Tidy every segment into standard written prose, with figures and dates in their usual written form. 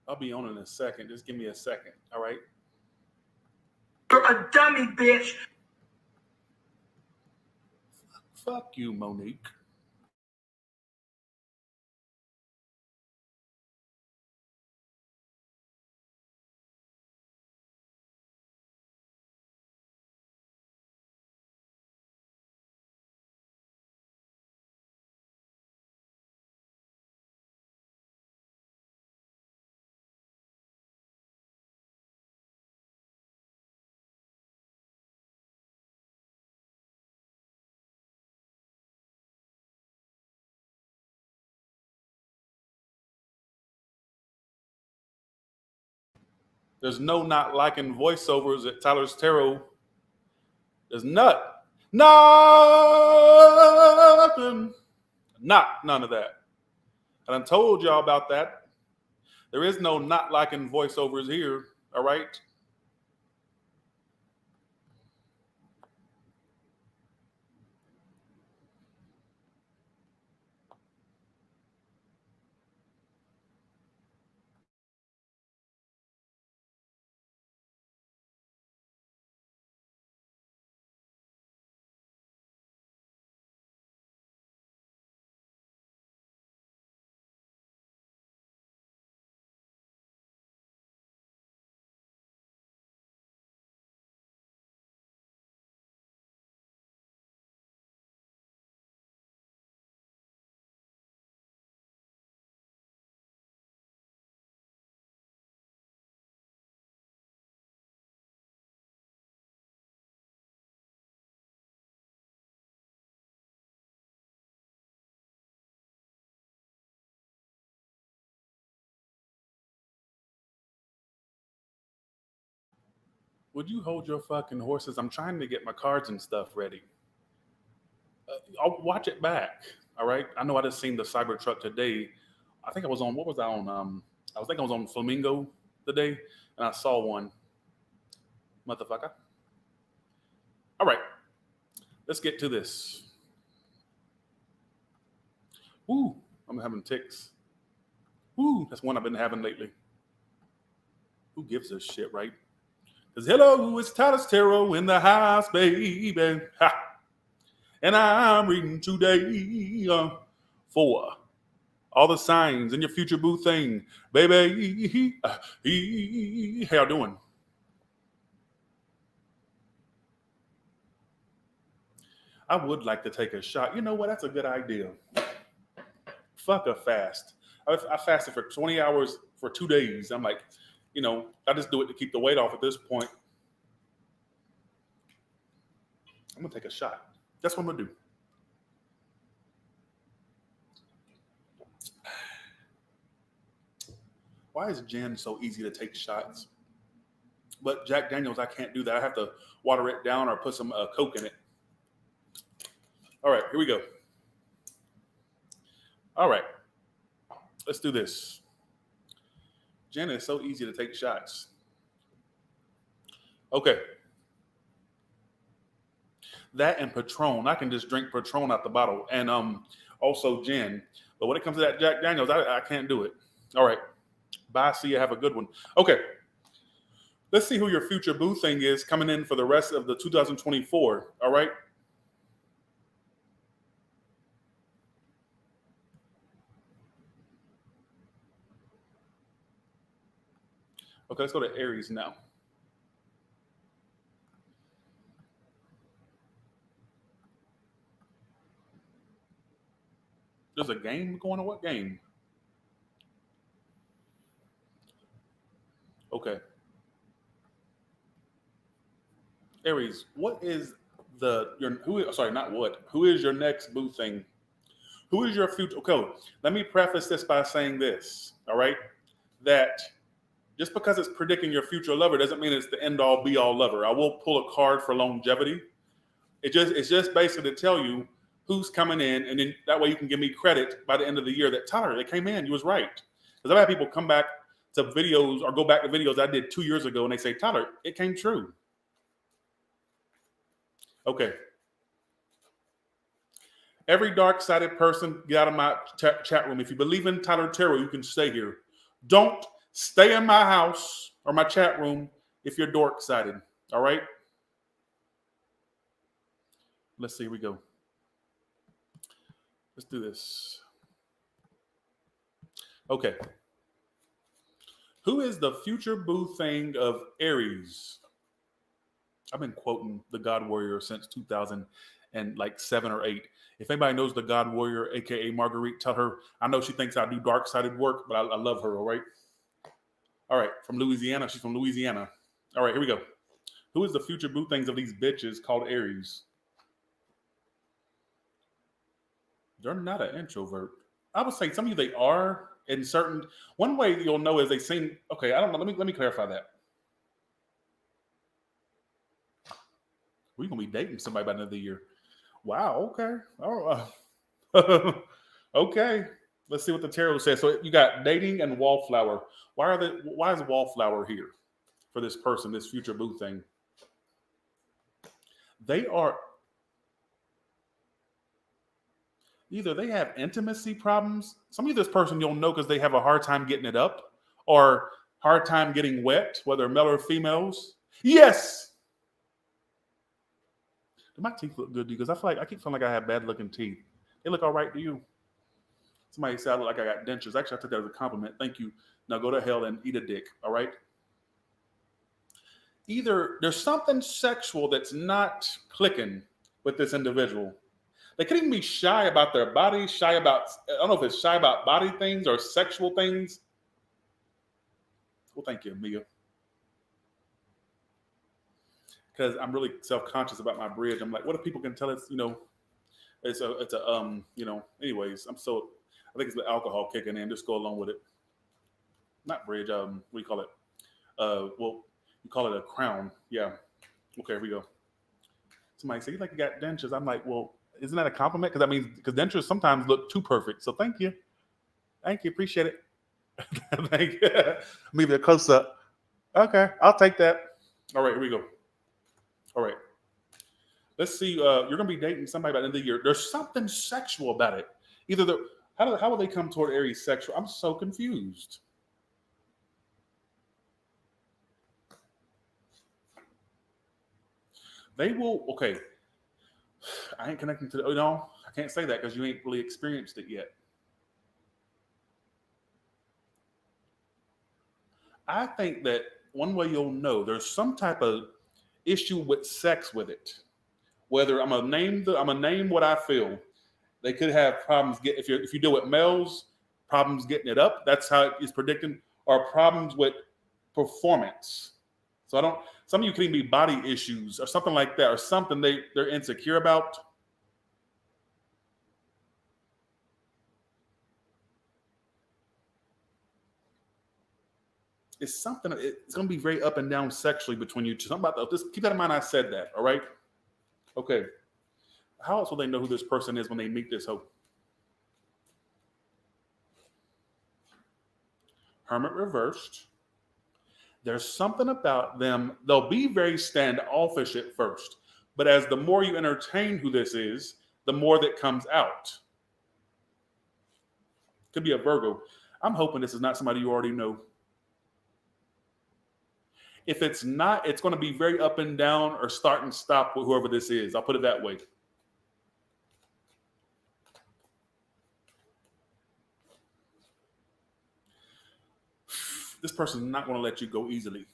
I'll be on in a second. Just give me a second. All right. You're a dummy, bitch. Fuck you, Monique. There's no not liking voiceovers at Tyler's Tarot. There's nothing, none of that. And I told y'all about that. There is no not liking voiceovers here. All right. Would you hold your fucking horses? I'm trying to get my cards and stuff ready. I'll watch it back. All right. I know I just seen the Cybertruck today. I think I was on. What was I on? I was thinking I was on Flamingo today, and I saw one. Motherfucker. All right. Let's get to this. Ooh, I'm having ticks. Ooh, that's one I've been having lately. Who gives a shit, right? Because hello, it's Tyler's Tarot in the house, baby. Ha. And I'm reading today for all the signs in your future boo thing, baby. How y'all doing? I would like to take a shot. You know what? That's a good idea. Fuck a fast. I fasted for 20 hours for 2 days. I'm like, I just do it to keep the weight off at this point. I'm going to take a shot. That's what I'm going to do. Why is gin so easy to take shots? But Jack Daniels, I can't do that. I have to water it down or put some Coke in it. All right, here we go. All right, let's do this. Gin is so easy to take shots. Okay. That and Patron. I can just drink Patron out the bottle. And also gin. But when it comes to that Jack Daniels, I can't do it. All right. Bye. See you. Have a good one. Okay. Let's see who your future boo thing is coming in for the rest of the 2024. All right. Okay, let's go to Aries now. There's a game going on. What game? Okay. Aries, what is who is your next boo thing? Who is your future? Okay, let me preface this by saying this, all right? That just because it's predicting your future lover doesn't mean it's the end all be all lover. I will pull a card for longevity. It's just basically to tell you who's coming in, and then that way you can give me credit by the end of the year that Tyler, they came in, you was right. Because I've had people come back to videos or go back to videos I did 2 years ago and they say, Tyler, it came true. Okay. Every dark-sided person, get out of my chat room. If you believe in Tyler Tarot, you can stay here. Don't Stay in my house or my chat room if you're dork sided. All right. Let's see. Here we go. Let's do this. Okay. Who is the future boo thing of Aries? I've been quoting the God Warrior since 2007 or 8. If anybody knows the God Warrior, aka Marguerite, tell her I know she thinks I do dark sided work, but I love her. All right. All right. From Louisiana. She's from Louisiana. All right. Here we go. Who is the future boo things of these bitches called Aries? They're not an introvert. I would say some of you they are in certain. One way you'll know is they seem okay. I don't know. Let me clarify that. We're gonna be dating somebody by the end of the year. Wow. Okay. All right. Okay. Let's see what the tarot says. So you got dating and wallflower. Why is wallflower here for this person, this future boo thing? They are either they have intimacy problems. Some of this person you'll know because they have a hard time getting it up or hard time getting wet, whether male or females. Yes. Do my teeth look good to you? Because I keep feeling like I have bad looking teeth. They look all right to you. Somebody said I look like I got dentures. Actually, I took that as a compliment. Thank you. Now go to hell and eat a dick. All right. Either there's something sexual that's not clicking with this individual. They could even be shy about their body, I don't know if it's shy about body things or sexual things. Well, thank you, Mia. Because I'm really self-conscious about my bridge. I'm like, what if people can tell it's, anyways, I think it's the alcohol kicking in. Just go along with it. Not bridge, what do you call it? You call it a crown. Yeah. Okay, here we go. Somebody say, you like you got dentures. I'm like, well, isn't that a compliment? Because dentures sometimes look too perfect. So thank you. Thank you. Appreciate it. Thank you. Maybe a close up. Okay, I'll take that. All right, here we go. All right. Let's see. You're going to be dating somebody by the end of the year. There's something sexual about it. How will they come toward Aries sexual? I'm so confused. They will, okay. I ain't connecting to I can't say that because you ain't really experienced it yet. I think that one way you'll know there's some type of issue with sex with it. Whether I'm gonna name what I feel. They could have problems if you deal with males, problems getting it up. That's how it is predicting, or problems with performance. So some of you can even be body issues or something like that, or something they're insecure about. It's something. It's going to be very up and down sexually between you two. Something about that. Just keep that in mind. I said that. All right. Okay. How else will they know who this person is when they meet this hope? Hermit reversed. There's something about them. They'll be very standoffish at first, but as the more you entertain who this is, the more that comes out. Could be a Virgo. I'm hoping this is not somebody you already know. If it's not, it's going to be very up and down or start and stop with whoever this is. I'll put it that way. This person is not going to let you go easily.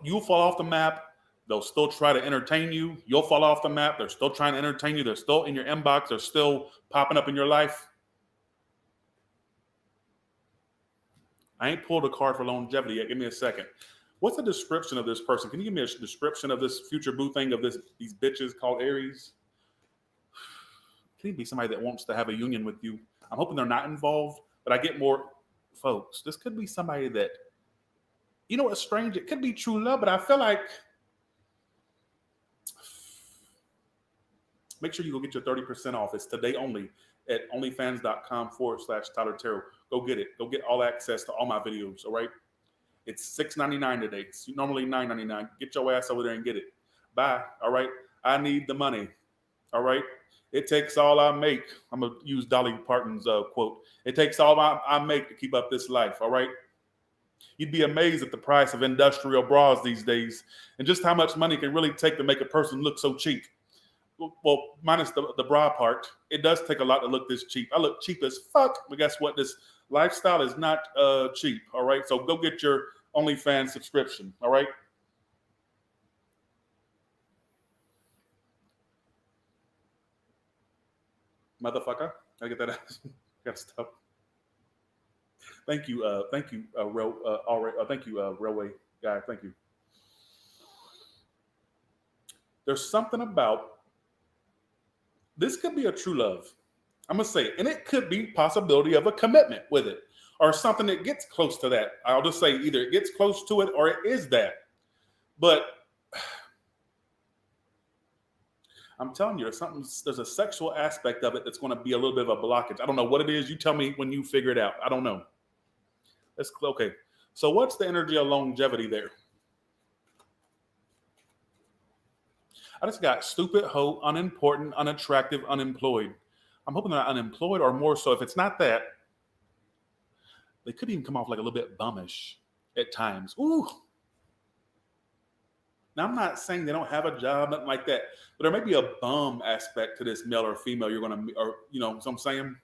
You'll fall off the map. They'll still try to entertain you. You'll fall off the map. They're still trying to entertain you. They're still in your inbox. They're still popping up in your life. I ain't pulled a card for longevity yet. Give me a second. What's the description of this person? Can you give me a description of this future boo thing of these bitches called Aries? Can it be somebody that wants to have a union with you? I'm hoping they're not involved, but I get more folks. This could be somebody that, you know what's strange? It could be true love, but I feel like make sure you go get your 30% off. It's today only at onlyfans.com/Tyler Tarot. Go get it. Go get all access to all my videos, all right? It's $6.99 today. It's normally $9.99. Get your ass over there and get it. Bye, all right? I need the money. All right. It takes all I make. I'm going to use Dolly Parton's quote. It takes all I make to keep up this life. All right. You'd be amazed at the price of industrial bras these days and just how much money it can really take to make a person look so cheap. Well, minus the bra part, it does take a lot to look this cheap. I look cheap as fuck, but guess what? This lifestyle is not cheap. All right. So go get your OnlyFans subscription. All right. Motherfucker. I get that out. Gotta stop. Thank you, railway guy. Thank you. There's something about this could be a true love. I'm gonna say, and it could be possibility of a commitment with it, or something that gets close to that. I'll just say either it gets close to it or it is that. But I'm telling you, there's a sexual aspect of it that's going to be a little bit of a blockage. I don't know what it is. You tell me when you figure it out. I don't know. Okay. So what's the energy of longevity there? I just got stupid, hoe, unimportant, unattractive, unemployed. I'm hoping they're not unemployed, or more so, if it's not that, they could even come off like a little bit bummish at times. Ooh. Now, I'm not saying they don't have a job, nothing like that, but there may be a bum aspect to this male or female you're going to, or, you know what I'm saying?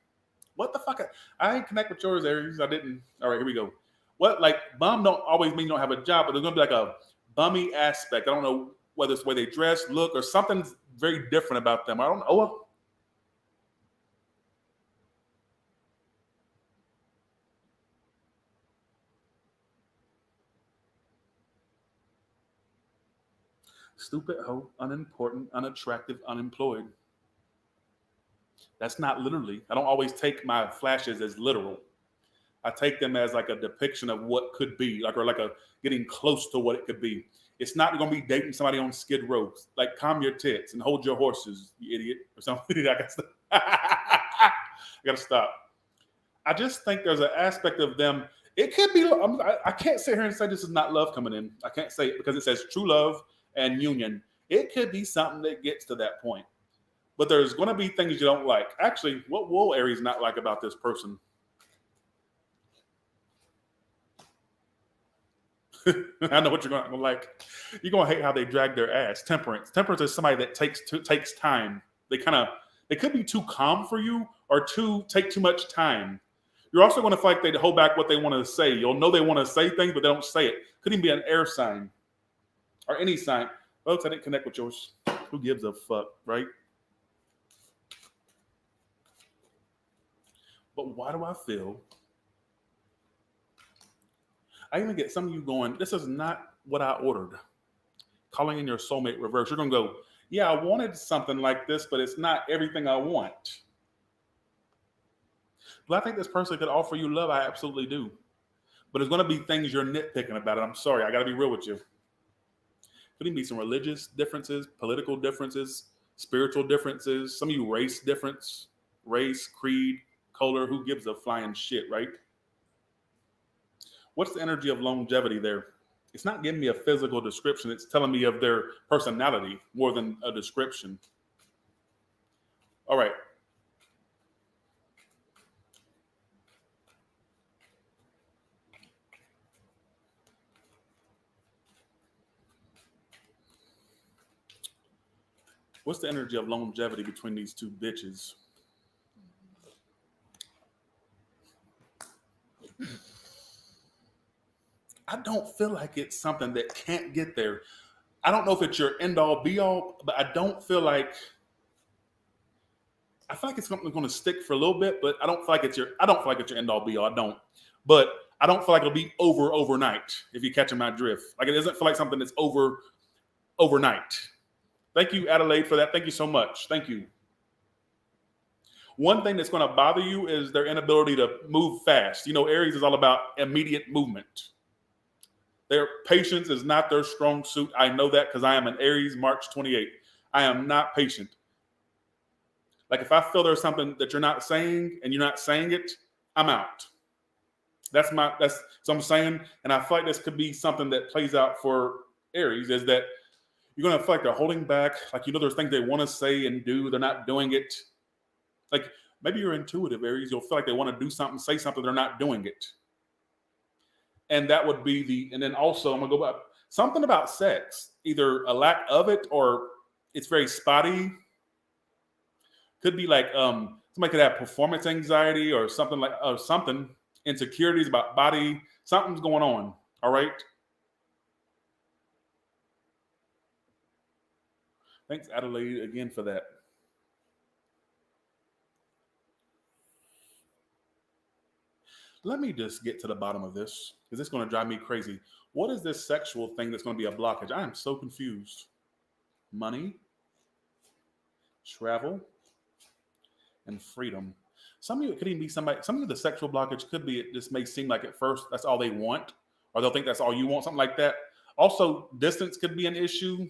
What the fuck? I ain't connect with yours, Aries. I didn't. All right, here we go. What, like, bum don't always mean you don't have a job, but there's going to be like a bummy aspect. I don't know whether it's the way they dress, look, or something's very different about them. I don't know. Stupid, hoe, unimportant, unattractive, unemployed. That's not literally. I don't always take my flashes as literal. I take them as like a depiction of what could be, like, or like a getting close to what it could be. It's not going to be dating somebody on Skid Row. Like, calm your tits and hold your horses, you idiot, or something. I gotta stop. I just think there's an aspect of them. It could be. I can't sit here and say this is not love coming in. I can't say it because it says true love and union. It could be something that gets to that point. But there's going to be things you don't like. Actually, what will Aries not like about this person? I know what you're going to like. You're going to hate how they drag their ass. Temperance. Temperance is somebody that takes time. They could be too calm for you or take too much time. You're also going to feel like they hold back what they want to say. You'll know they want to say things, but they don't say it. Could even be an air sign or any sign. Folks, I didn't connect with yours. Who gives a fuck, right? But why do I feel? I even get some of you going, this is not what I ordered. Calling in your soulmate reverse. You're going to go, yeah, I wanted something like this, but it's not everything I want. But I think this person could offer you love. I absolutely do. But there's going to be things you're nitpicking about it. I'm sorry. I got to be real with you. Could even be some religious differences, political differences, spiritual differences. Some of you race difference, race, creed, color. Who gives a flying shit, right? What's the energy of longevity there? It's not giving me a physical description. It's telling me of their personality more than a description. All right. What's the energy of longevity between these two bitches? I don't feel like it's something that can't get there. I don't know if it's your end all be all, but I don't feel like. I feel like it's something that's going to stick for a little bit, but I don't feel like it's your end all be all. I don't, but I don't feel like it'll be over overnight. If you're catching my drift, like it doesn't feel like something that's over overnight. Thank you, Adelaide, for that. Thank you so much. Thank you. One thing that's going to bother you is their inability to move fast. You know, Aries is all about immediate movement. Their patience is not their strong suit. I know that because I am an Aries, March 28th. I am not patient. Like if I feel there's something that you're not saying and you're not saying it, I'm out. That's so I'm saying, and I feel like this could be something that plays out for Aries is that You're going to feel like they're holding back. Like, there's things they want to say and do. They're not doing it. Like, maybe you're intuitive Aries. You'll feel like they want to do something, say something. They're not doing it. And that would be and then also I'm going to go back. Something about sex, either a lack of it or it's very spotty. Could be like somebody could have performance anxiety or something insecurities about body. Something's going on. All right. Thanks, Adelaide, again for that. Let me just get to the bottom of this because it's going to drive me crazy. What is this sexual thing that's going to be a blockage? I am so confused. Money, travel, and freedom. Some of you, it could even be some of you, the sexual blockage could be, it just may seem like at first that's all they want, or they'll think that's all you want, something like that. Also, distance could be an issue,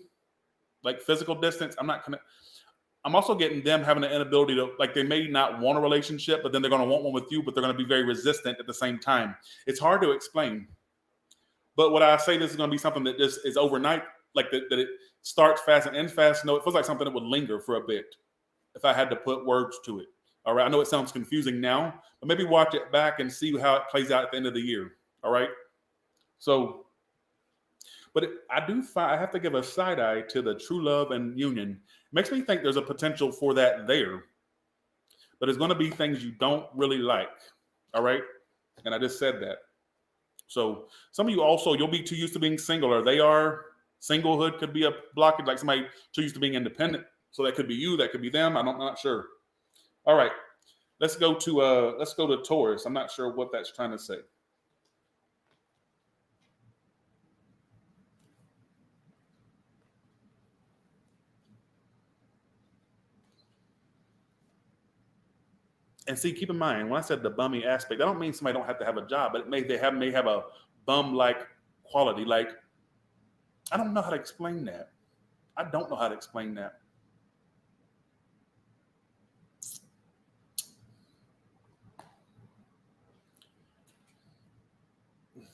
like physical distance. I'm also getting them having an inability to, like, they may not want a relationship, but then they're going to want one with you, but they're going to be very resistant at the same time. It's hard to explain. But when I say this is going to be something that just is overnight, like that it starts fast and ends fast, no, it feels like something that would linger for a bit if I had to put words to it. All right. I know it sounds confusing now, but maybe watch it back and see how it plays out at the end of the year. All right. So, but I have to give a side eye to the true love and union. It makes me think there's a potential for that there, but it's going to be things you don't really like. All right. And I just said that. So some of you also, you'll be too used to being single, or they are. Singlehood could be a blockage, like somebody too used to being independent. So that could be you, that could be them. I'm not sure. All right. Let's go to Taurus. I'm not sure what that's trying to say. And see, keep in mind, when I said the bummy aspect, I don't mean somebody don't have to have a job, but they may have a bum-like quality. Like, I don't know how to explain that. I don't know how to explain that.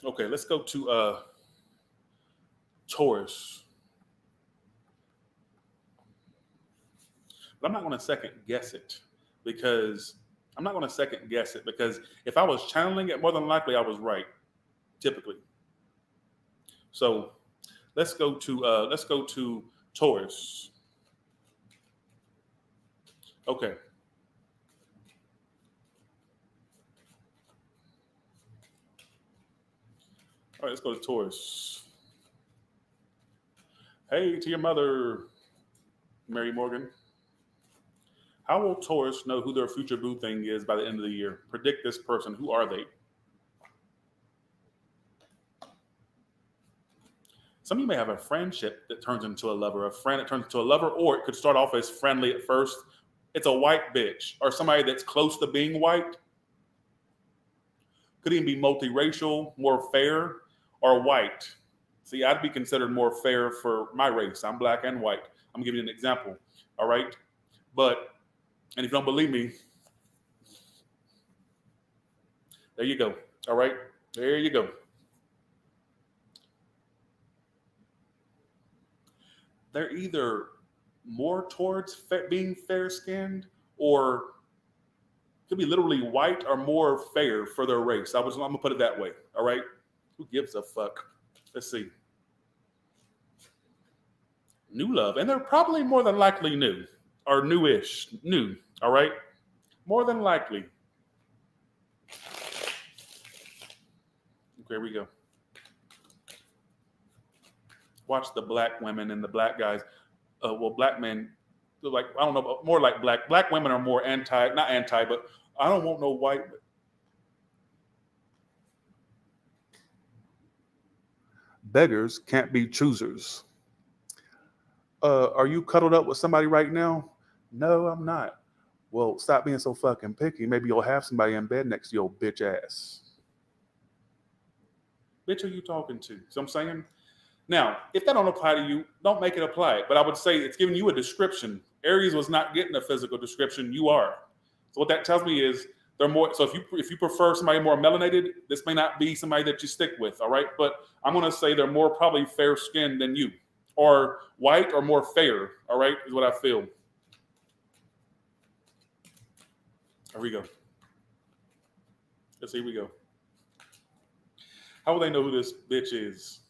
Okay, let's go to Taurus. But I'm not going to second guess it because if I was channeling it, more than likely I was right, typically. So let's go to Taurus. Okay. All right, let's go to Taurus. Hey, to your mother, Mary Morgan. How will Taurus know who their future boo thing is by the end of the year? Predict this person. Who are they? Some of you may have a friendship that turns into a lover, a friend that turns into a lover, or it could start off as friendly at first. It's a white bitch or somebody that's close to being white. Could even be multiracial, more fair, or white. See, I'd be considered more fair for my race. I'm black and white. I'm giving you an example. All right. And if you don't believe me, there you go. All right. There you go. They're either more towards being fair-skinned, or could be literally white or more fair for their race. I'm going to put it that way. All right. Who gives a fuck? Let's see. New love. And they're probably more than likely new or newish. New. All right. More than likely. Okay, here we go. Watch the black women and the black guys. Black men, like, I don't know, more like black. Black women are more not anti, but I don't want no white. Beggars can't be choosers. Are you cuddled up with somebody right now? No, I'm not. Well, stop being so fucking picky. Maybe you'll have somebody in bed next to your bitch ass. Bitch, who you talking to? So I'm saying? Now, if that don't apply to you, don't make it apply. But I would say it's giving you a description. Aries was not getting a physical description. You are. So what that tells me is they're more. So if you prefer somebody more melanated, this may not be somebody that you stick with. All right. But I'm going to say they're more probably fair skinned than you. or white or more fair, all right, is what I feel. Here we go. Here we go. How will they know who this bitch is?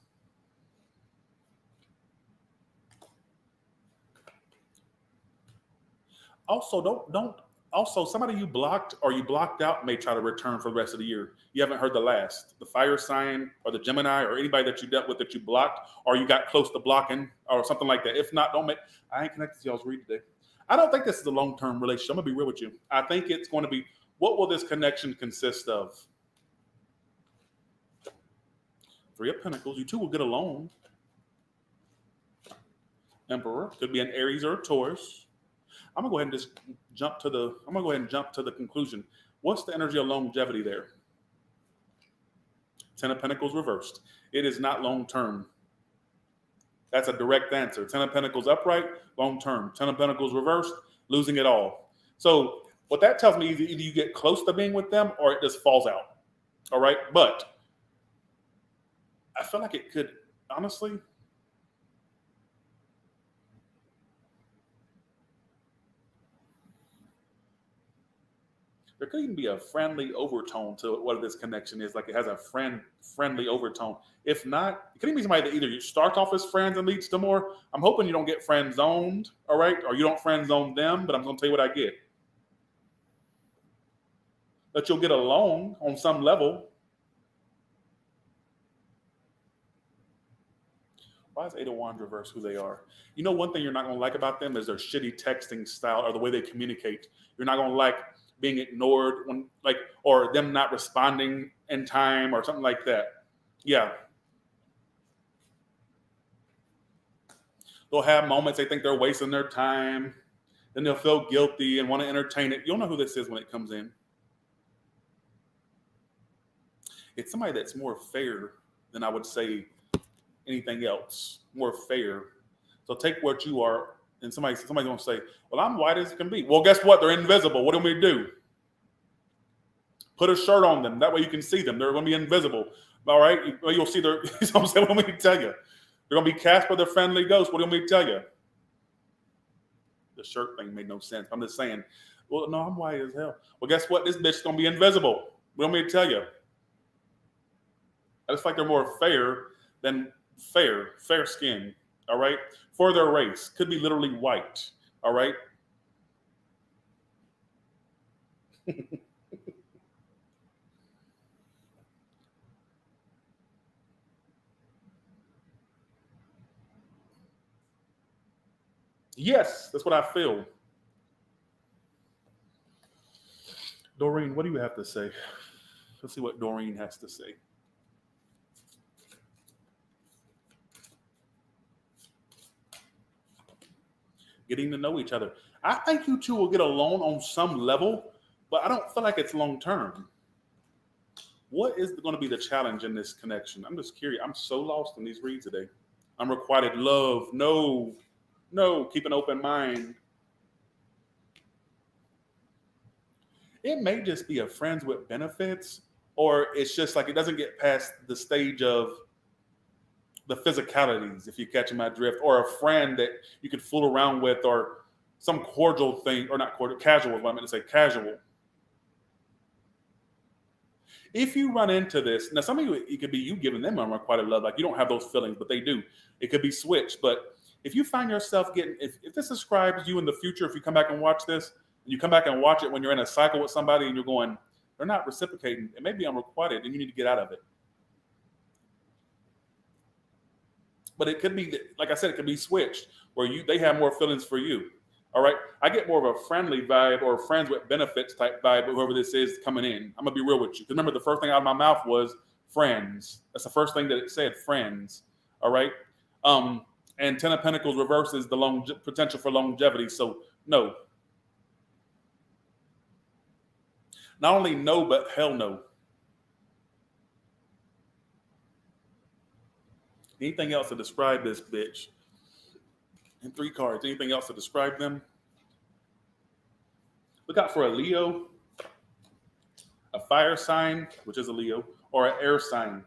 Also, don't also somebody you blocked or you blocked out may try to return for the rest of the year. You haven't heard the last. The fire sign or the Gemini or anybody that you dealt with that you blocked or you got close to blocking or something like that. If not, don't make I ain't connected to y'all's read today. I don't think this is a long-term relationship. I'm gonna be real with you. I think it's going to be what will this connection consist of? Three of Pentacles. You two will get along. Emperor could be an Aries or a Taurus. I'm gonna go ahead and just jump to the. I'm gonna go ahead and jump to the conclusion. What's the energy of longevity there? Ten of Pentacles reversed. It is not long term. That's a direct answer. Ten of Pentacles upright, long term. Ten of Pentacles reversed, losing it all. So what that tells me is either you get close to being with them or it just falls out. All right, but I feel like it could honestly. There could even be a friendly overtone to what this connection is. Like it has a friendly overtone. If not, it could even be somebody that either you start off as friends and leads to more. I'm hoping you don't get friend zoned, all right? Or you don't friend zone them, but I'm gonna tell you what I get. That you'll get along on some level. Why is Eight of Wands reverse who they are? You know, one thing you're not gonna like about them is their shitty texting style or the way they communicate. You're not gonna like being ignored when like or them not responding in time or something like that. Yeah. They'll have moments they think they're wasting their time. Then they'll feel guilty and want to entertain it. You'll know who this is when it comes in. It's somebody that's more fair than I would say anything else. More fair. So take what you are. And somebody's gonna say, well, I'm white as can be. Well, guess what? They're invisible. What do we do? Put a shirt on them. That way you can see them. They're gonna be invisible. All right? You'll see their, you know what I'm saying? What do we tell you? They're gonna be Casper the Friendly Ghost. What do we tell you? The shirt thing made no sense. I'm just saying, well, no, I'm white as hell. Well, guess what? This bitch is gonna be invisible. What do we tell you? I just like they're more fair than fair skin. All right? For their race. Could be literally white. All right? Yes, that's what I feel. Doreen, what do you have to say? Let's see what Doreen has to say. Getting to know each other. I think you two will get along on some level, but I don't feel like it's long term. What is going to be the challenge in this connection? I'm just curious. I'm so lost in these reads today. Unrequited love. No. Keep an open mind. It may just be a friends with benefits, or it's just like it doesn't get past the stage of the physicalities, if you catch my drift, or a friend that you could fool around with, or some cordial thing, or not cordial, casual is what I meant to say, casual. If you run into this, now some of you, it could be you giving them unrequited love, like you don't have those feelings, but they do. It could be switched, but if you find yourself getting, if this describes you in the future, if you come back and watch this, and you come back and watch it when you're in a cycle with somebody and you're going, they're not reciprocating, it may be unrequited, and you need to get out of it. But it could be, like I said, it could be switched where they have more feelings for you. All right. I get more of a friendly vibe or friends with benefits type vibe, whoever this is coming in. I'm gonna be real with you. Because remember, the first thing out of my mouth was friends. That's the first thing that it said, friends. All right. And Ten of Pentacles reverses the potential for longevity. So no. Not only no, but hell no. Anything else to describe this bitch? And 3 cards. Anything else to describe them? Look out for a Leo, a fire sign, which is a Leo, or an air sign.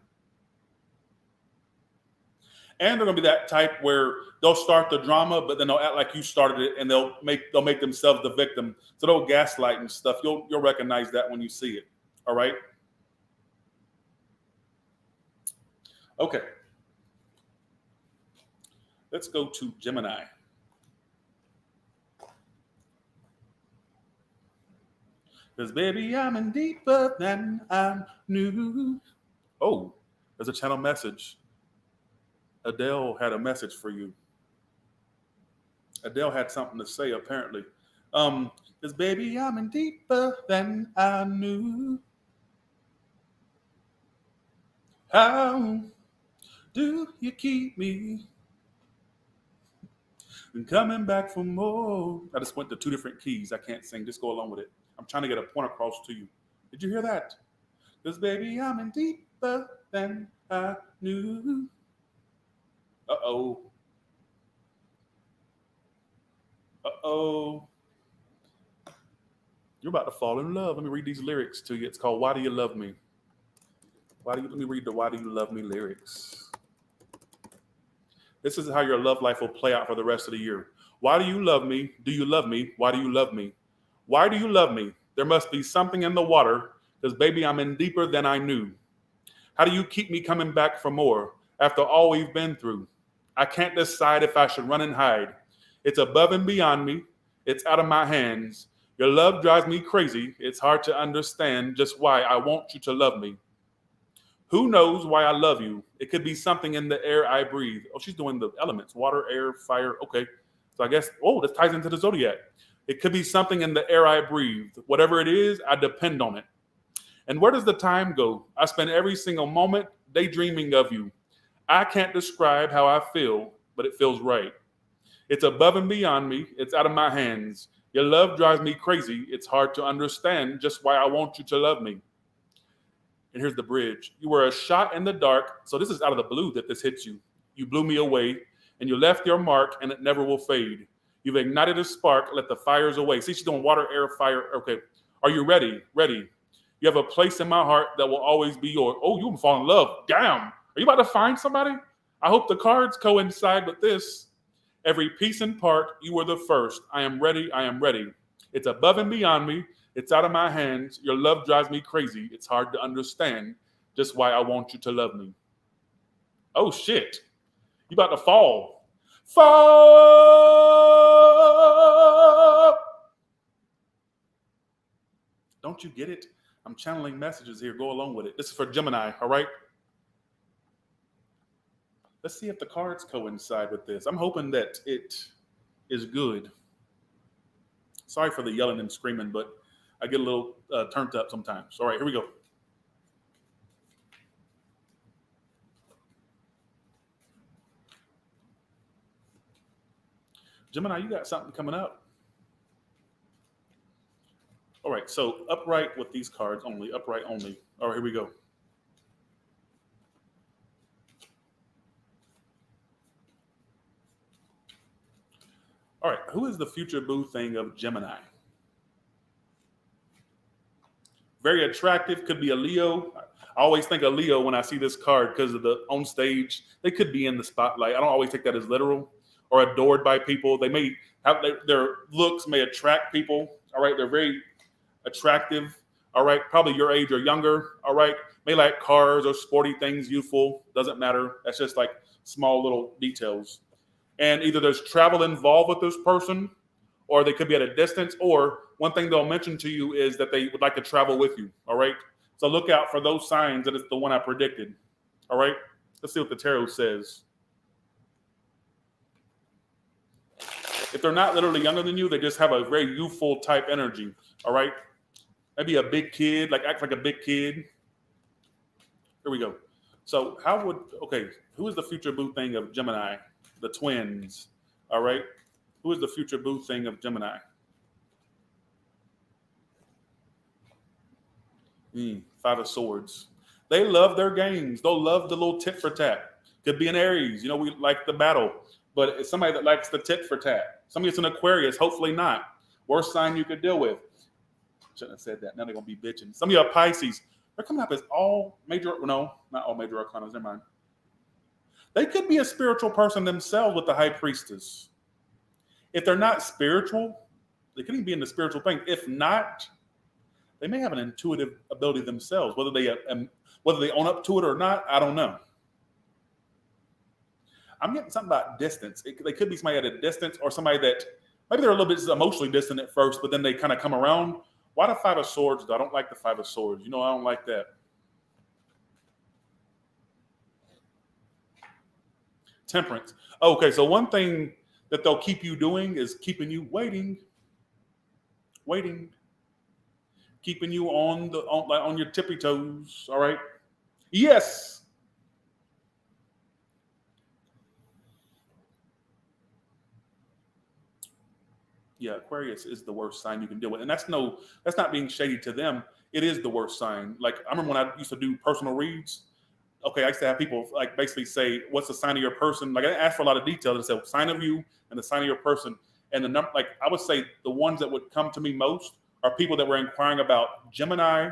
And they're gonna be that type where they'll start the drama, but then they'll act like you started it, and they'll make themselves the victim. So they'll gaslight and stuff. You'll recognize that when you see it. All right. Okay. Let's go to Gemini. Because baby, I'm in deeper than I knew. Oh, there's a channel message. Adele had a message for you. Adele had something to say, apparently. Because baby, I'm in deeper than I knew. How do you keep me coming back for more? I just went to 2 different keys. I can't sing. Just go along with it. I'm trying to get a point across to you. Did you hear that? Because baby, I'm in deeper than I knew. Uh-oh. Uh-oh. You're about to fall in love. Let me read these lyrics to you. It's called Why Do You Love Me? Let me read the Why Do You Love Me lyrics. This is how your love life will play out for the rest of the year. Why do you love me? Do you love me? Why do you love me? Why do you love me? There must be something in the water, because baby, I'm in deeper than I knew. How do you keep me coming back for more after all we've been through? I can't decide if I should run and hide. It's above and beyond me. It's out of my hands. Your love drives me crazy. It's hard to understand just why I want you to love me. Who knows why I love you? It could be something in the air I breathe. Oh, she's doing the elements, water, air, fire. Okay. So I guess, this ties into the zodiac. It could be something in the air I breathe. Whatever it is, I depend on it. And where does the time go? I spend every single moment daydreaming of you. I can't describe how I feel, but it feels right. It's above and beyond me. It's out of my hands. Your love drives me crazy. It's hard to understand just why I want you to love me. And here's the bridge. You were a shot in the dark. So this is out of the blue that this hits you. You blew me away, and you left your mark, and it never will fade. You've ignited a spark. Let the fires away. See, she's doing water, air, fire. Okay. Are you ready? Ready. You have a place in my heart that will always be yours. Oh, you can fall in love. Damn. Are you about to find somebody? I hope the cards coincide with this. Every piece and part, you were the first. I am ready. I am ready. It's above and beyond me. It's out of my hands. Your love drives me crazy. It's hard to understand just why I want you to love me. Oh, shit. You about to fall. Fall. Don't you get it? I'm channeling messages here. Go along with it. This is for Gemini, all right? Let's see if the cards coincide with this. I'm hoping that it is good. Sorry for the yelling and screaming, but I get a little turned up sometimes. All right, here we go. Gemini, you got something coming up. All right, so upright with these cards only, upright only. All right, here we go. All right, who is the future boo thing of Gemini? Very attractive, could be a Leo. I always think of Leo when I see this card because of the on stage. They could be in the spotlight. I don't always take that as literal. Or adored by people. They may have their looks may attract people. All right, they're very attractive. All right, probably your age or younger. All right, may like cars or sporty things, youthful. Doesn't matter. That's just like small little details. And either there's travel involved with this person, or they could be at a distance, or one thing they'll mention to you is that they would like to travel with you, all right? So look out for those signs that it's the one I predicted, all right? Let's see what the tarot says. If they're not literally younger than you, they just have a very youthful type energy, all right? Maybe a big kid, like act like a big kid. Here we go. So who is the future boo thing of Gemini? The twins, all right? Who is the future boo thing of Gemini? Five of Swords. They love their games. They'll love the little tit for tat. Could be an Aries. You know, we like the battle. But it's somebody that likes the tit for tat. Somebody that's an Aquarius, hopefully not. Worst sign you could deal with. Shouldn't have said that. Now they're going to be bitching. Some of you are Pisces. They're coming up as all major, no, not all major arcanas, never mind. They could be a spiritual person themselves with the high priestess. If they're not spiritual, they could even be in the spiritual thing. If not, they may have an intuitive ability themselves. Whether they own up to it or not, I don't know. I'm getting something about distance. They could be somebody at a distance, or somebody that maybe they're a little bit emotionally distant at first, but then they kind of come around. Why the Five of Swords? I don't like the Five of Swords. I don't like that. Temperance. Okay, so one thing that they'll keep you doing is keeping you waiting, keeping you on your tippy toes. All right. Yes. Yeah, Aquarius is the worst sign you can deal with, and that's not being shady to them. It is the worst sign. Like, I remember when I used to do personal reads. Okay, I used to have people like basically say, "What's the sign of your person?" Like, I didn't ask for a lot of details. I said, "Sign of you and the sign of your person." And the number, like, I would say, the ones that would come to me most are people that were inquiring about Gemini,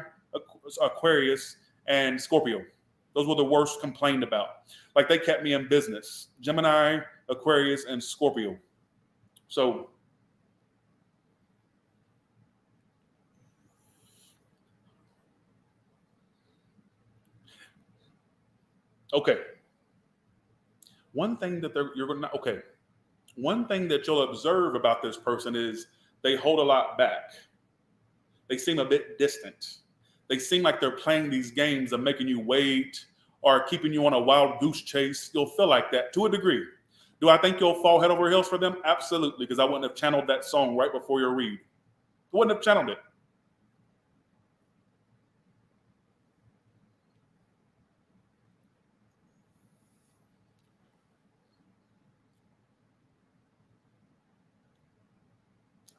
Aquarius, and Scorpio. Those were the worst complained about. Like, they kept me in business. Gemini, Aquarius, and Scorpio. So. Okay. One thing that you're going to okay. One thing that you'll observe about this person is they hold a lot back. They seem a bit distant. They seem like they're playing these games of making you wait or keeping you on a wild goose chase. You'll feel like that to a degree. Do I think you'll fall head over heels for them? Absolutely, because I wouldn't have channeled that song right before your read. I wouldn't have channeled it.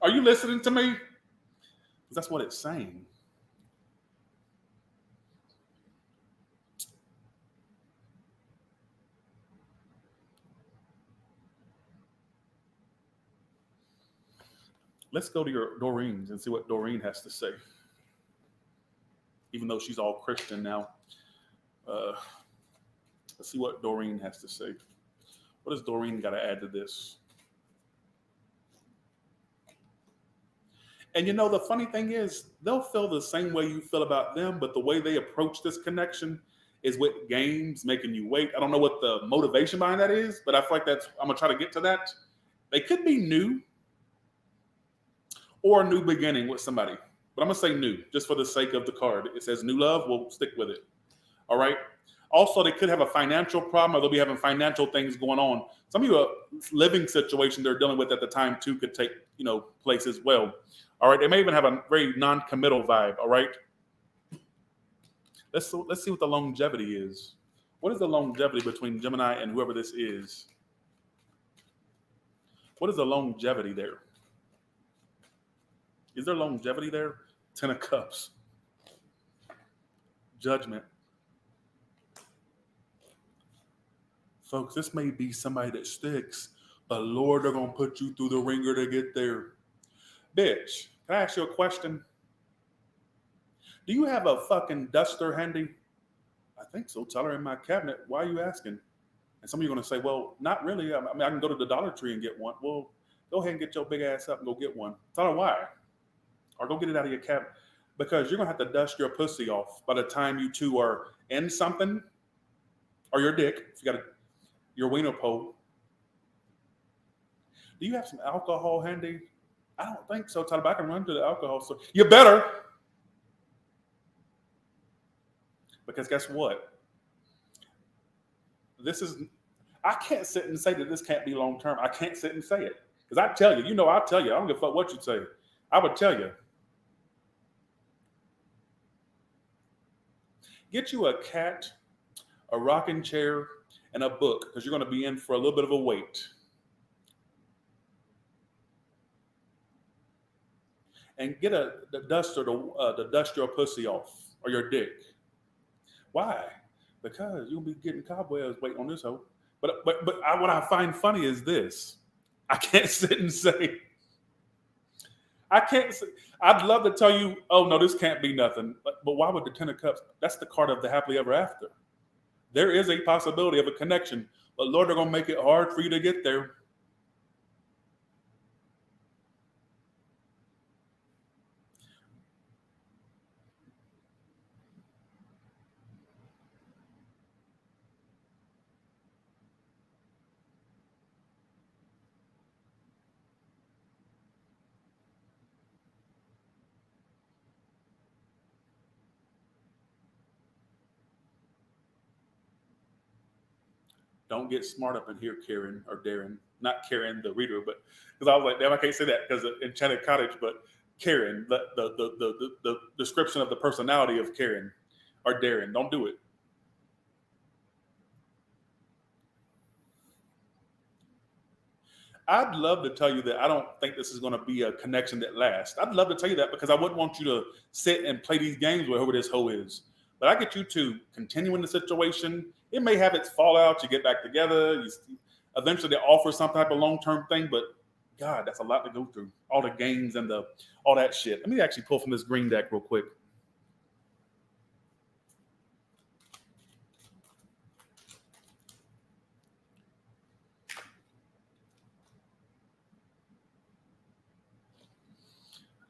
Are you listening to me? Because that's what it's saying. Let's go to your Doreen's and see what Doreen has to say. Even though she's all Christian now. Let's see what Doreen has to say. What does Doreen got to add to this? And the funny thing is, they'll feel the same way you feel about them, but the way they approach this connection is with games, making you wait. I don't know what the motivation behind that is, but I feel like I'm going to try to get to that. They could be new or a new beginning with somebody, but I'm going to say new just for the sake of the card. It says new love. We'll stick with it. All right. Also, they could have a financial problem, or they'll be having financial things going on. Some of you, a living situation they're dealing with at the time too could take place as well. All right, they may even have a very non-committal vibe. All right, let's see what the longevity is. What is the longevity between Gemini and whoever this is? What is the longevity there? Is there longevity there? 10 of Cups. Judgment. Folks, this may be somebody that sticks, but Lord, they're going to put you through the ringer to get there. Bitch, can I ask you a question? Do you have a fucking duster handy? I think so. Tell her in my cabinet. Why are you asking? And some of you are going to say, well, not really. I mean, I can go to the Dollar Tree and get one. Well, go ahead and get your big ass up and go get one. Tell her why. Or go get it out of your cabinet. Because you're going to have to dust your pussy off by the time you two are in something, or your dick, if you got your wiener pole. Do you have some alcohol handy? I don't think so, Tyler, but I can run to the alcohol store. You better. Because guess what? I can't sit and say that this can't be long term. I can't sit and say it. Because I tell you, I'll tell you. I don't give a fuck what you say. I would tell you. Get you a cat, a rocking chair, and a book, because you're going to be in for a little bit of a wait. And get the duster to dust your pussy off, or your dick. Why? Because you'll be getting cobwebs waiting on this hoe. But what I find funny is this. I can't sit and say. I'd love to tell you, oh no, this can't be nothing. But why would the 10 of Cups? That's the card of the happily ever after. There is a possibility of a connection, But Lord, they're going to make it hard for you to get there. Don't get smart up in here, Karen or Darren. Not Karen, the reader, but because I was like, damn, I can't say that because Enchanted Cottage, but Karen, the description of the personality of Karen or Darren. Don't do it. I'd love to tell you that I don't think this is going to be a connection that lasts. I'd love to tell you that because I wouldn't want you to sit and play these games with whoever this hoe is. But I get you to continue in the situation. It may have its fallout. You get back together. Eventually, they offer some type of long-term thing. But God, that's a lot to go through. All the games and all that shit. Let me actually pull from this green deck real quick.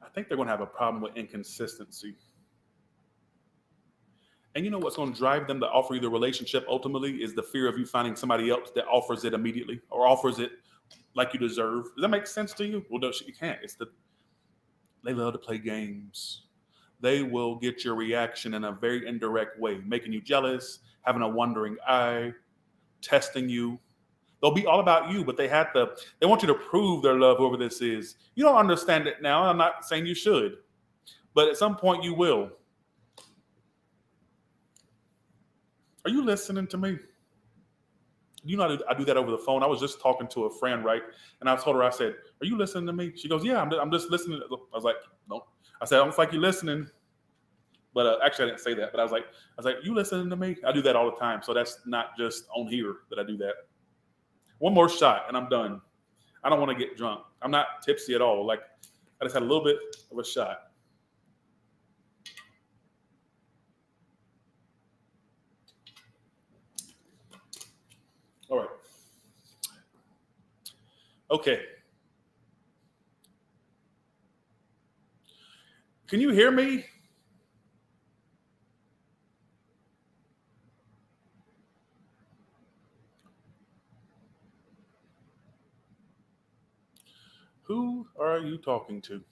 I think they're going to have a problem with inconsistency. And you know what's going to drive them to offer you the relationship ultimately is the fear of you finding somebody else that offers it immediately or offers it like you deserve. Does that make sense to you? Well, no, you can't. They love to play games. They will get your reaction in a very indirect way, making you jealous, having a wandering eye, testing you. They'll be all about you, but they want you to prove their love, whoever this is. You don't understand it now. I'm not saying you should, but at some point you will. Are you listening to me? You know, I do that over the phone. I was just talking to a friend, right? And I told her, I said, are you listening to me? She goes, yeah, I'm just listening. I was like, no. I said, I don't like you listening. But actually, I didn't say that. But I was like, you listening to me? I do that all the time. So that's not just on here that I do that. One more shot and I'm done. I don't want to get drunk. I'm not tipsy at all. Like, I just had a little bit of a shot. All right. Okay. Can you hear me? Who are you talking to?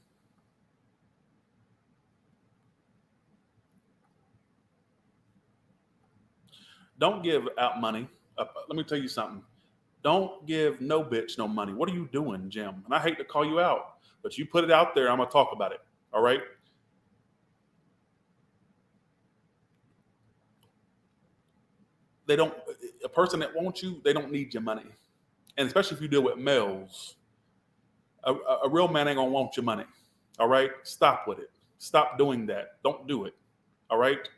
Don't give out money. Let me tell you something. Don't give no bitch no money. What are you doing, Jim? And I hate to call you out, but you put it out there. I'm going to talk about it. All right? A person that wants you, they don't need your money. And especially if you deal with males, a real man ain't going to want your money. All right? Stop with it. Stop doing that. Don't do it. All right?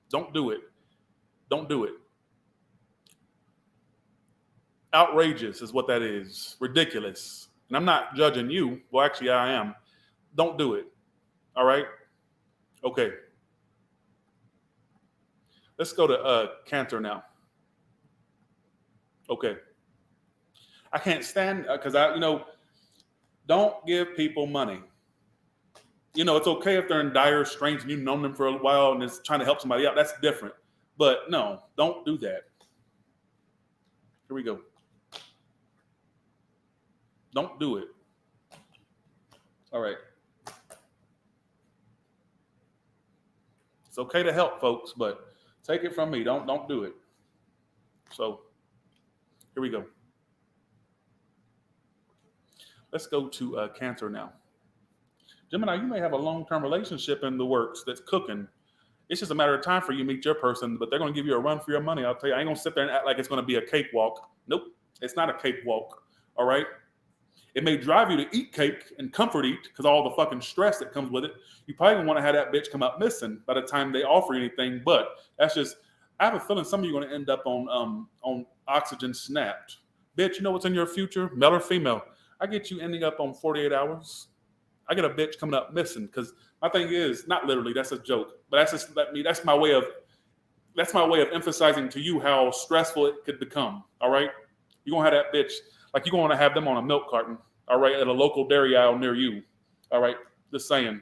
Don't do it. Don't do it. Outrageous is what that is. Ridiculous. And I'm not judging you. Well, actually, I am. Don't do it. All right? Okay. Let's go to Cantor now. Okay. I can't stand because don't give people money. It's okay if they're in dire straits and you've known them for a while and it's trying to help somebody out. That's different. But no, don't do that. Here we go. Don't do it. All right. It's okay to help folks, but take it from me. Don't do it. So here we go. Let's go to Cancer now. Gemini, you may have a long-term relationship in the works that's cooking. It's just a matter of time for you to meet your person, but they're going to give you a run for your money. I'll tell you, I ain't going to sit there and act like it's going to be a cakewalk. Nope, it's not a cakewalk. All right? It may drive you to eat cake and comfort eat because all the fucking stress that comes with it. You probably don't want to have that bitch come up missing by the time they offer anything. But that's just, I have a feeling some of you are going to end up on oxygen snapped. Bitch, you know what's in your future? Male or female? I get you ending up on 48 hours. I get a bitch coming up missing because my thing is, not literally, that's a joke, but that's my way of That's my way of emphasizing to you how stressful it could become. All right, you're gonna have that bitch like you're gonna have them on a milk carton. All right, at a local dairy aisle near you. All right, just saying.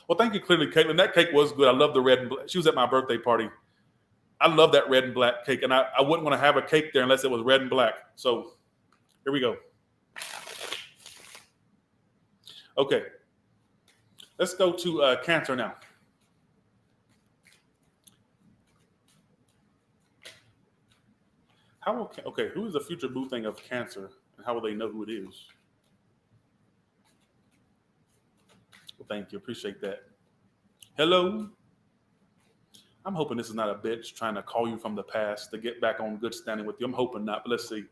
Well, thank you, clearly, Caitlin. That cake was good. I love the red and black. She was at my birthday party. I love that red and black cake, and I wouldn't want to have a cake there unless it was red and black. So here we go. Okay, let's go to Cancer now. Who is the future boo thing of Cancer, and how will they know who it is? Well, thank you. Appreciate that. Hello. I'm hoping this is not a bitch trying to call you from the past to get back on good standing with you. I'm hoping not, but let's see.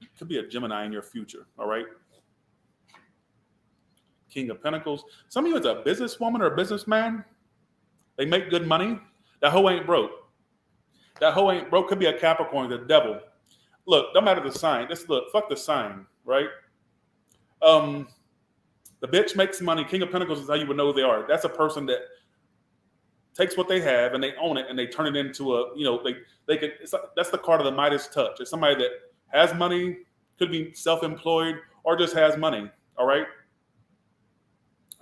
It could be a Gemini in your future, all right? King of Pentacles. Some of you is a businesswoman or a businessman. They make good money. That hoe ain't broke. That hoe ain't broke. Could be a Capricorn, the devil. Look, don't matter the sign. Fuck the sign, right? The bitch makes money. King of Pentacles is how you would know who they are. That's a person that takes what they have and they own it and they turn it into that's the card of the Midas touch. It's somebody that has money, could be self-employed, or just has money, all right?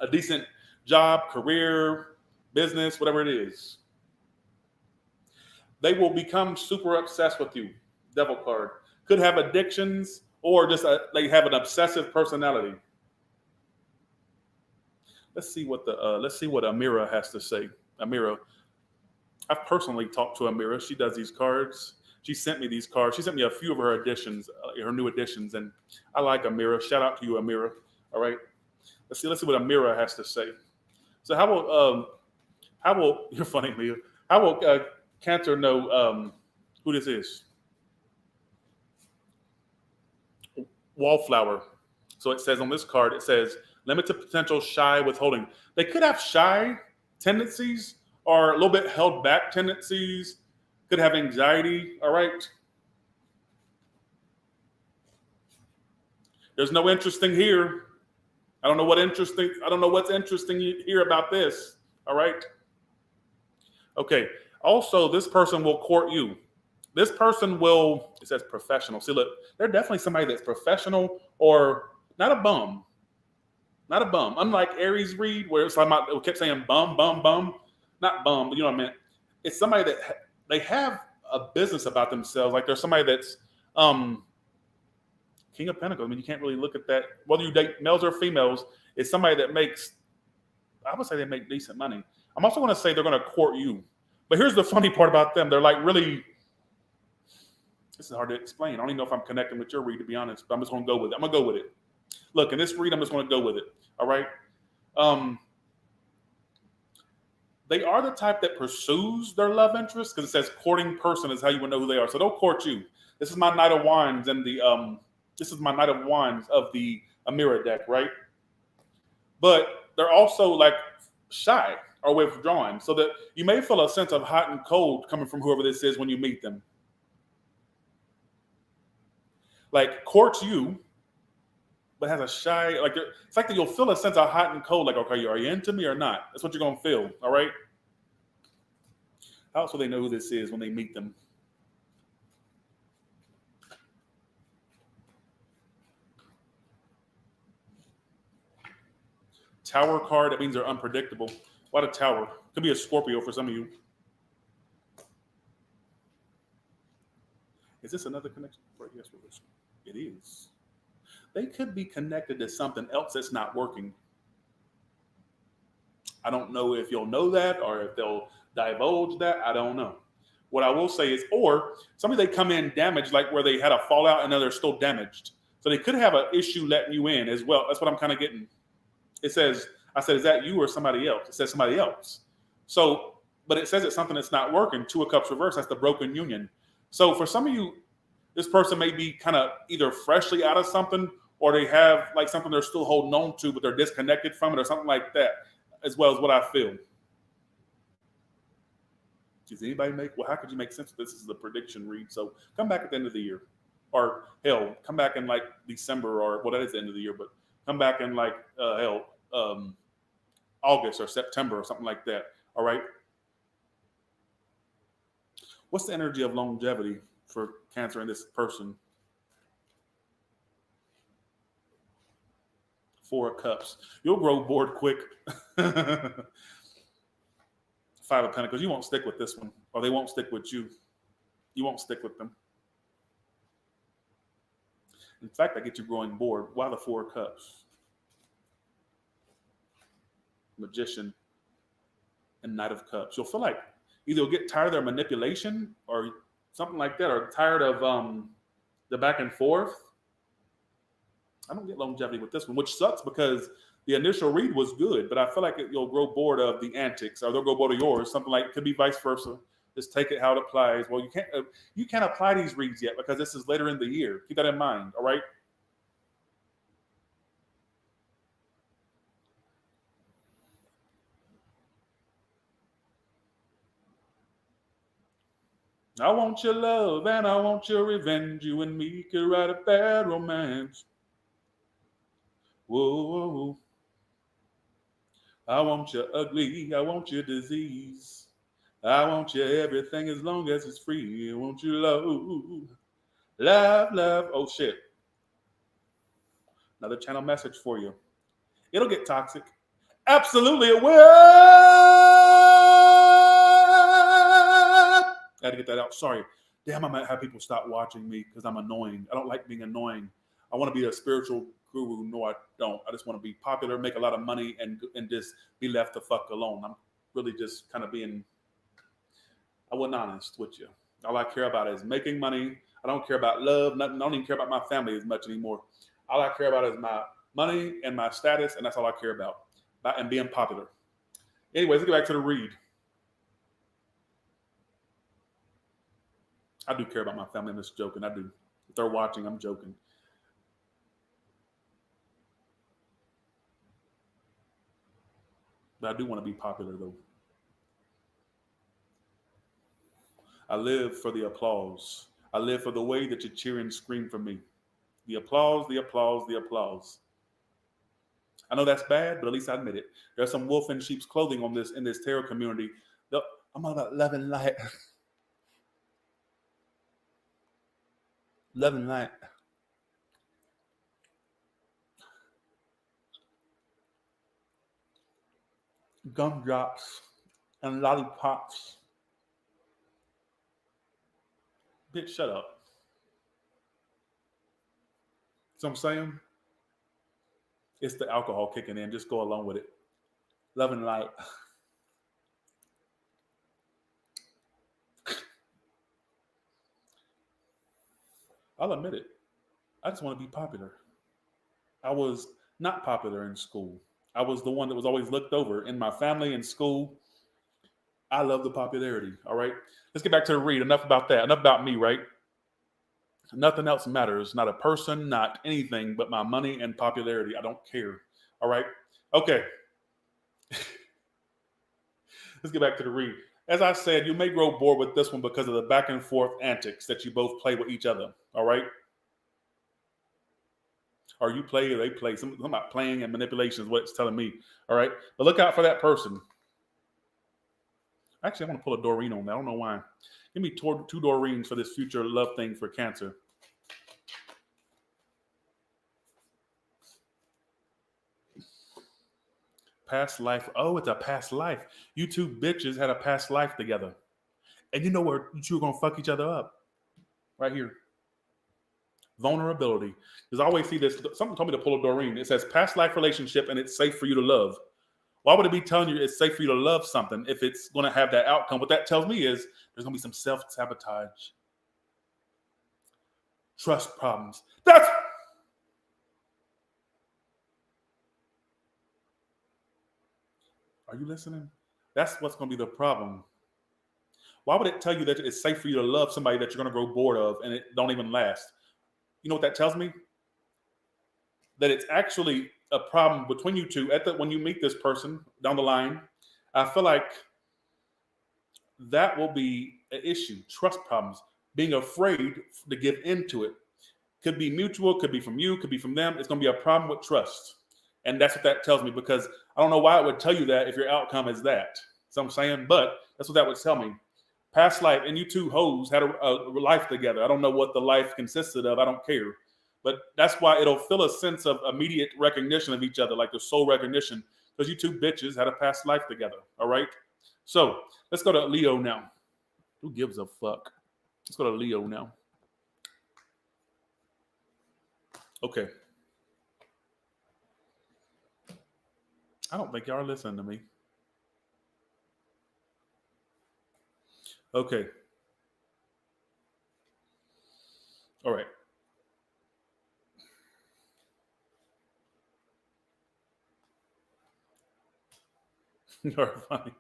A decent job, career, business, whatever it is. They will become super obsessed with you. Devil card. Could have addictions or just they have an obsessive personality. Let's see what Amira has to say. Amira, I've personally talked to Amira. She does these cards. She sent me these cards. She sent me a few of her editions, her new editions, and I like Amira. Shout out to you, Amira. All right. Let's see what Amira has to say. So how will you're funny, Leah? How will Cancer know who this is? Wallflower. So it says on this card, it says limited potential shy withholding. They could have shy tendencies or a little bit held back tendencies, could have anxiety, all right? There's no interesting here. I don't know what's interesting here about this, all right? Okay, also this person will court you. This person will, it says professional. See, look, they're definitely somebody that's professional or not a bum. Not a bum. Unlike Aries read, where it's like it kept saying bum, bum, bum. Not bum, but you know what I meant. It's somebody that they have a business about themselves. Like there's somebody that's King of Pentacles. I mean, you can't really look at that. Whether you date males or females, it's somebody that makes, I would say they make decent money. I'm also going to say they're going to court you. But here's the funny part about them. They're like really, this is hard to explain. I don't even know if I'm connecting with your read, to be honest, but I'm just going to go with it. I'm going to go with it. Look, in this read, I'm just going to go with it. All right. They are the type that pursues their love interest because it says courting person is how you would know who they are. So they'll court you. This is my Knight of Wands and this is my Knight of Wands of the Amira deck, right? But they're also like shy or withdrawn, so that you may feel a sense of hot and cold coming from whoever this is when you meet them. Like courts you, but has a shy, like it's like that you'll feel a sense of hot and cold, like, okay, are you into me or not? That's what you're gonna feel, all right? How else will they know who this is when they meet them? Tower card, that means they're unpredictable. Why the Tower? Could be a Scorpio for some of you. Is this another connection? Yes, it is. They could be connected to something else that's not working. I don't know if you'll know that or if they'll divulge that. I don't know. What I will say is, or somebody they come in damaged, like where they had a fallout and now they're still damaged. So they could have an issue letting you in as well. That's what I'm kind of getting. It says, I said, is that you or somebody else? It says somebody else. So, but it says it's something that's not working. Two of Cups reverse, that's the broken union. So for some of you, this person may be kind of either freshly out of something or they have like something they're still holding on to, but they're disconnected from it or something like that, as well as what I feel. Does anybody well, how could you make sense of this? This is a prediction read. So come back at the end of the year. Or hell, come back in like December or that is the end of the year, but come back in like August or September or something like that. All right. What's the energy of longevity for Cancer in this person? Four of Cups. You'll grow bored quick. Five of Pentacles. You won't stick with this one, or they won't stick with you. You won't stick with them. In fact, I get you growing bored. Why the Four of Cups? Magician and Knight of Cups. You'll feel like either you'll get tired of their manipulation or something like that, or tired of the back and forth. I don't get longevity with this one, which sucks because the initial read was good, but I feel like you'll grow bored of the antics, or they'll grow bored of yours. Something like, it could be vice versa. Just take it how it applies. Well, you can't apply these reads yet because this is later in the year. Keep that in mind. All right. I want your love and I want your revenge. You and me could write a bad romance. Whoa. I want your ugly. I want your disease. I want you everything as long as it's free. I want you love. Love, love. Oh, shit. Another channel message for you. It'll get toxic. Absolutely it will. Got to get that out. Sorry. Damn, I might have people stop watching me because I'm annoying. I don't like being annoying. I want to be a spiritual guru. No, I don't. I just want to be popular, make a lot of money, and just be left the fuck alone. I'm really just kind of being, I wasn't honest with you. All I care about is making money. I don't care about love. Nothing. I don't even care about my family as much anymore. All I care about is my money and my status, and that's all I care about. And being popular. Anyways, let's get back to the read. I do care about my family. I'm just joking. I do. If they're watching, I'm joking. But I do want to be popular, though. I live for the applause. I live for the way that you cheer and scream for me. The applause, the applause, the applause. I know that's bad, but at least I admit it. There's some wolf in sheep's clothing in this tarot community. I'm all about love and light. Love and light. Gumdrops and lollipops. Bitch, shut up. So I'm saying, it's the alcohol kicking in. Just go along with it. Love and light. I'll admit it. I just want to be popular. I was not popular in school. I was the one that was always looked over in my family and school. I love the popularity. All right. Let's get back to the read. Enough about that. Enough about me, right? Nothing else matters. Not a person, not anything but my money and popularity. I don't care. All right. Okay. Let's get back to the read. As I said, you may grow bored with this one because of the back and forth antics that you both play with each other. All right. Or you play or they play. Something about playing and manipulation is what it's telling me. All right. But look out for that person. Actually, I want to pull a Doreen on that. I don't know why. Give me two Doreens for this future love thing for Cancer. Past life. Oh, it's a past life. You two bitches had a past life together. And you know where you two are going to fuck each other up? Right here. Vulnerability. Because I always see this. Something told me to pull a Doreen. It says past life relationship and it's safe for you to love. Why would it be telling you it's safe for you to love something if it's going to have that outcome? What that tells me is there's going to be some self-sabotage. Trust problems. That's... Are you listening? That's what's going to be the problem. Why would it tell you that it's safe for you to love somebody that you're going to grow bored of and it don't even last? You know what that tells me? That it's actually a problem between you two when you meet this person down the line. I feel like that will be an issue. Trust problems. Being afraid to give into it. Could be mutual, could be from you, could be from them. It's going to be a problem with trust. And that's what that tells me, because I don't know why it would tell you that if your outcome is that. So I'm saying, but that's what that would tell me. past life, and you two hoes had a life together. I don't know what the life consisted of. I don't care. But that's why it'll feel a sense of immediate recognition of each other, like the soul recognition, because you two bitches had a past life together. All right. So let's go to Leo now. Who gives a fuck? Let's go to Leo now. Okay. I don't think y'all are listening to me. Okay. All right. You're funny.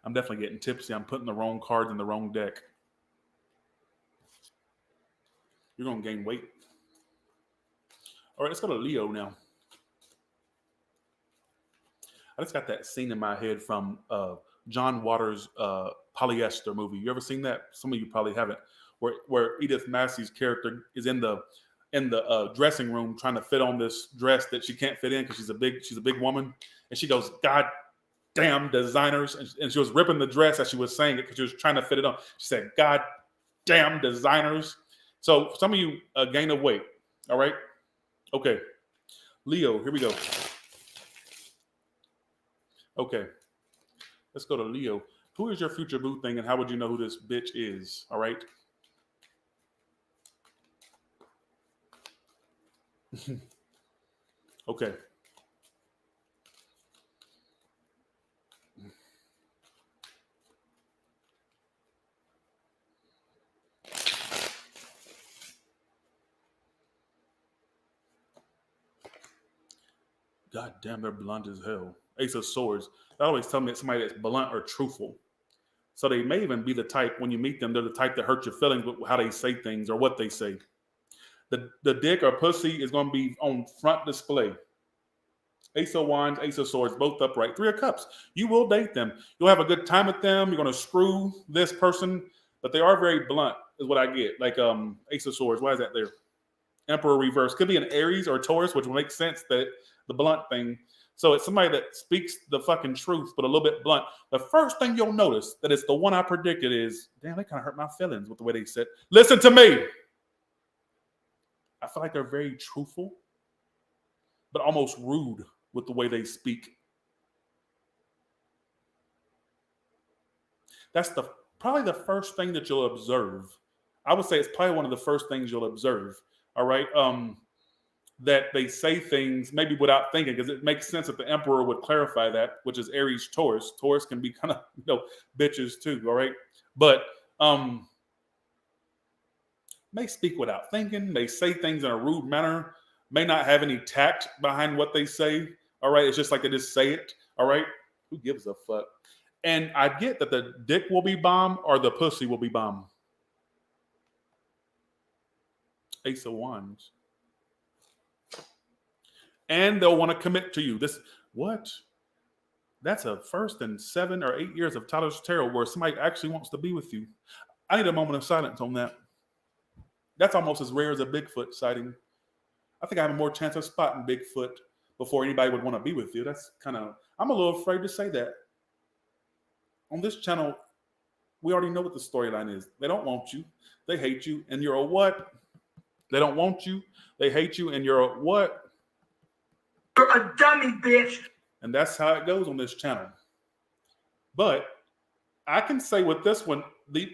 I'm definitely getting tipsy. I'm putting the wrong cards in the wrong deck. You're going to gain weight. All right, let's go to Leo now. I just got that scene in my head from John Waters' Polyester movie. You ever seen that? Some of you probably haven't. Where Edith Massey's character is in the dressing room trying to fit on this dress that she can't fit in because she's a big woman, and she goes, "God damn designers," and she was ripping the dress as she was saying it because she was trying to fit it on. She said, "God damn designers." So some of you gain a weight. All right. Okay. Leo, here we go. Okay. Let's go to Leo. Who is your future boo thing, and how would you know who this bitch is? All right. Okay. God damn, they're blunt as hell. Ace of Swords. They always tell me it's somebody that's blunt or truthful. So they may even be the type, when you meet them, they're the type that hurt your feelings with how they say things or what they say. The dick or pussy is going to be on front display. Ace of Wands, Ace of Swords, both upright. Three of Cups. You will date them. You'll have a good time with them. You're going to screw this person, but they are very blunt, is what I get. Like Ace of Swords. Why is that there? Emperor reverse. Could be an Aries or Taurus, which will make sense that the blunt thing. So it's somebody that speaks the fucking truth, but a little bit blunt. The first thing you'll notice that it's the one I predicted is, damn, they kind of hurt my feelings with the way they said. Listen to me. I feel like they're very truthful, but almost rude with the way they speak. That's probably the first thing that you'll observe. I would say it's probably one of the first things you'll observe. All right. That they say things maybe without thinking, because it makes sense that the emperor would clarify that, which is Aries Taurus. Taurus can be kind of bitches too. All right. But may speak without thinking, may say things in a rude manner, may not have any tact behind what they say. All right. It's just like they just say it. All right. Who gives a fuck? And I get that the dick will be bomb or the pussy will be bomb. Ace of Wands. And they'll want to commit to you. What? That's a first in 7 or 8 years of Tyler's Tarot where somebody actually wants to be with you. I need a moment of silence on that. That's almost as rare as a Bigfoot sighting. I think I have a more chance of spotting Bigfoot before anybody would want to be with you. That's I'm a little afraid to say that. On this channel, we already know what the storyline is. They don't want you. They hate you. And you're a what? They don't want you. They hate you. And you're a what? You're a dummy, bitch. And that's how it goes on this channel. But I can say with this one,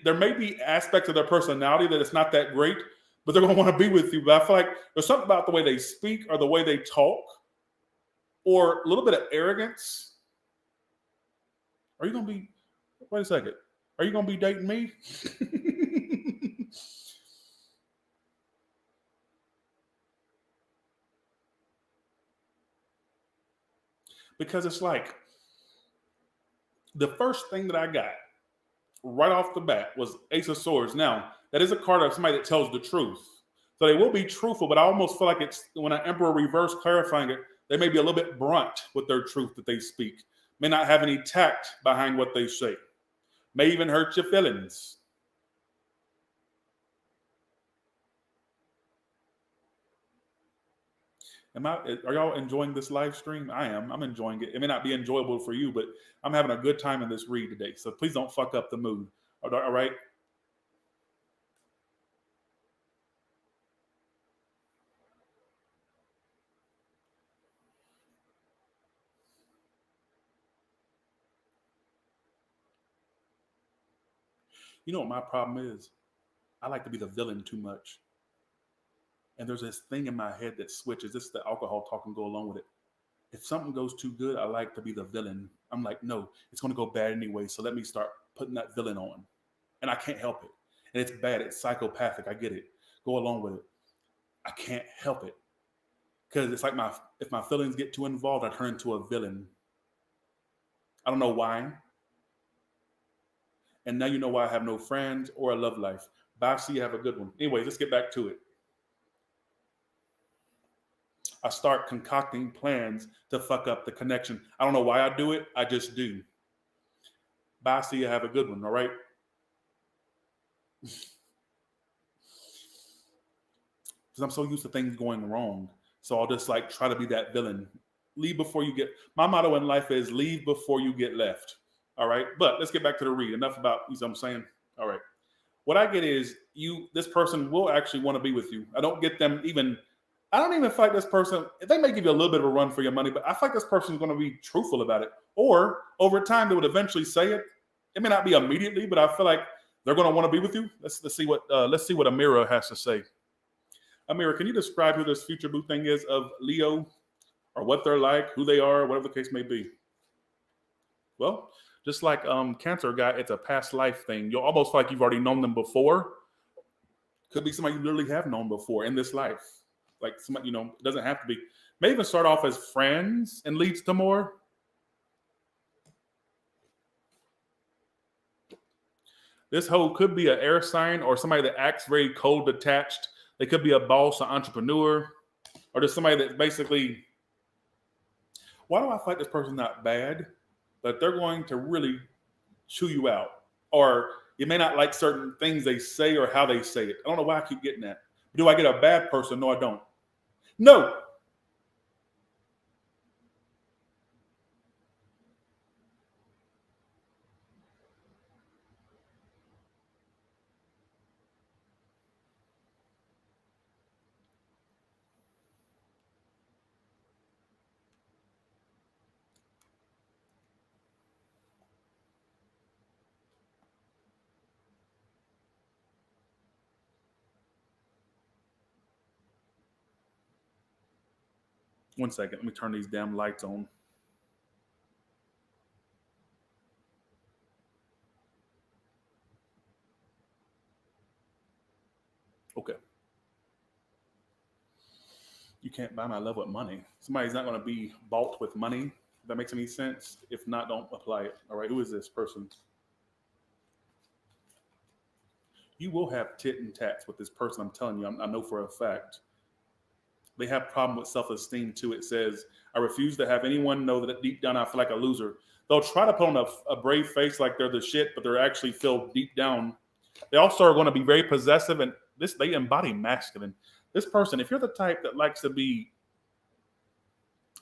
there may be aspects of their personality that it's not that great, but they're going to want to be with you. But I feel like there's something about the way they speak or the way they talk or a little bit of arrogance. Are you going to be, wait a second, are you going to be dating me? Because it's like the first thing that I got right off the bat was Ace of Swords. Now, that is a card of somebody that tells the truth. So they will be truthful, but I almost feel like it's when an Emperor reverse clarifying it, they may be a little bit blunt with their truth that they speak. May not have any tact behind what they say. May even hurt your feelings. Are y'all enjoying this live stream? I am. I'm enjoying it. It may not be enjoyable for you, but I'm having a good time in this read today. So please don't fuck up the mood. All right. You know what my problem is? I like to be the villain too much. And there's this thing in my head that switches. This is the alcohol talk and go along with it. If something goes too good, I like to be the villain. I'm like, no, it's going to go bad anyway. So let me start putting that villain on. And I can't help it. And it's bad. It's psychopathic. I get it. Go along with it. I can't help it. Because it's like if my feelings get too involved, I turn into a villain. I don't know why. And now you know why I have no friends or a love life. Bye. See you. Have a good one. Anyways, let's get back to it. I start concocting plans to fuck up the connection. I don't know why I do it. I just do. Bye. See you. Have a good one. All right. Because I'm so used to things going wrong. So I'll just like try to be that villain. Leave before you get. My motto in life is leave before you get left. All right. But let's get back to the read. Enough about, you know what I'm saying? All right. What I get is this person will actually want to be with you. I don't even feel like this person, they may give you a little bit of a run for your money, but I feel like this person is going to be truthful about it. Or over time, they would eventually say it. It may not be immediately, but I feel like they're going to want to be with you. Let's see what Amira has to say. Amira, can you describe who this future boo thing is of Leo, or what they're like, who they are, whatever the case may be? Well, just like Cancer guy, it's a past life thing. You'll almost feel like you've already known them before. Could be somebody you literally have known before in this life. Like somebody, it doesn't have to be. May even start off as friends and leads to more. This hoe could be an air sign or somebody that acts very cold detached. They could be a boss, an entrepreneur, or just somebody that basically, why do I feel like this person's not bad, but they're going to really chew you out? Or you may not like certain things they say or how they say it. I don't know why I keep getting that. Do I get a bad person? No, I don't. No. One second. Let me turn these damn lights on. Okay. You can't buy my love with money. Somebody's not going to be bought with money. If that makes any sense. If not, don't apply it. All right. Who is this person? You will have tit and tats with this person. I'm telling you. I know for a fact. They have problem with self-esteem too. It says, I refuse to have anyone know that deep down I feel like a loser. They'll try to put on a brave face like they're the shit, but they're actually feel deep down. They also are going to be very possessive, and they embody masculine. This person, if you're the type that likes to be,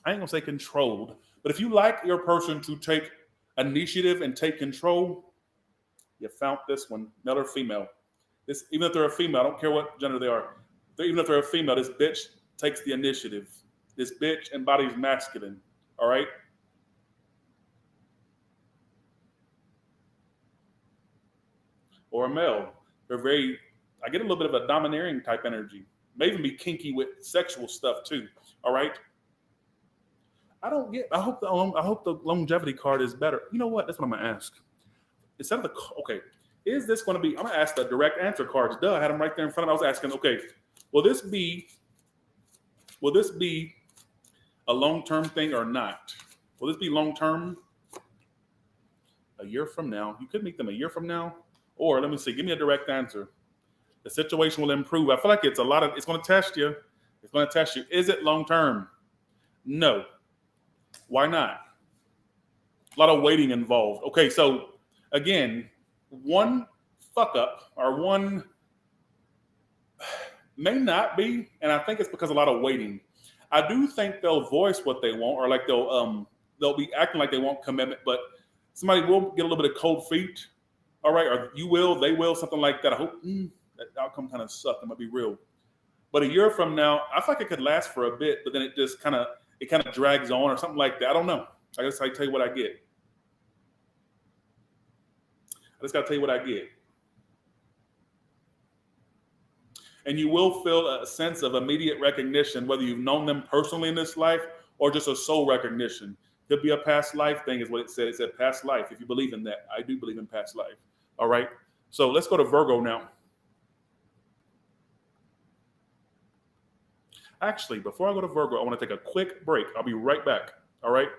I ain't gonna say controlled, but if you like your person to take initiative and take control, you found this one, male or female. Even if they're a female, I don't care what gender they are. Even if they're a female, this bitch takes the initiative. This bitch embodies masculine. All right. Or a male. I get a little bit of a domineering type energy. May even be kinky with sexual stuff too. All right. I hope the longevity card is better. You know what? That's what I'm gonna ask. Instead of is this gonna be? I'm gonna ask the direct answer cards. Duh, I had them right there in front of me. I was asking, okay, will this be a long-term thing or not? Will this be long-term? A year from now, you could meet them a year from now, or let me see. Give me a direct answer. The situation will improve. I feel like it's going to test you. It's going to test you. Is it long-term? No. Why not? A lot of waiting involved. Okay, so again, one fuck up or one may not be, and I think it's because a lot of waiting. I do think they'll voice what they want, or like they'll be acting like they want commitment, but somebody will get a little bit of cold feet. All right, or you will, they will, something like that. I hope that outcome kind of sucked. I'm gonna be real. But a year from now, I feel like it could last for a bit, but then it kind of drags on or something like that. I don't know. I guess I tell you what I get. I just gotta tell you what I get. And you will feel a sense of immediate recognition, whether you've known them personally in this life or just a soul recognition. Could be a past life thing, is what it said. It said past life. If you believe in that, I do believe in past life. All right. So let's go to Virgo now. Actually, before I go to Virgo, I want to take a quick break. I'll be right back. All right.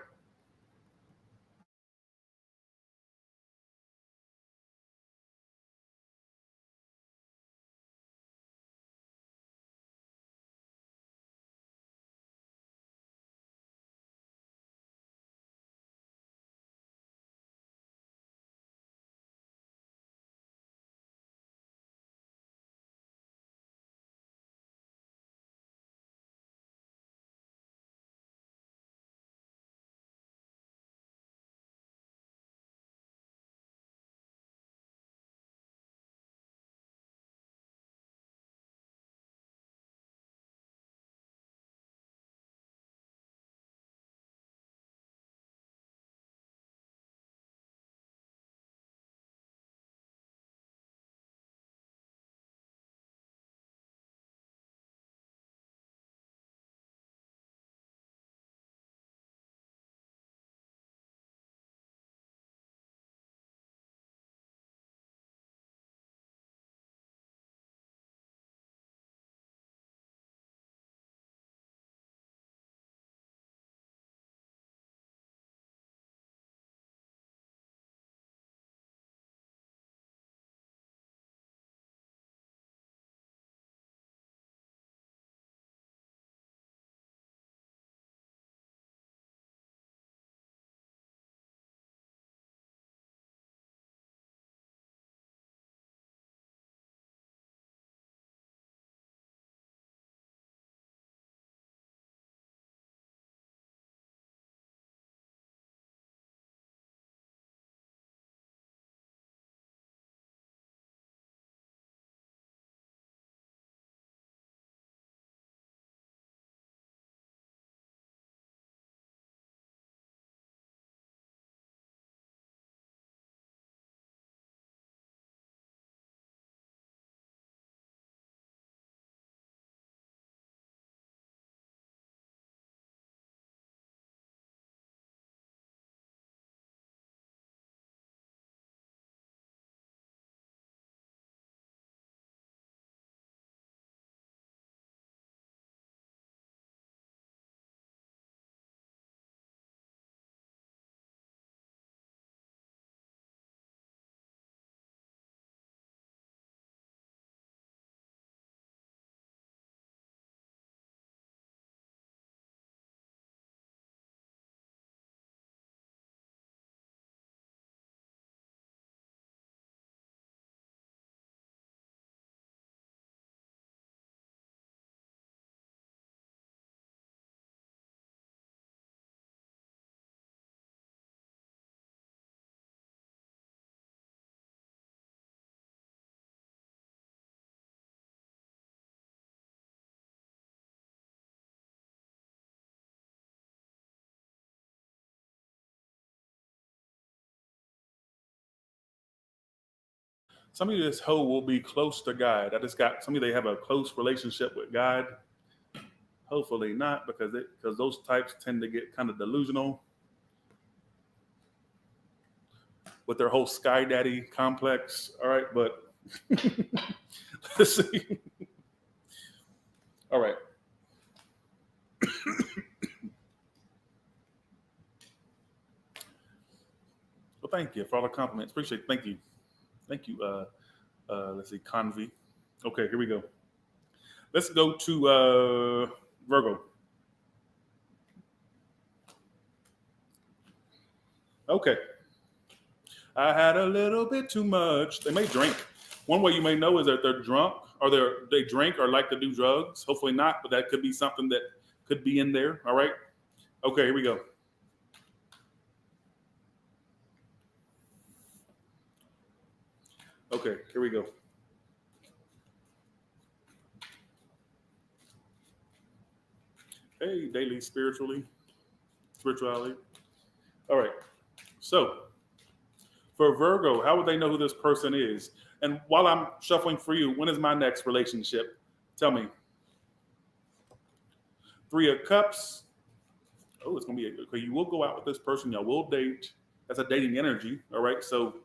Some of you, this hoe will be close to God. I just got some of you, they have a close relationship with God. Hopefully not, because those types tend to get kind of delusional with their whole Sky Daddy complex. All right, but let's see. All right. Well, thank you for all the compliments. Appreciate it. Thank you. Thank you. Let's see, Convy. Okay, here we go. Let's go to Virgo. Okay. I had a little bit too much. They may drink. One way you may know is that they're drunk or they drink or like to do drugs. Hopefully not, but that could be something that could be in there. All right. Okay, here we go. Okay, here we go. Hey, daily spirituality. All right. So for Virgo, how would they know who this person is? And while I'm shuffling for you, when is my next relationship? Tell me. Three of Cups. Oh, it's gonna be okay. You will go out with this person. Y'all will date. That's a dating energy. All right. So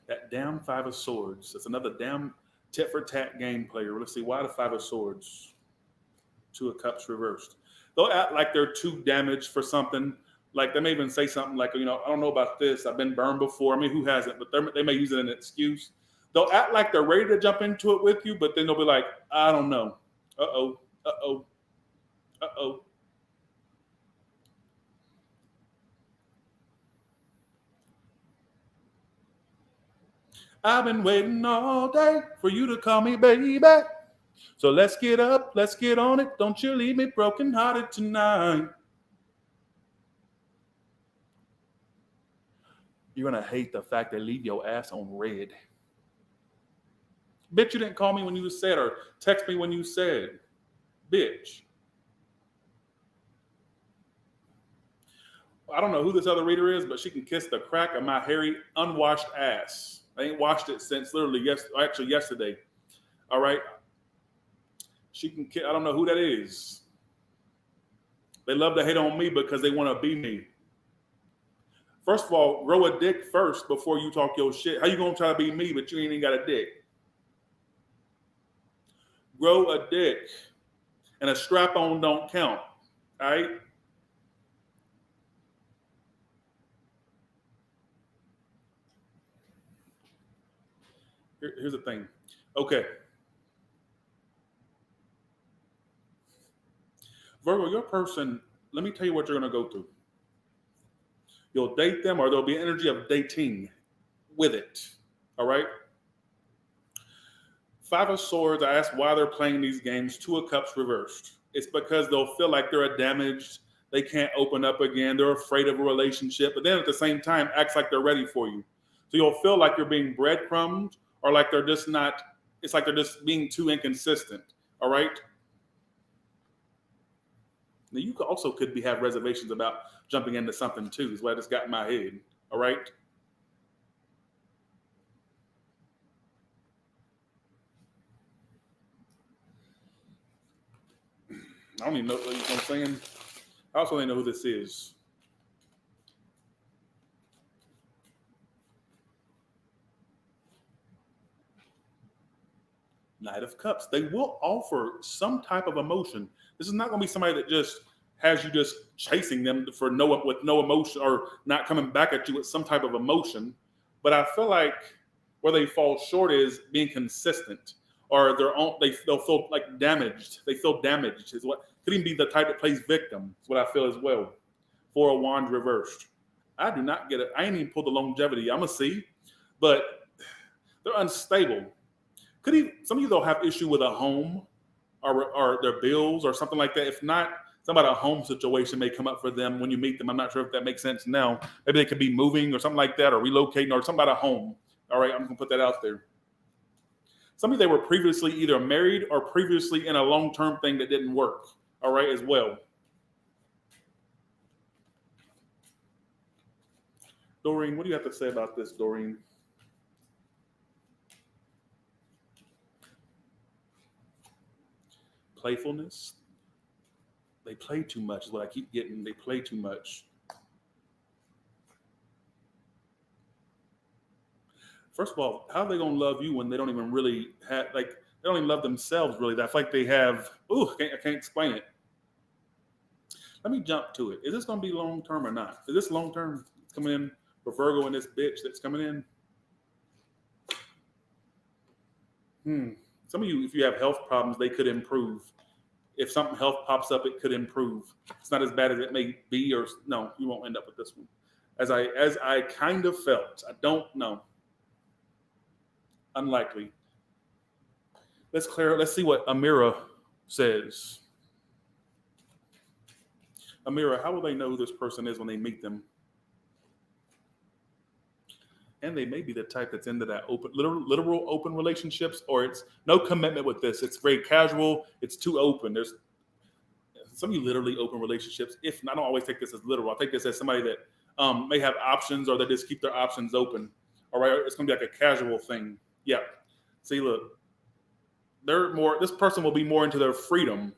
that damn Five of Swords. That's another damn tit for tat game player. Let's see. Why the Five of Swords? Two of Cups reversed. They'll act like they're too damaged for something. Like they may even say something like, you know, I don't know about this. I've been burned before. I mean, who hasn't? But they may use it as an excuse. They'll act like they're ready to jump into it with you, but then they'll be like, I don't know. Uh-oh. Uh-oh. Uh-oh. I've been waiting all day for you to call me baby. So let's get up, let's get on it. Don't you leave me brokenhearted tonight. You're gonna hate the fact they leave your ass on red. Bitch, you didn't call me when you said or text me when you said. Bitch. I don't know who this other reader is, but she can kiss the crack of my hairy, unwashed ass. I ain't washed it since literally yesterday. All right. She can kiss, I don't know who that is. They love to hate on me because they want to be me. First of all, grow a dick first before you talk your shit. How you gonna try to be me, but you ain't even got a dick? Grow a dick. And a strap-on don't count. All right? Here's the thing. Okay. Virgo, your person, let me tell you what you're gonna go through. You'll date them, or there'll be energy of dating with it. All right? Five of Swords, I asked why they're playing these games. Two of Cups reversed. It's because they'll feel like they're damaged. They can't open up again. They're afraid of a relationship, but then at the same time, acts like they're ready for you. So you'll feel like you're being breadcrumbed, or like they're just not, it's like they're just being too inconsistent. All right? Now you also could have reservations about jumping into something too, is what I just got in my head. All right? I don't even know what I'm saying. I also don't know who this is. Knight of Cups. They will offer some type of emotion. This is not going to be somebody that just has you just chasing them with no emotion, or not coming back at you with some type of emotion. But I feel like where they fall short is being consistent, or they'll feel like damaged. They feel damaged is what could even be the type that plays victim. Is what I feel as well. Four of Wands reversed. I do not get it. I ain't even pulled the longevity. I'm gonna see, but they're unstable. Some of you though have issue with a home, or their bills or something like that. If not, some about a home situation may come up for them when you meet them. I'm not sure if that makes sense now. Maybe they could be moving or something like that, or relocating, or something about a home. All right, I'm gonna put that out there. Some of you, they were previously either married or previously in a long-term thing that didn't work. All right, as well. Doreen, what do you have to say about this, Doreen? Playfulness. They play too much is what I keep getting. They play too much. First of all, how are they gonna love you when they don't even really have, like, they don't even love themselves really? That's like they have. I can't explain it. Let me jump to it. Is this gonna be long term or not? Is this long term? It's coming in for Virgo and this bitch that's coming in. Some of you, if you have health problems, they could improve. If something health pops up, it could improve. It's not as bad as it may be, or no, you won't end up with this one. As I kind of felt. I don't know. Unlikely. Let's see what Amira says. Amira, how will they know who this person is when they meet them? And they may be the type that's into that open, literal open relationships, or it's no commitment with this. It's very casual. It's too open. There's some of you literally open relationships. If I don't always take this as literal, I take this as somebody that may have options, or they just keep their options open. All right, it's going to be like a casual thing. Yeah. See, look, they're more. This person will be more into their freedom,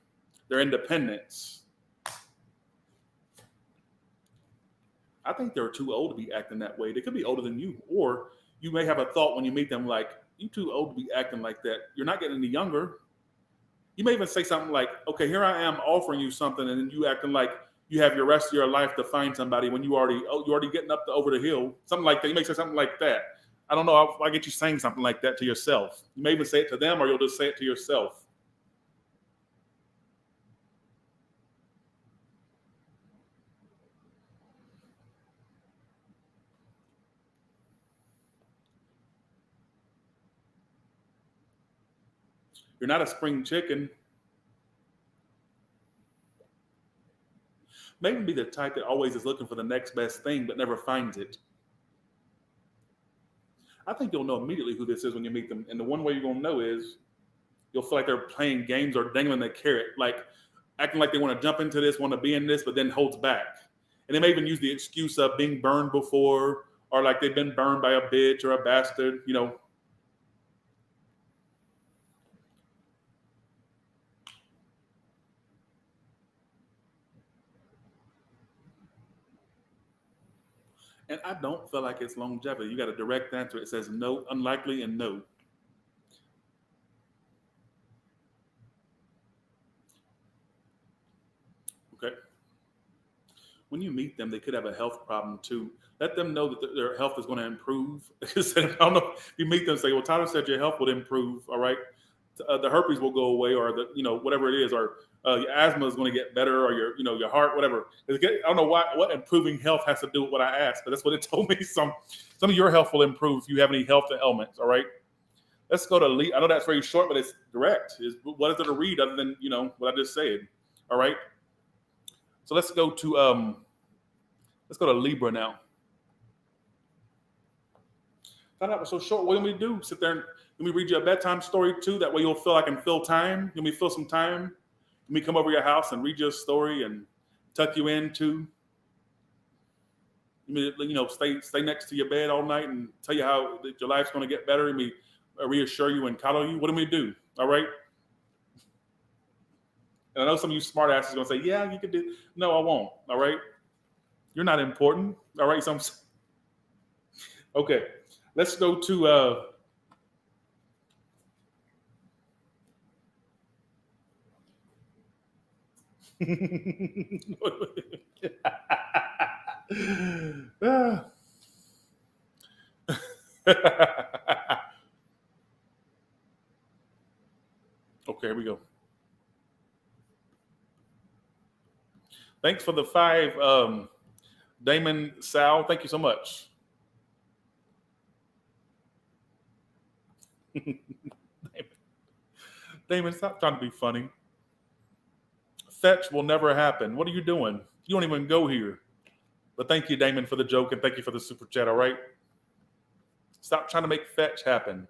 their independence. I think they're too old to be acting that way. They could be older than you, or you may have a thought when you meet them like, "You too old to be acting like that. You're not getting any younger." You may even say something like, "Okay, here I am offering you something, and then you acting like you have your rest of your life to find somebody when you already getting up over the hill." Something like that. You may say something like that. I don't know. I get you saying something like that to yourself. You may even say it to them, or you'll just say it to yourself. You're not a spring chicken. Maybe be the type that always is looking for the next best thing but never finds it. I think you'll know immediately who this is when you meet them. And the one way you're going to know is you'll feel like they're playing games or dangling the carrot, like acting like they want to jump into this, want to be in this, but then holds back. And they may even use the excuse of being burned before, or like they've been burned by a bitch or a bastard, you know. And I don't feel like it's longevity. You got a direct answer. It says no, unlikely, and no. Okay. When you meet them, they could have a health problem too. Let them know that their health is going to improve. I don't know. If you meet them, and say, "Well, Tyler said your health would improve. All right, the herpes will go away, or whatever it is, or your asthma is going to get better, or your heart, whatever." I don't know what improving health has to do with what I asked, but that's what it told me. Some of your health will improve if you have any health ailments. All right. Let's go to Lee. I know that's very short, but it's direct. What is there to read other than what I just said? All right. So let's go to Libra now. Thought that was so short. What do we do? Sit there and let me read you a bedtime story too. That way you'll feel I can fill time. Let me fill some time. Let me come over your house and read you a story and tuck you in too. Stay next to your bed all night and tell you how your life's going to get better. Let me reassure you and coddle you. What do we do? All right. And I know some of you smart asses are going to say, "Yeah, you could do." No, I won't. All right. You're not important. All right. Okay. Let's go to okay, here we go. Thanks for the 5, Damon Sal. Thank you so much. Damon, stop trying to be funny. Fetch will never happen. What are you doing? You don't even go here. But thank you, Damon, for the joke, and thank you for the super chat. All right. Stop trying to make fetch happen.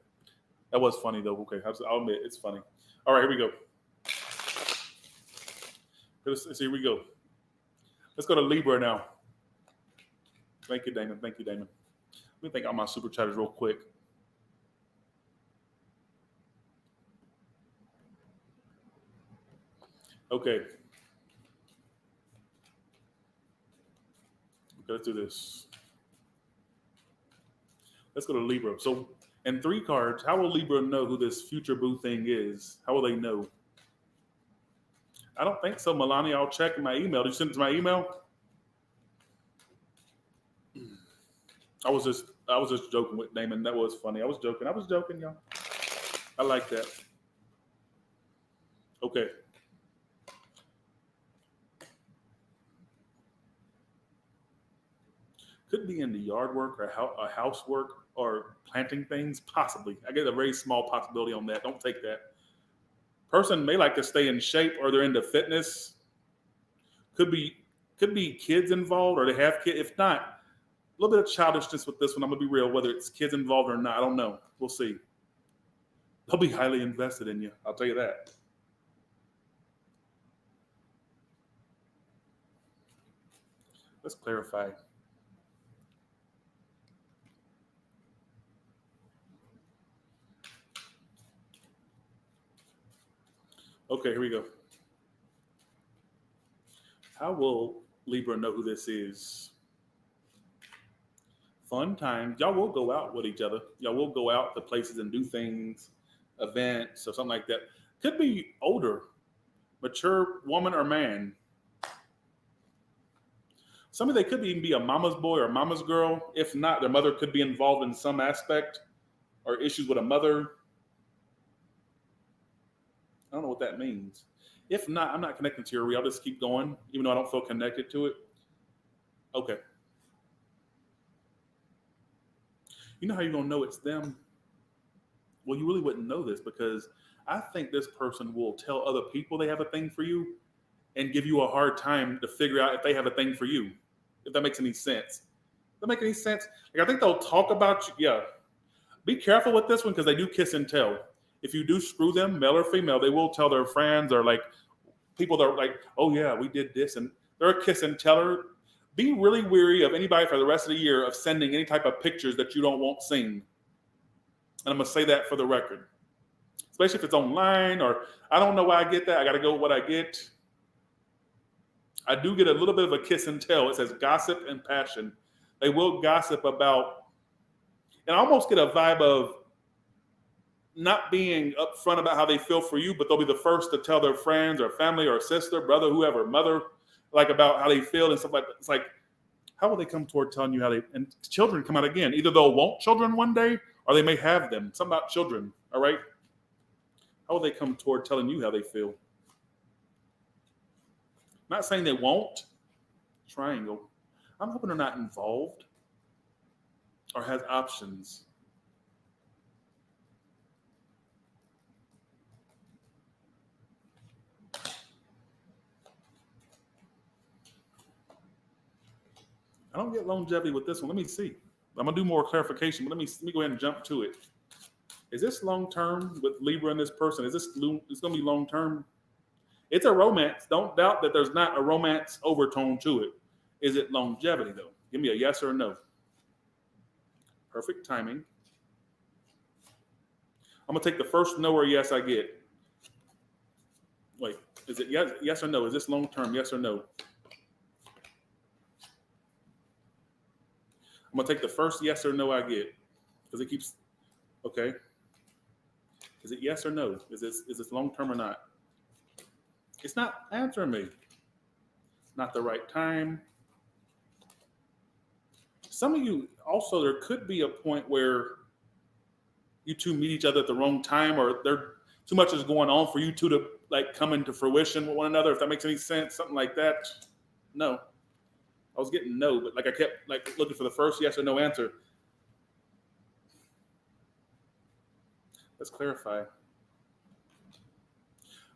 That was funny though. Okay, I'll admit it's funny. All right, here we go. Here we go. Let's go to Libra now. Thank you, Damon. Thank you, Damon. Let me think on my super chatters real quick. Okay. Let's do this. Let's go to Libra. So, in 3 cards, how will Libra know who this future boo thing is? How will they know? I don't think so, Melania. I'll check my email. Did you send it to my email? I was just joking with Damon. That was funny. I was joking, y'all. I like that. Okay. Could be in the yard work or housework or planting things, possibly. I get a very small possibility on that. Don't take that. Person may like to stay in shape, or they're into fitness. Could be kids involved, or they have kids. If not, a little bit of childishness with this one. I'm gonna be real. Whether it's kids involved or not, I don't know. We'll see. They'll be highly invested in you. I'll tell you that. Let's clarify. Okay, here we go. How will Libra know who this is? Fun times. Y'all will go out with each other. Y'all will go out to places and do things, events or something like that. Could be older, mature woman or man. Some of they could even be a mama's boy or mama's girl. If not, their mother could be involved in some aspect or issues with a mother. I don't know what that means. If not, I'm not connected to your real. I'll just keep going, even though I don't feel connected to it. Okay. You know how you're going to know it's them? Well, you really wouldn't know this because I think this person will tell other people they have a thing for you and give you a hard time to figure out if they have a thing for you, if that makes any sense. Does that make any sense? Like, I think they'll talk about you. Yeah. Be careful with this one because they do kiss and tell. If you do screw them, male or female, they will tell their friends or like people that are like, oh yeah, we did this. And they're a kiss and teller. Be really weary of anybody for the rest of the year of sending any type of pictures that you don't want seen. And I'm going to say that for the record. Especially if it's online or I don't know why I get that. I got to go with what I get. I do get a little bit of a kiss and tell. It says gossip and passion. They will gossip about, and I almost get a vibe of not being upfront about how they feel for you, but they'll be the first to tell their friends or family or sister, brother, whoever, mother, like about how they feel and stuff like that. It's like, how will they come toward telling you how they, and children come out again. Either they'll want children one day or they may have them. Something about children, all right? How will they come toward telling you how they feel? Not saying they won't. Triangle. I'm hoping they're not involved or has options. I don't get longevity with this one. Let me see. I'm gonna do more clarification, but let me go ahead and jump to it. Is this long term with Libra and this person? Is this it's gonna be long term? It's a romance. Don't doubt that there's not a romance overtone to it. Is it longevity though? Give me a yes or a no. Perfect timing. I'm gonna take the first no or yes I get. Wait, is it yes or no? Is this long term? Yes or no? I'm gonna take the first yes or no I get because it keeps. Okay. Is it yes or no? Is this long term or not? It's not answering me. Not the right time. Some of you also, there could be a point where you two meet each other at the wrong time, or there too much is going on for you two to like come into fruition with one another. If that makes any sense, something like that. No. I was getting no, but like I kept like looking for the first yes or no answer. Let's clarify.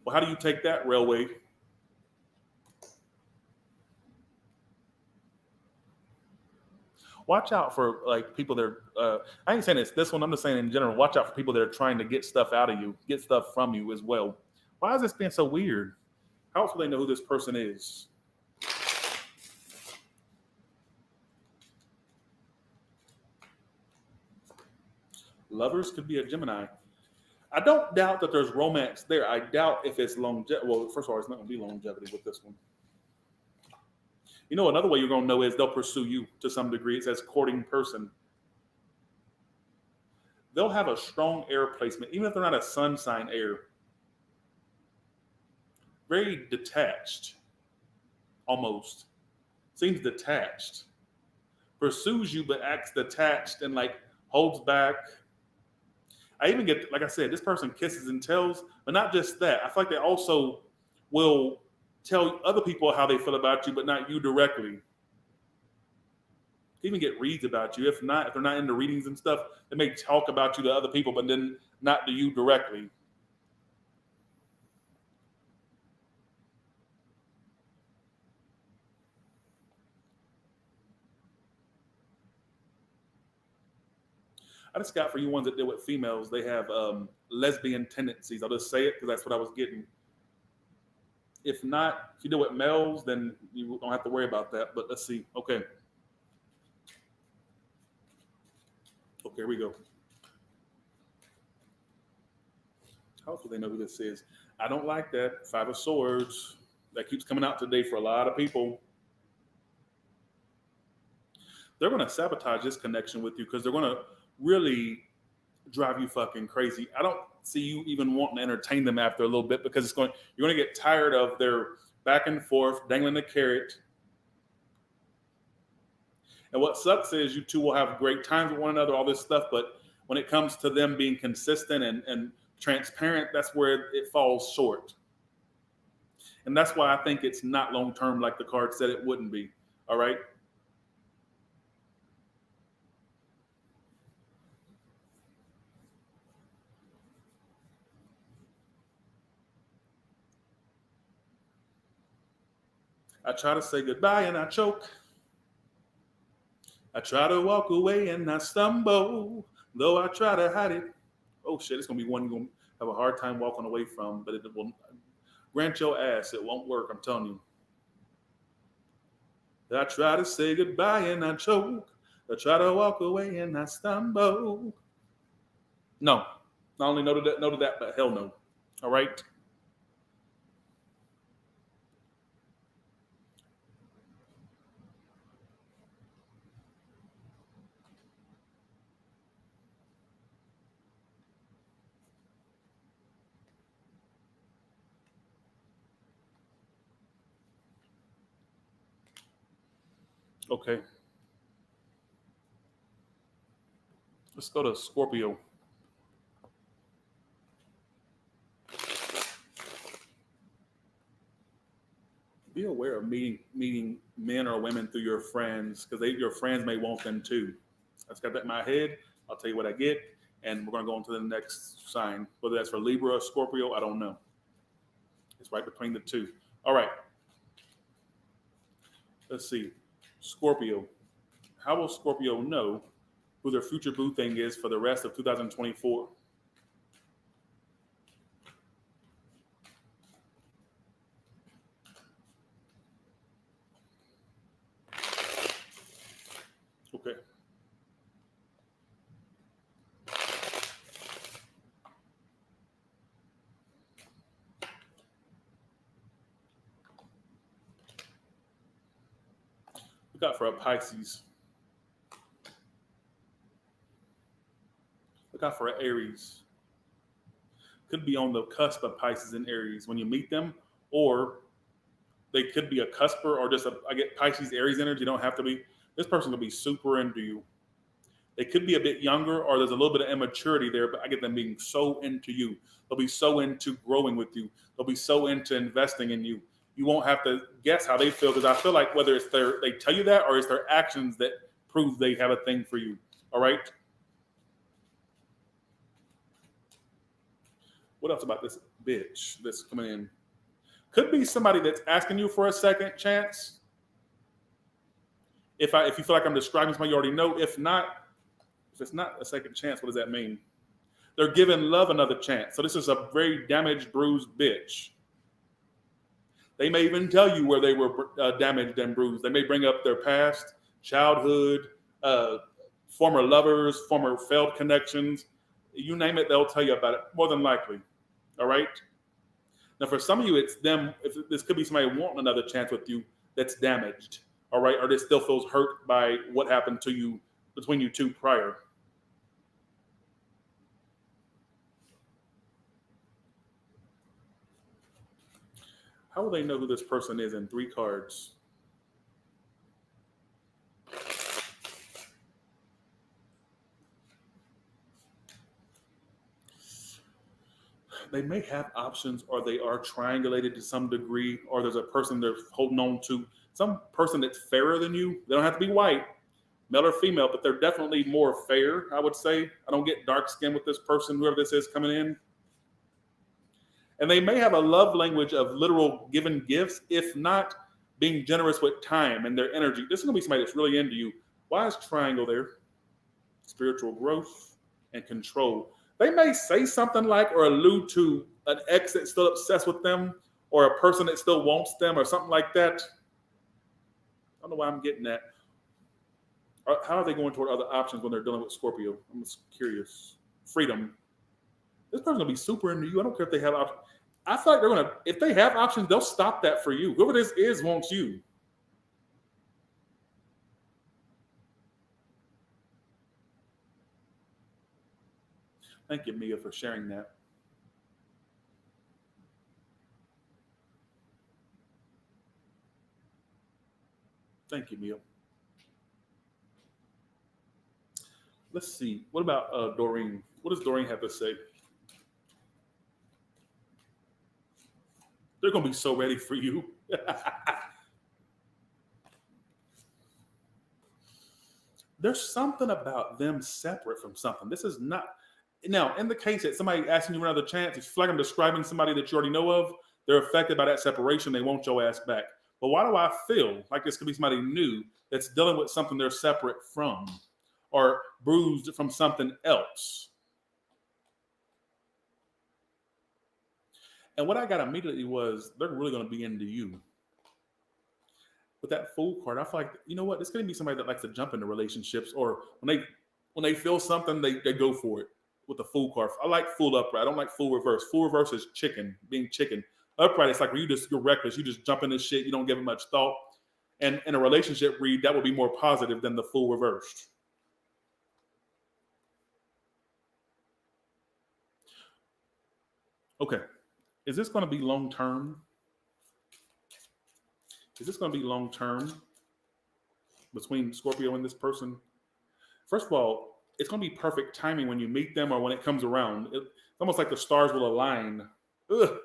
Well, how do you take that, Railway? Watch out for like people that are, I ain't saying it's this one, I'm just saying in general, watch out for people that are trying to get stuff out of you, get stuff from you as well. Why is this being so weird? How else will they know who this person is? Lovers could be a Gemini. I don't doubt that there's romance there. I doubt if it's longevity. Well, first of all, it's not going to be longevity with this one. You know, another way you're going to know is they'll pursue you to some degree. It says courting person. They'll have a strong air placement, even if they're not a sun sign air. Very detached, almost. Seems detached. Pursues you, but acts detached and like holds back. I even get, like I said, this person kisses and tells, but not just that. I feel like they also will tell other people how they feel about you, but not you directly. They even get reads about you. If not, if they're not into readings and stuff, they may talk about you to other people, but then not to you directly. I just got for you ones that deal with females, they have lesbian tendencies. I'll just say it because that's what I was getting. If not, if you deal with males, then you don't have to worry about that. But let's see. Okay. Okay, here we go. How else do they know who this is? I don't like that. Five of Swords. That keeps coming out today for a lot of people. They're going to sabotage this connection with you because they're going to really drive you fucking crazy. I don't see you even wanting to entertain them after a little bit because you're going to get tired of their back and forth, dangling the carrot. And what sucks is you two will have great times with one another, all this stuff, but when it comes to them being consistent and transparent, that's where it falls short. And that's why I think it's not long-term like the card said it wouldn't be. All right? I try to say goodbye and I choke. I try to walk away and I stumble, though I try to hide it. Oh shit, it's gonna be one you're gonna have a hard time walking away from, but it will grant your ass, it won't work, I'm telling you. I try to say goodbye and I choke. I try to walk away and I stumble. No, not only no to that, but hell no. All right. Okay. Let's go to Scorpio. Be aware of meeting men or women through your friends because your friends may want them too. I just got that in my head. I'll tell you what I get, and we're going to go on to the next sign. Whether that's for Libra or Scorpio, I don't know. It's right between the two. All right. Let's see. Scorpio. How will Scorpio know who their future boo thing is for the rest of 2024? Okay. Look out for a Pisces. Look out for an Aries. Could be on the cusp of Pisces and Aries when you meet them, or they could be a cusper or just I get Pisces, Aries energy. You don't have to be. This person could be super into you. They could be a bit younger, or there's a little bit of immaturity there, but I get them being so into you. They'll be so into growing with you. They'll be so into investing in you. You won't have to guess how they feel because I feel like whether it's they tell you that or it's their actions that prove they have a thing for you. All right. What else about this bitch that's coming in? Could be somebody that's asking you for a second chance. If you feel like I'm describing somebody you already know, if it's not a second chance, what does that mean? They're giving love another chance. So this is a very damaged, bruised bitch. They may even tell you where they were damaged and bruised. They may bring up their past, childhood, former lovers, former failed connections. You name it, they'll tell you about it, more than likely. All right? Now, for some of you, it's them. This could be somebody wanting another chance with you that's damaged, all right? Or that still feels hurt by what happened to you between you two prior. How will they know who this person is in 3 cards? They may have options, or they are triangulated to some degree, or there's a person they're holding on to, some person that's fairer than you. They don't have to be white, male or female, but they're definitely more fair, I would say. I don't get dark skin with this person, whoever this is coming in. And they may have a love language of literal giving gifts, if not being generous with time and their energy. This is going to be somebody that's really into you. Why is triangle there? Spiritual growth. and control. They may say something like or allude to an ex that's still obsessed with them or a person that still wants them or something like that. I don't know why I'm getting that. How are they going toward other options when they're dealing with Scorpio? I'm just curious. Freedom. This person's gonna be super into you. I don't care if they have options. I feel like they're gonna, if they have options, they'll stop that for you. Whoever this is wants you. Thank you, Mia, for sharing that. Thank you, Mia. Let's see. What about Doreen? What does Doreen have to say? They're gonna be so ready for you. There's something about them separate from something. This is not now in the case that somebody asking you another chance. It's like I'm describing somebody that you already know of. They're affected by that separation. They want your ass back. But why do I feel like this could be somebody new that's dealing with something they're separate from, or bruised from something else? And what I got immediately was they're really going to be into you. With that Fool card, I feel like, you know what, it's going to be somebody that likes to jump into relationships, or when they feel something, they go for it with the Fool card. I like Fool upright. I don't like Fool reverse. Fool reverse is chicken, being chicken. Upright, it's like when you're reckless. You just jump into shit. You don't give it much thought. And in a relationship read, that would be more positive than the Fool reversed. Okay. Is this going to be long term? Is this going to be long term between Scorpio and this person? First of all, it's going to be perfect timing when you meet them or when it comes around. It's almost like the stars will align. Ugh,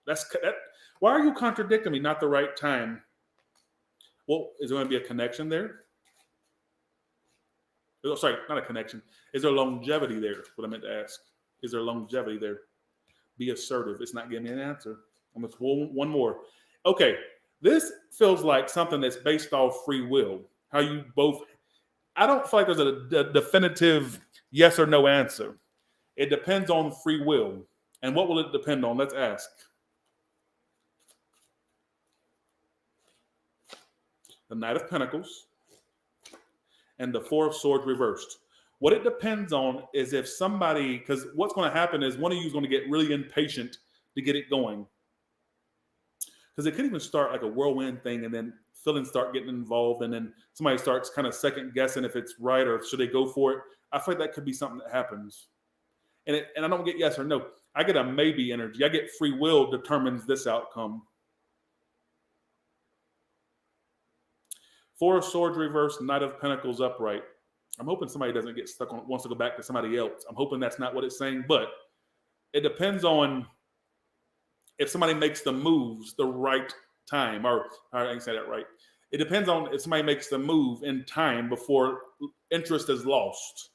that. Why are you contradicting me? Not the right time. Well, is there going to be a connection there? Oh, sorry, not a connection. Is there longevity there? What I meant to ask. Is there longevity there? Be assertive. It's not giving me an answer. I'm going to one more. Okay, this feels like something that's based off free will. How you both. I don't feel like there's a definitive yes or no answer. It depends on free will. And what will it depend on? Let's ask. The Knight of Pentacles and the Four of Swords reversed. What it depends on is if somebody, because what's going to happen is one of you is going to get really impatient to get it going. Because it could even start like a whirlwind thing, and then feelings start getting involved, and then somebody starts kind of second guessing if it's right or should they go for it. I feel like that could be something that happens. And I don't get yes or no. I get a maybe energy. I get free will determines this outcome. Four of Swords reversed, Knight of Pentacles upright. I'm hoping somebody doesn't get stuck on, wants to go back to somebody else. I'm hoping that's not what it's saying, but it depends on if somebody makes the moves the right time, or I didn't say that right. It depends on if somebody makes the move in time before interest is lost.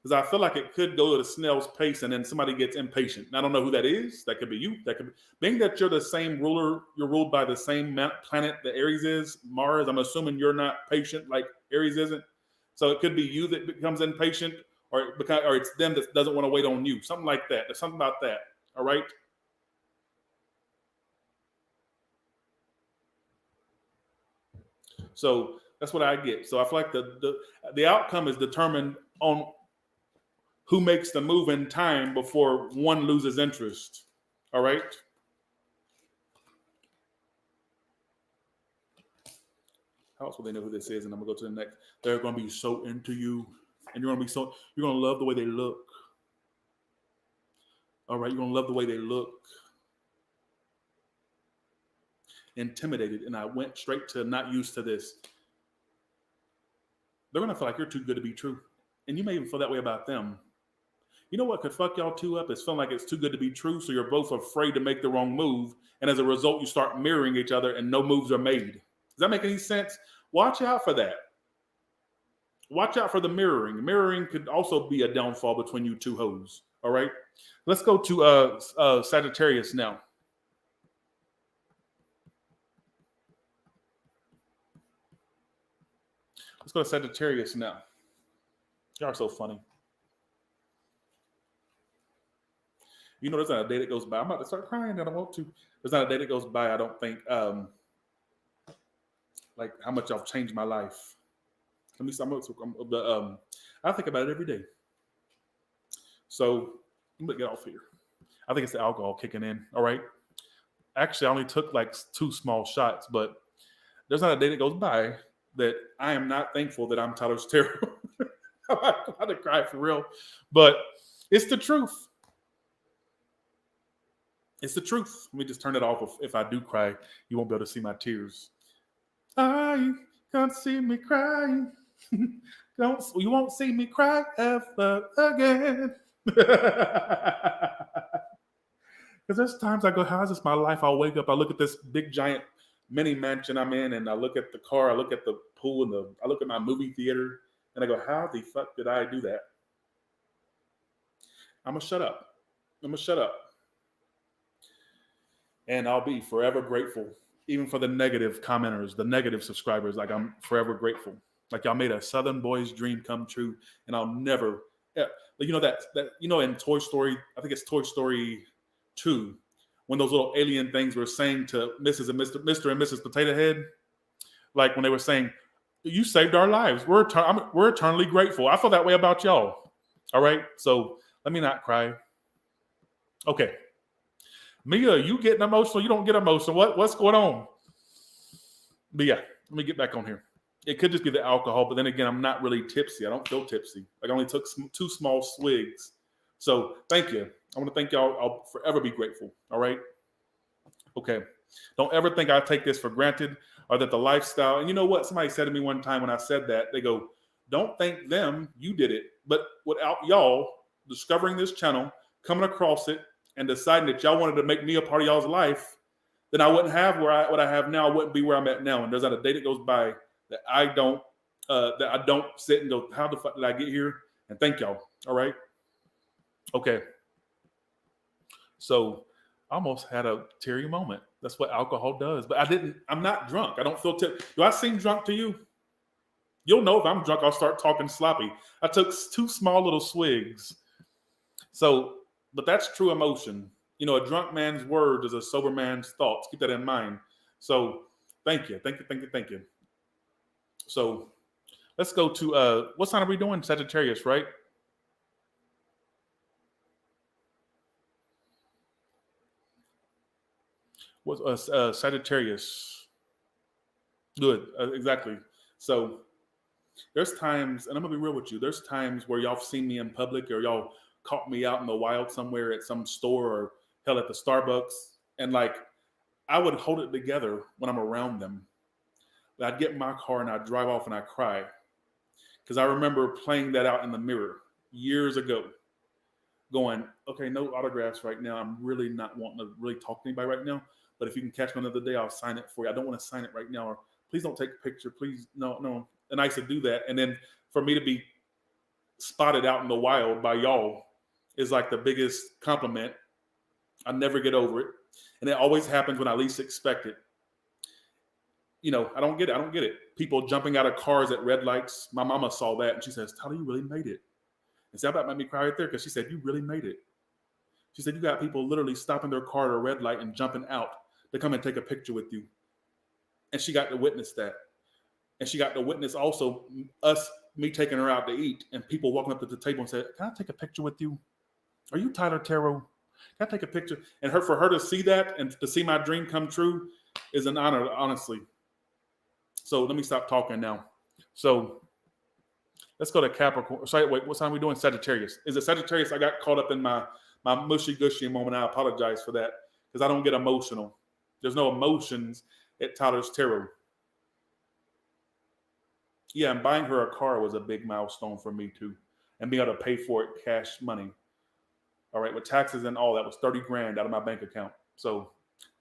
Because I feel like it could go at a snail's pace and then somebody gets impatient. And I don't know who that is. That could be you. That could be, being that you're the same ruler, you're ruled by the same planet that Aries is, Mars. I'm assuming you're not patient like Aries isn't. So it could be you that becomes impatient, or it's them that doesn't want to wait on you. Something like that. There's something about that. All right. So that's what I get. So I feel like the outcome is determined on who makes the move in time before one loses interest. All right. How else will they know who this is? And I'm gonna go to the next. They're gonna be so into you, and you're gonna love the way they look. All right, you're gonna love the way they look. Intimidated, and I went straight to not used to this. They're gonna feel like you're too good to be true, and you may even feel that way about them. You know what could fuck y'all two up? It's feeling like it's too good to be true, so you're both afraid to make the wrong move, and as a result, you start mirroring each other, and no moves are made. Does that make any sense? Watch out for that. Watch out for the mirroring. Mirroring could also be a downfall between you two hoes. All right, let's go to Sagittarius now. Let's go to Sagittarius now. Y'all are so funny. There's not a day that goes by. I'm about to start crying. I don't want to. There's not a day that goes by. I don't think like how much I've changed my life. Let me. I think about it every day. So I'm gonna get off here. I think it's the alcohol kicking in. All right. Actually, I only took like 2 small shots, but there's not a day that goes by that I am not thankful that I'm Tyler Stero. I'm about to cry for real, but it's the truth. It's the truth. Let me just turn it off. If I do cry, you won't be able to see my tears. I can't see me crying. You won't see me cry ever again. Because there's times I go, how is this my life? I'll wake up, I look at this big giant mini mansion I'm in, and I look at the car, I look at the pool, and I look at my movie theater, and I go, how the fuck did I do that? I'm gonna shut up. And I'll be forever grateful, even for the negative commenters, the negative subscribers. Like, I'm forever grateful. Like, y'all made a Southern boy's dream come true, and I'll never. In Toy Story, I think it's Toy Story 2, when those little alien things were saying to Mrs. and Mr. and Mrs. Potato Head, like when they were saying, "You saved our lives. We're eternally grateful." I feel that way about y'all. All right, so let me not cry. Okay, Mia, you getting emotional? You don't get emotional. What's going on? But yeah, let me get back on here. It could just be the alcohol, but then again, I'm not really tipsy. I don't feel tipsy. Like, I only took 2 small swigs. So thank you. I want to thank y'all. I'll forever be grateful. All right. Okay. Don't ever think I take this for granted, or that the lifestyle. And you know what? Somebody said to me one time when I said that, they go, "Don't thank them. You did it." But without y'all discovering this channel, coming across it, and deciding that y'all wanted to make me a part of y'all's life, then I wouldn't have what I have now. I wouldn't be where I'm at now. And there's not a day that goes by that I don't sit and go, how the fuck did I get here? And thank y'all. All right. Okay. So I almost had a teary moment. That's what alcohol does. But I'm not drunk. I don't feel Do I seem drunk to you? You'll know if I'm drunk, I'll start talking sloppy. I took 2 small little swigs. So, but that's true emotion. A drunk man's words is a sober man's thoughts. Keep that in mind. So thank you. So let's go to, what sign are we doing? Sagittarius, right? What's Sagittarius? Good, exactly. So there's times, and I'm gonna be real with you, there's times where y'all have seen me in public, or y'all caught me out in the wild somewhere at some store, or hell at the Starbucks, and like, I would hold it together when I'm around them. But I'd get in my car and I'd drive off and I'd cry. Because I remember playing that out in the mirror years ago, going, okay, no autographs right now. I'm really not wanting to really talk to anybody right now. But if you can catch me another day, I'll sign it for you. I don't want to sign it right now. Or please don't take a picture. Please, no. And I used to do that. And then for me to be spotted out in the wild by y'all is like the biggest compliment. I never get over it. And it always happens when I least expect it. I don't get it. People jumping out of cars at red lights. My mama saw that and she says, "Tyler, you really made it." And see, that made me cry right there, because she said, "You really made it." She said, "You got people literally stopping their car at a red light and jumping out to come and take a picture with you." And she got to witness that. And she got to witness also me taking her out to eat, and people walking up to the table and said, "Can I take a picture with you? Are you Tyler Taro? Can I take a picture?" And for her to see that and to see my dream come true is an honor, honestly. So let me stop talking now. So let's go to Capricorn. Sorry, wait, what sign are we doing? Sagittarius. Is it Sagittarius? I got caught up in my mushy gushy moment. I apologize for that, because I don't get emotional. There's no emotions at Tyler's Tarot. Yeah, and buying her a car was a big milestone for me too, and being able to pay for it cash money. All right, with taxes and all, that was 30 grand out of my bank account. So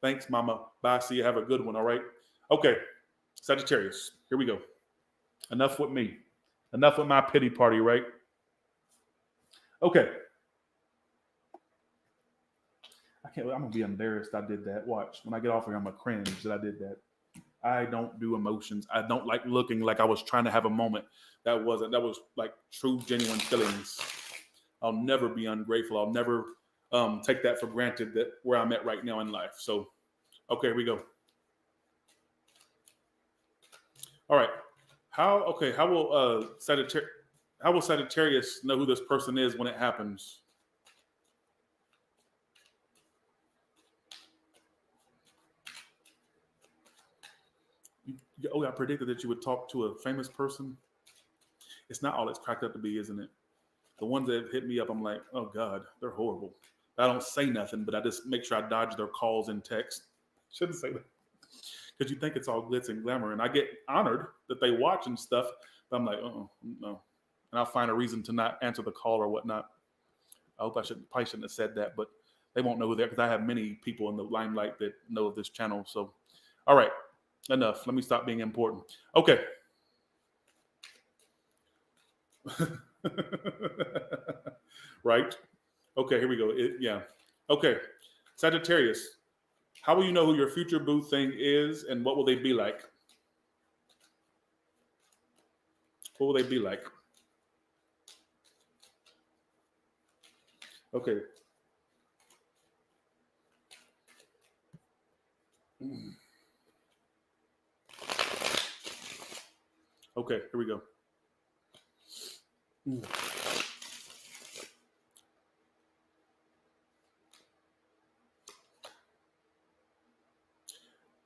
thanks, mama. Bye. See you. Have a good one. All right. Okay. Sagittarius. Here we go. Enough with me. Enough with my pity party, right? Okay. I'm going to be embarrassed I did that. Watch. When I get off here, I'm going to cringe that I did that. I don't do emotions. I don't like looking like I was trying to have a moment. That was like true, genuine feelings. I'll never be ungrateful. I'll never take that for granted that where I'm at right now in life. So, okay, here we go. All right. How will how will Sagittarius know who this person is when it happens? I predicted that you would talk to a famous person. It's not all it's cracked up to be, isn't it? The ones that hit me up, I'm like, oh God, they're horrible. I don't say nothing, but I just make sure I dodge their calls and texts. Shouldn't say that because you think it's all glitz and glamour, and I get honored that they watch and stuff, but I'm like, oh no, and I'll find a reason to not answer the call or whatnot. I hope probably shouldn't have said that, but they won't know who they're because I have many people in the limelight that know of this channel. So, all right, enough. Let me stop being important. Okay. Right? Okay, here we go. Yeah. Okay. Sagittarius, how will you know who your future boo thing is and what will they be like? What will they be like? Okay. Okay, here we go.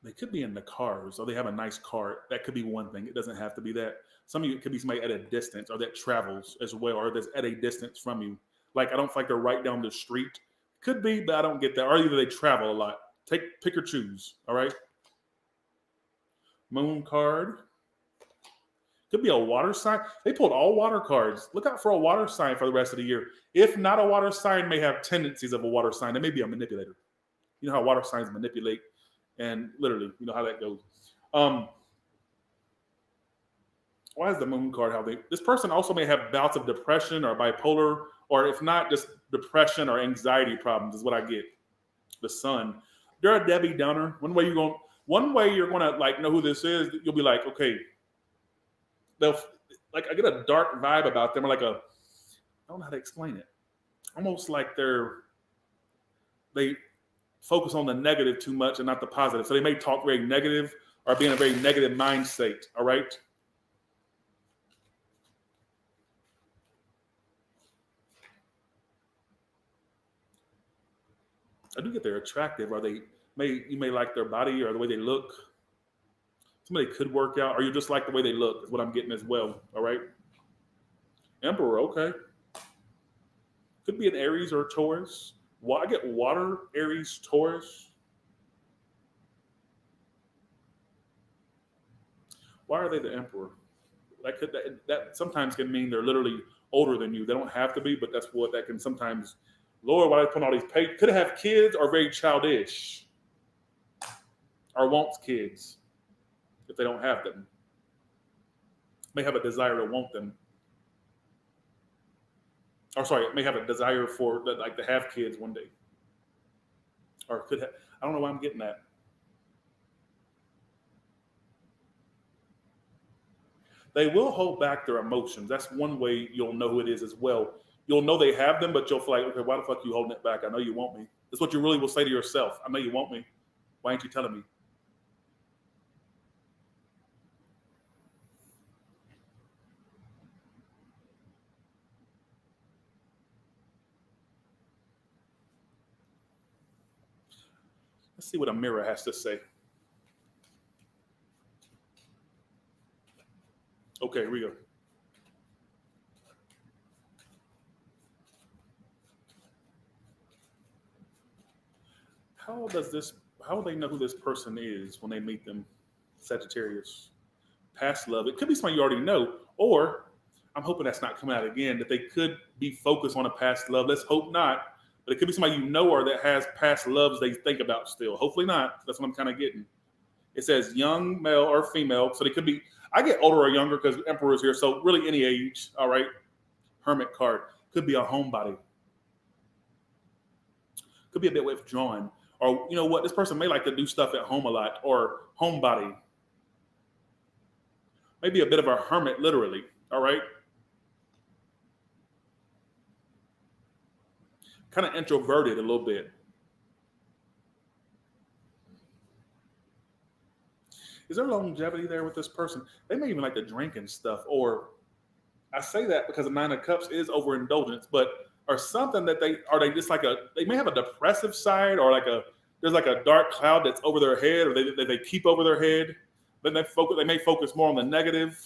They could be in the cars or they have a nice car. That could be one thing. It doesn't have to be that. Some of you, it could be somebody at a distance or that travels as well or that's at a distance from you. Like, I don't feel like they're right down the street. Could be, but I don't get that. Or either they travel a lot. Pick or choose, all right? Moon card. Could be a water sign. They pulled all water cards. Look out for a water sign for the rest of the year. If not, a water sign may have tendencies of a water sign. They may be a manipulator. You know how water signs manipulate, and literally, you know how that goes. Why is the moon card how this person also may have bouts of depression or bipolar, or if not, just depression or anxiety problems is what I get. The sun. They're a Debbie Downer. One way you're gonna like know who this is, you'll be like, okay, they'll like I get a dark vibe about them, or like I don't know how to explain it. Almost like they focus on the negative too much and not the positive. So they may talk very negative or be in a very negative mind state. All right. I do get they're attractive, or you may like their body or the way they look. Somebody could work out, or you just like the way they look, is what I'm getting as well. All right. Emperor, okay. Could be an Aries or a Taurus. I get water, Aries, Taurus. Why are they the emperor? That sometimes can mean they're literally older than you. They don't have to be, but that's what that can sometimes. Lord, why they put all these could have kids or very childish, or wants kids if they don't have them. May have a desire to want them. Or sorry, may have a desire for like to have kids one day. Or could have. I don't know why I'm getting that. They will hold back their emotions. That's one way you'll know who it is as well. You'll know they have them, but you'll feel like, okay, why the fuck are you holding it back? I know you want me. That's what you really will say to yourself. I know you want me. Why ain't you telling me? Let's see what a mirror has to say. Okay, here we go. How will they know who this person is when they meet them? Sagittarius. Past love. It could be somebody you already know, or I'm hoping that's not coming out again, that they could be focused on a past love. Let's hope not. But it could be somebody you know or that has past loves they think about still. Hopefully not. That's what I'm kind of getting. It says young, male, or female. So they could be, I get older or younger because Emperor's here. So really any age, all right? Hermit card. Could be a homebody. Could be a bit withdrawn. Or you know what? This person may like to do stuff at home a lot, or homebody. Maybe a bit of a hermit, literally. All right. kind of introverted a little bit. Is there longevity there with this person? They may even like to drink and stuff. Or I say that because the Nine of Cups is overindulgence, but or something that they just like they may have a depressive side, or there's like a dark cloud that's over their head, or they keep over their head. Then they may focus more on the negative.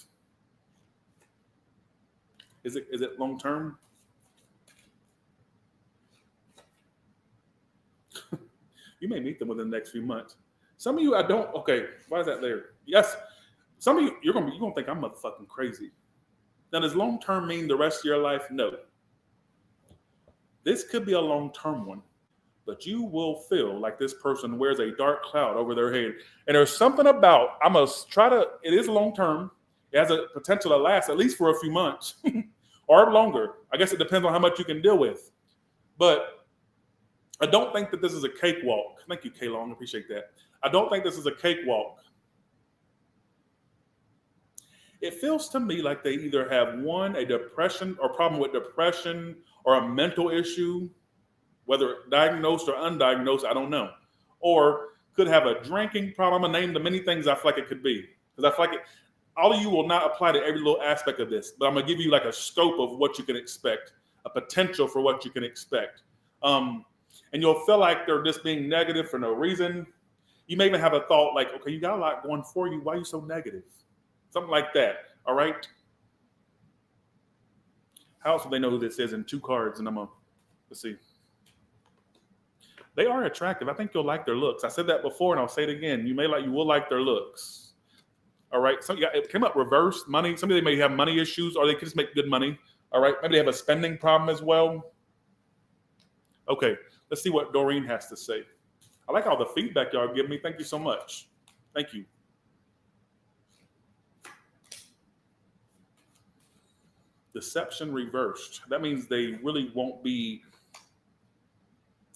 Is it long term? You may meet them within the next few months. Some of you, I don't. Okay, why is that there? Yes, some of you, you're gonna think I'm motherfucking crazy. Now, does long term mean the rest of your life? No. This could be a long term one, but you will feel like this person wears a dark cloud over their head. And there's something about, I'm going to try to, it is long term. It has a potential to last at least for a few months or longer. I guess it depends on how much you can deal with. But I don't think that this is a cakewalk. Thank you, K-Long. I appreciate that. I don't think this is a cakewalk. It feels to me like they either have a depression or problem with depression or a mental issue, whether diagnosed or undiagnosed, I don't know. Or could have a drinking problem. I'm going to name the many things I feel like it could be. Because I feel like all of you will not apply to every little aspect of this, but I'm going to give you like a scope of what you can expect, a potential for what you can expect. And you'll feel like they're just being negative for no reason. You may even have a thought like, okay, you got a lot going for you. Why are you so negative? Something like that. All right. How else will they know who this is in 2 cards? And let's see. They are attractive. I think you'll like their looks. I said that before, and I'll say it again. You will like their looks. All right. It came up reverse money. Some of them may have money issues, or they can just make good money. All right. Maybe they have a spending problem as well. Okay. Let's see what Doreen has to say. I like all the feedback y'all give me. Thank you so much. Thank you. Deception reversed. That means they really won't be.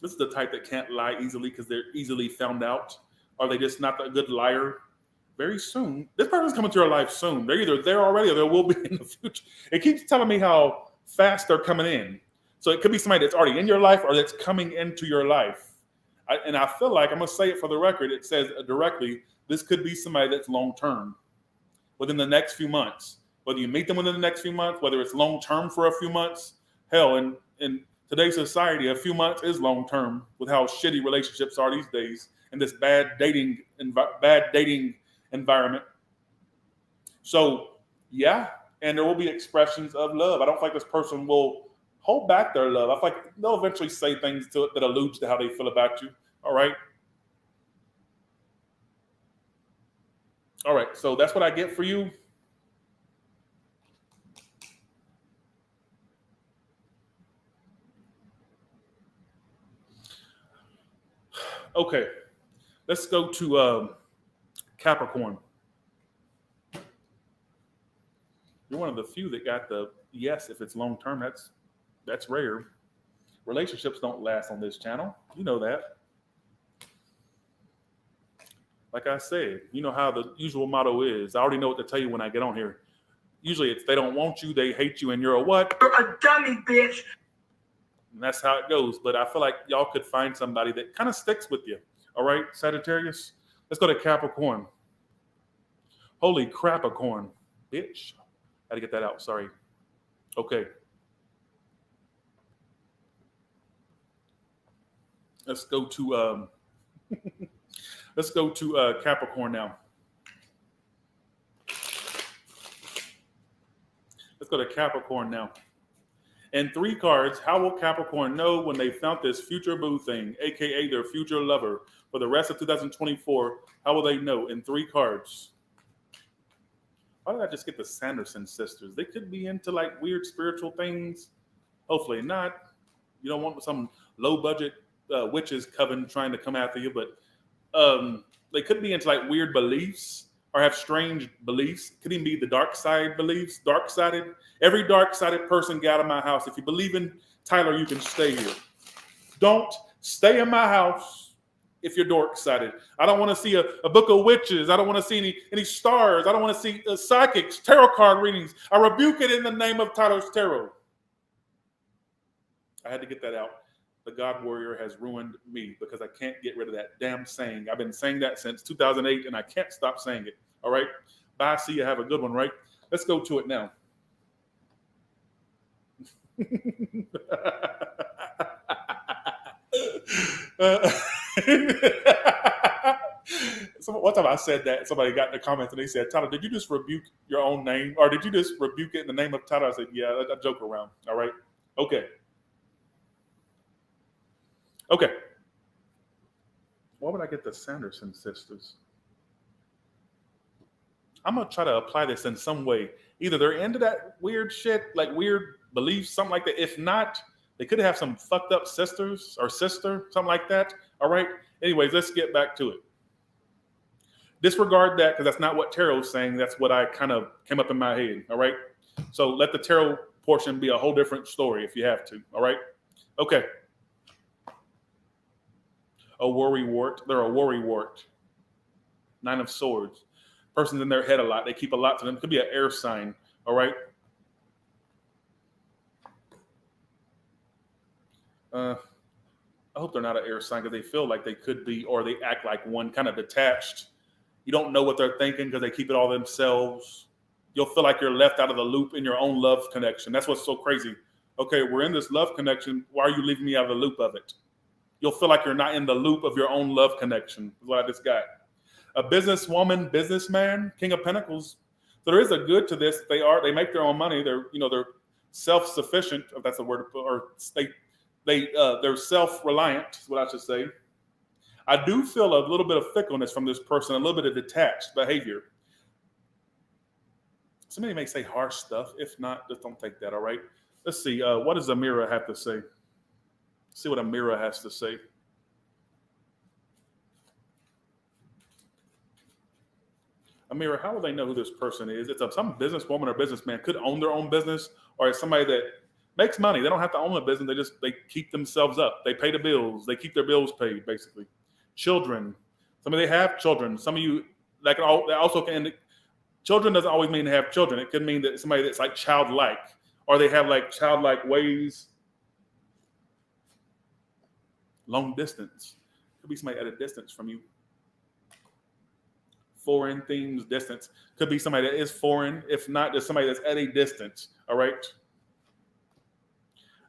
This is the type that can't lie easily because they're easily found out. Are they just not a good liar? Very soon. This person's coming to your life soon. They're either there already or there will be in the future. It keeps telling me how fast they're coming in. So it could be somebody that's already in your life or that's coming into your life. And I feel like, I'm going to say it for the record, it says directly, this could be somebody that's long-term within the next few months. Whether you meet them within the next few months, whether it's long-term for a few months, hell, in today's society, a few months is long-term with how shitty relationships are these days in this bad dating environment. So, yeah, and there will be expressions of love. I don't think this person will hold back their love. I feel like they'll eventually say things to it that alludes to how they feel about you. All right? All right, so that's what I get for you. Okay, let's go to Capricorn. You're one of the few that got the yes if it's long term. That's rare. Relationships don't last on this channel. You know that. Like I said, you know how the usual motto is. I already know what to tell you when I get on here. Usually it's they don't want you, they hate you, and you're a what? You're a dummy, bitch. And that's how it goes. But I feel like y'all could find somebody that kind of sticks with you. All right, Sagittarius? Let's go to Capricorn. Holy crapicorn, bitch. Got to get that out. Sorry. Okay. Let's go to Capricorn now. Let's go to Capricorn now. And 3 cards, how will Capricorn know when they found this future boo thing, aka their future lover, for the rest of 2024? How will they know? In 3 cards. Why did I just get the Sanderson sisters? They could be into like weird spiritual things. Hopefully not. You don't want some low budget witches coven trying to come after you, but they could be into like weird beliefs or have strange beliefs. Could even be the dark side beliefs, dark-sided. Every dark-sided person get out of my house. If you believe in Tyler, you can stay here. Don't stay in my house if you're dark-sided. I don't want to see a book of witches. I don't want to see any stars. I don't want to see psychics, tarot card readings. I rebuke it in the name of Tyler's Tarot. I had to get that out. The God warrior has ruined me because I can't get rid of that damn saying. I've been saying that since 2008 and I can't stop saying it. All right. Bye. See you. Have a good one, right? Let's go to it now. So one time I said that, somebody got in the comments and they said, Tyler, did you just rebuke your own name? Or did you just rebuke it in the name of Tyler? I said, yeah, I joke around. All right. Okay. Okay. Why would I get the Sanderson sisters? I'm going to try to apply this in some way. Either they're into that weird shit, like weird beliefs, something like that. If not, they could have some fucked up sisters or sister, something like that. All right. Anyways, let's get back to it. Disregard that because that's not what tarot's saying. That's what I kind of came up in my head. All right. So let the tarot portion be a whole different story if you have to. All right. Okay. A worrywart. They're a worrywart. 9 of Swords. Person's in their head a lot. They keep a lot to them. It could be an air sign. All right. I hope they're not an air sign because they feel like they could be, or they act like one, kind of detached. You don't know what they're thinking because they keep it all themselves. You'll feel like you're left out of the loop in your own love connection. That's what's so crazy. Okay, we're in this love connection. Why are you leaving me out of the loop of it? You'll feel like you're not in the loop of your own love connection. Is what I just got. A businesswoman, businessman, King of Pentacles. So there is a good to this. They make their own money. They're self-sufficient, if that's a word, or they're self-reliant, is what I should say. I do feel a little bit of fickleness from this person, a little bit of detached behavior. Somebody may say harsh stuff. If not, just don't take that, all right? Let's see. What does Amira have to say? Let's see what Amira has to say. Amira, how will they know who this person is? It's some businesswoman or businessman could own their own business, or it's somebody that makes money. They don't have to own a business. They keep themselves up. They pay the bills. They keep their bills paid, basically. Children. Some of they have children. Some of you that also can. Children doesn't always mean to have children. It could mean that somebody that's like childlike, or they have like childlike ways. Long distance. Could be somebody at a distance from you. Foreign themes, distance. Could be somebody that is foreign. If not, there's somebody that's at a distance. All right.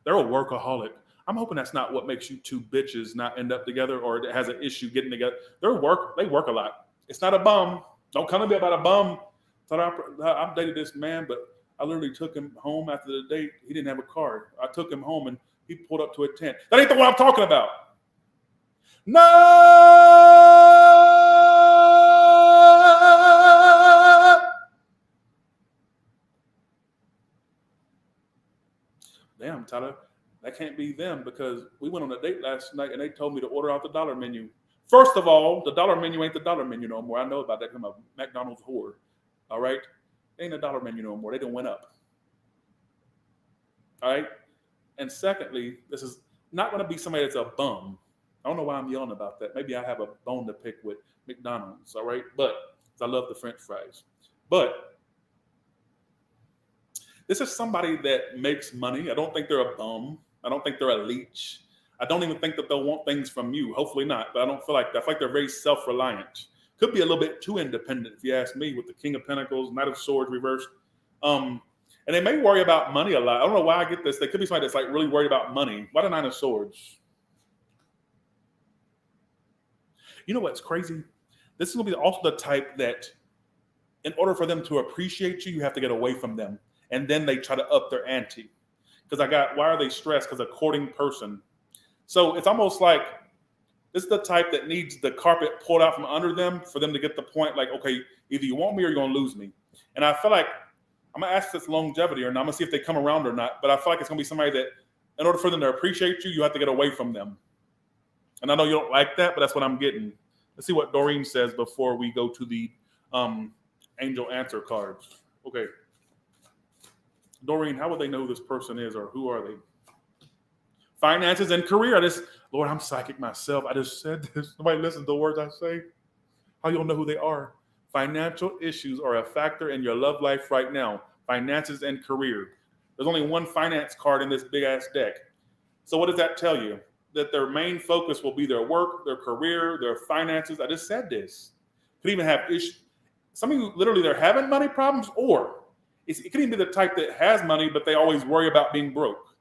They're a workaholic. I'm hoping that's not what makes you two bitches not end up together, or that has an issue getting together. They work a lot. It's not a bum. Don't come to me about a bum. I've dated this man, but I literally took him home after the date. He didn't have a car. I took him home and he pulled up to a tent. That ain't the one I'm talking about. No! Damn, Tyler, that can't be them because we went on a date last night and they told me to order out the dollar menu. First of all, the dollar menu ain't the dollar menu no more. I know about that because I'm a McDonald's whore. All right? It ain't a dollar menu no more. They done went up. All right? And secondly, this is not going to be somebody that's a bum. I don't know why I'm yelling about that. Maybe I have a bone to pick with McDonald's, all right? But I love the French fries. But this is somebody that makes money. I don't think they're a bum. I don't think they're a leech. I don't even think that they'll want things from you. Hopefully not. But I don't feel like that. I feel like they're very self-reliant. Could be a little bit too independent, if you ask me, with the King of Pentacles, Knight of Swords reversed. And they may worry about money a lot. I don't know why I get this. They could be somebody that's like really worried about money. Why the Nine of Swords? You know what's crazy? This is going to be also the type that in order for them to appreciate you, you have to get away from them. And then they try to up their ante. Because why are they stressed? Because a courting person. So it's almost like this is the type that needs the carpet pulled out from under them for them to get the point like, okay, either you want me or you're going to lose me. And I feel like I'm going to ask this longevity or not. I'm going to see if they come around or not. But I feel like it's going to be somebody that in order for them to appreciate you, you have to get away from them. And I know you don't like that, but that's what I'm getting. Let's see what Doreen says before we go to the angel answer cards. Okay. Doreen, how would they know who this person is or who are they? Finances and career. Lord, I'm psychic myself. I just said this. Nobody listens to the words I say. How you'll know who they are? Financial issues are a factor in your love life right now. Finances and career. There's only one finance card in this big ass deck. So what does that tell you? that their main focus will be their work, their career, their finances. I just said this. Could even have issues. Some of you literally they're having money problems, or it could even be the type that has money, but they always worry about being broke.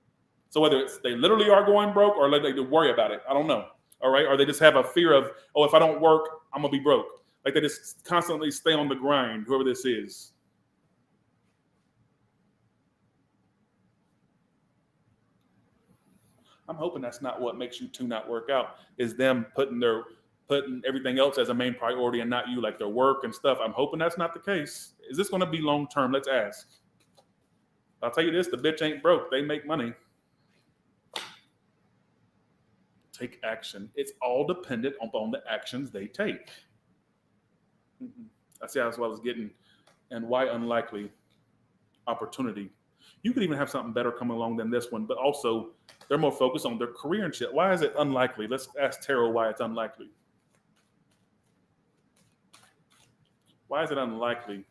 So whether it's they literally are going broke or they worry about it, I don't know. All right, or they just have a fear of, oh, if I don't work, I'm gonna be broke. Like they just constantly stay on the grind, whoever this is. I'm hoping that's not what makes you two not work out, is them putting everything else as a main priority and not you, like their work and stuff. I'm hoping that's not the case. Is this going to be long term? Let's ask. I'll tell you this, the bitch ain't broke. They make money. Take action. It's all dependent upon the actions they take. I see that's what I was getting. And why unlikely? Opportunity. You could even have something better come along than this one, but also they're more focused on their career and shit. Why is it unlikely? Let's ask tarot why it's unlikely. Why is it unlikely?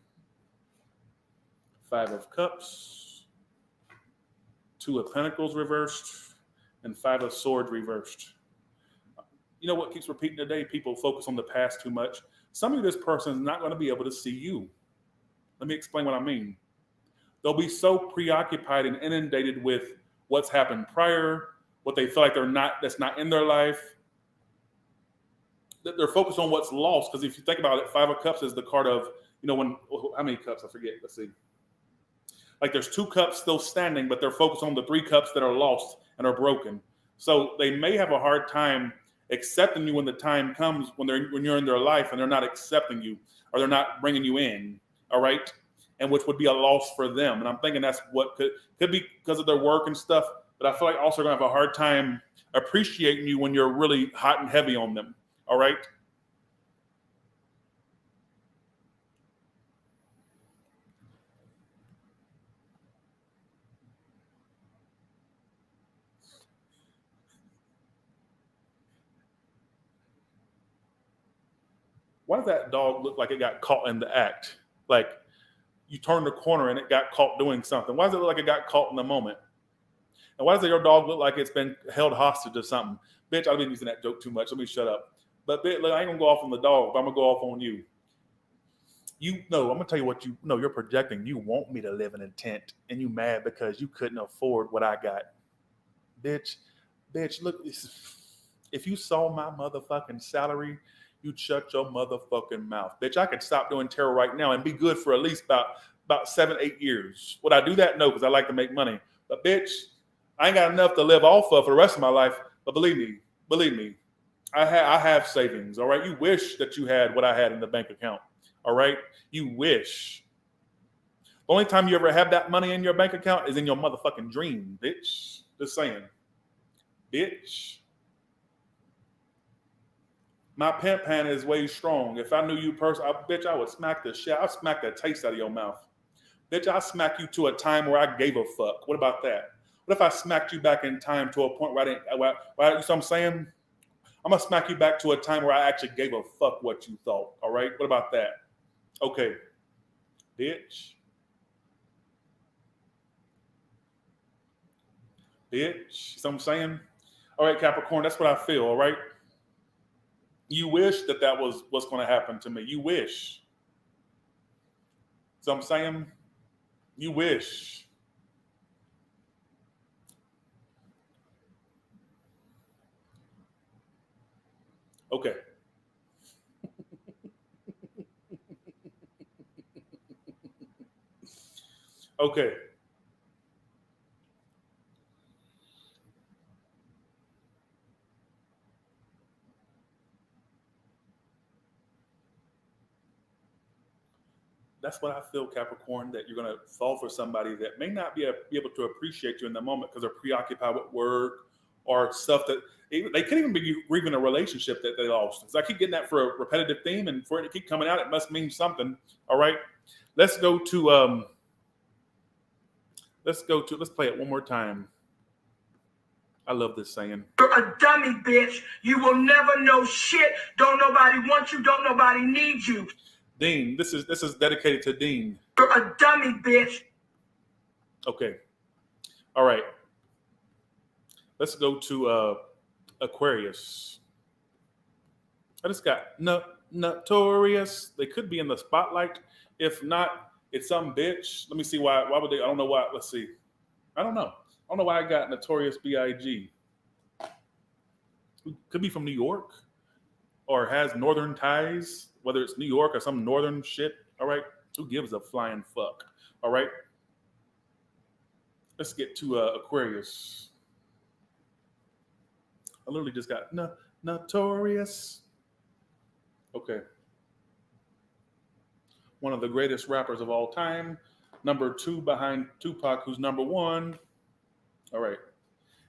5 of Cups, 2 of Pentacles reversed, and 5 of Swords reversed. You know what keeps repeating today? People focus on the past too much. Some of this person is not going to be able to see you. Let me explain what I mean. They'll be so preoccupied and inundated with what's happened prior, what they feel like that's not in their life, that they're focused on what's lost. Because if you think about it, 5 of Cups is the card of, how many cups? I forget. Let's see. Like there's 2 cups still standing, but they're focused on the 3 cups that are lost and are broken. So they may have a hard time accepting you when the time comes, when you're in their life and they're not accepting you or they're not bringing you in. All right. And which would be a loss for them. And I'm thinking that's what could be because of their work and stuff. But I feel like also going to have a hard time appreciating you when you're really hot and heavy on them. All right. Why does that dog look like it got caught in the act? Like you turned the corner and it got caught doing something. Why does it look like it got caught in the moment? And why does your dog look like it's been held hostage to something? Bitch, I've been using that joke too much. Let me shut up. But bitch, look, I ain't gonna go off on the dog, but I'm gonna go off on you. I'm gonna tell you what you're projecting. You want me to live in a tent and you mad because you couldn't afford what I got. Bitch, look, if you saw my motherfucking salary, you'd shut your motherfucking mouth. Bitch, I could stop doing tarot right now and be good for at least about 7-8 years. Would I do that? No, because I like to make money. But bitch, I ain't got enough to live off of for the rest of my life. But believe me, I have savings. All right. You wish that you had what I had in the bank account. All right. You wish. The only time you ever have that money in your bank account is in your motherfucking dream, bitch. Just saying. Bitch. My pimp hand is way strong. If I knew you personally, bitch, I would smack the shit. I'd smack the taste out of your mouth. Bitch, I'll smack you to a time where I gave a fuck. What about that? What if I smacked you back in time to a point where I didn't, you know what I'm saying? I'm going to smack you back to a time where I actually gave a fuck what you thought. All right? What about that? Okay. Bitch. Bitch. You know what I'm saying? All right, Capricorn, that's what I feel. All right? You wish that was what's going to happen to me. You wish. So I'm saying, you wish. Okay. Okay. That's what I feel, Capricorn, that you're going to fall for somebody that may not be able to appreciate you in the moment because they're preoccupied with work or stuff that they can't even be grieving a relationship that they lost. So I keep getting that for a repetitive theme, and for it to keep coming out, it must mean something. All right. Let's go to let's play it one more time. I love this saying. You're a dummy, bitch. You will never know shit. Don't nobody want you. Don't nobody need you. Dean, this is dedicated to Dean. You're a dummy, bitch. Okay. All right. Let's go to Aquarius. I just got notorious. They could be in the spotlight. If not, it's some bitch. Let me see why. Why would they? I don't know why. Let's see. I don't know. I don't know why I got Notorious B.I.G. Could be from New York or has northern ties, whether it's New York or some northern shit. All right. Who gives a flying fuck? All right. Let's get to Aquarius. I literally just got Notorious. Okay. One of the greatest rappers of all time. Number 2 behind Tupac, who's number 1. All right.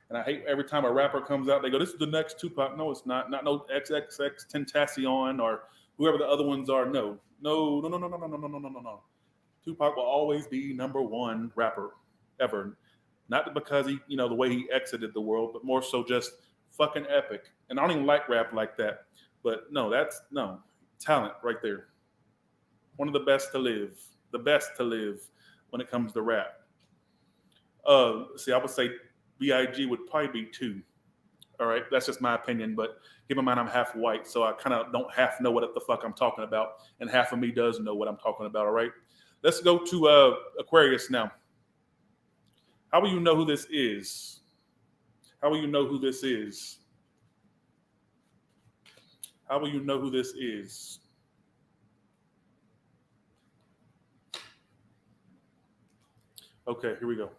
And I hate every time a rapper comes out, they go, this is the next Tupac. No, it's not. Not no XXX Tentacion or whoever the other ones are. No. Tupac will always be number 1 rapper ever. Not because he, the way he exited the world, but more so just fucking epic. And I don't even like rap like that. But no, that's talent right there. One of the best to live. The best to live when it comes to rap. See, I would say B.I.G. would probably be 2. All right, that's just my opinion, but keep in mind I'm half white, so I kind of don't half know what the fuck I'm talking about, and half of me does know what I'm talking about, all right? Let's go to Aquarius now. How will you know who this is? How will you know who this is? How will you know who this is? Okay, here we go.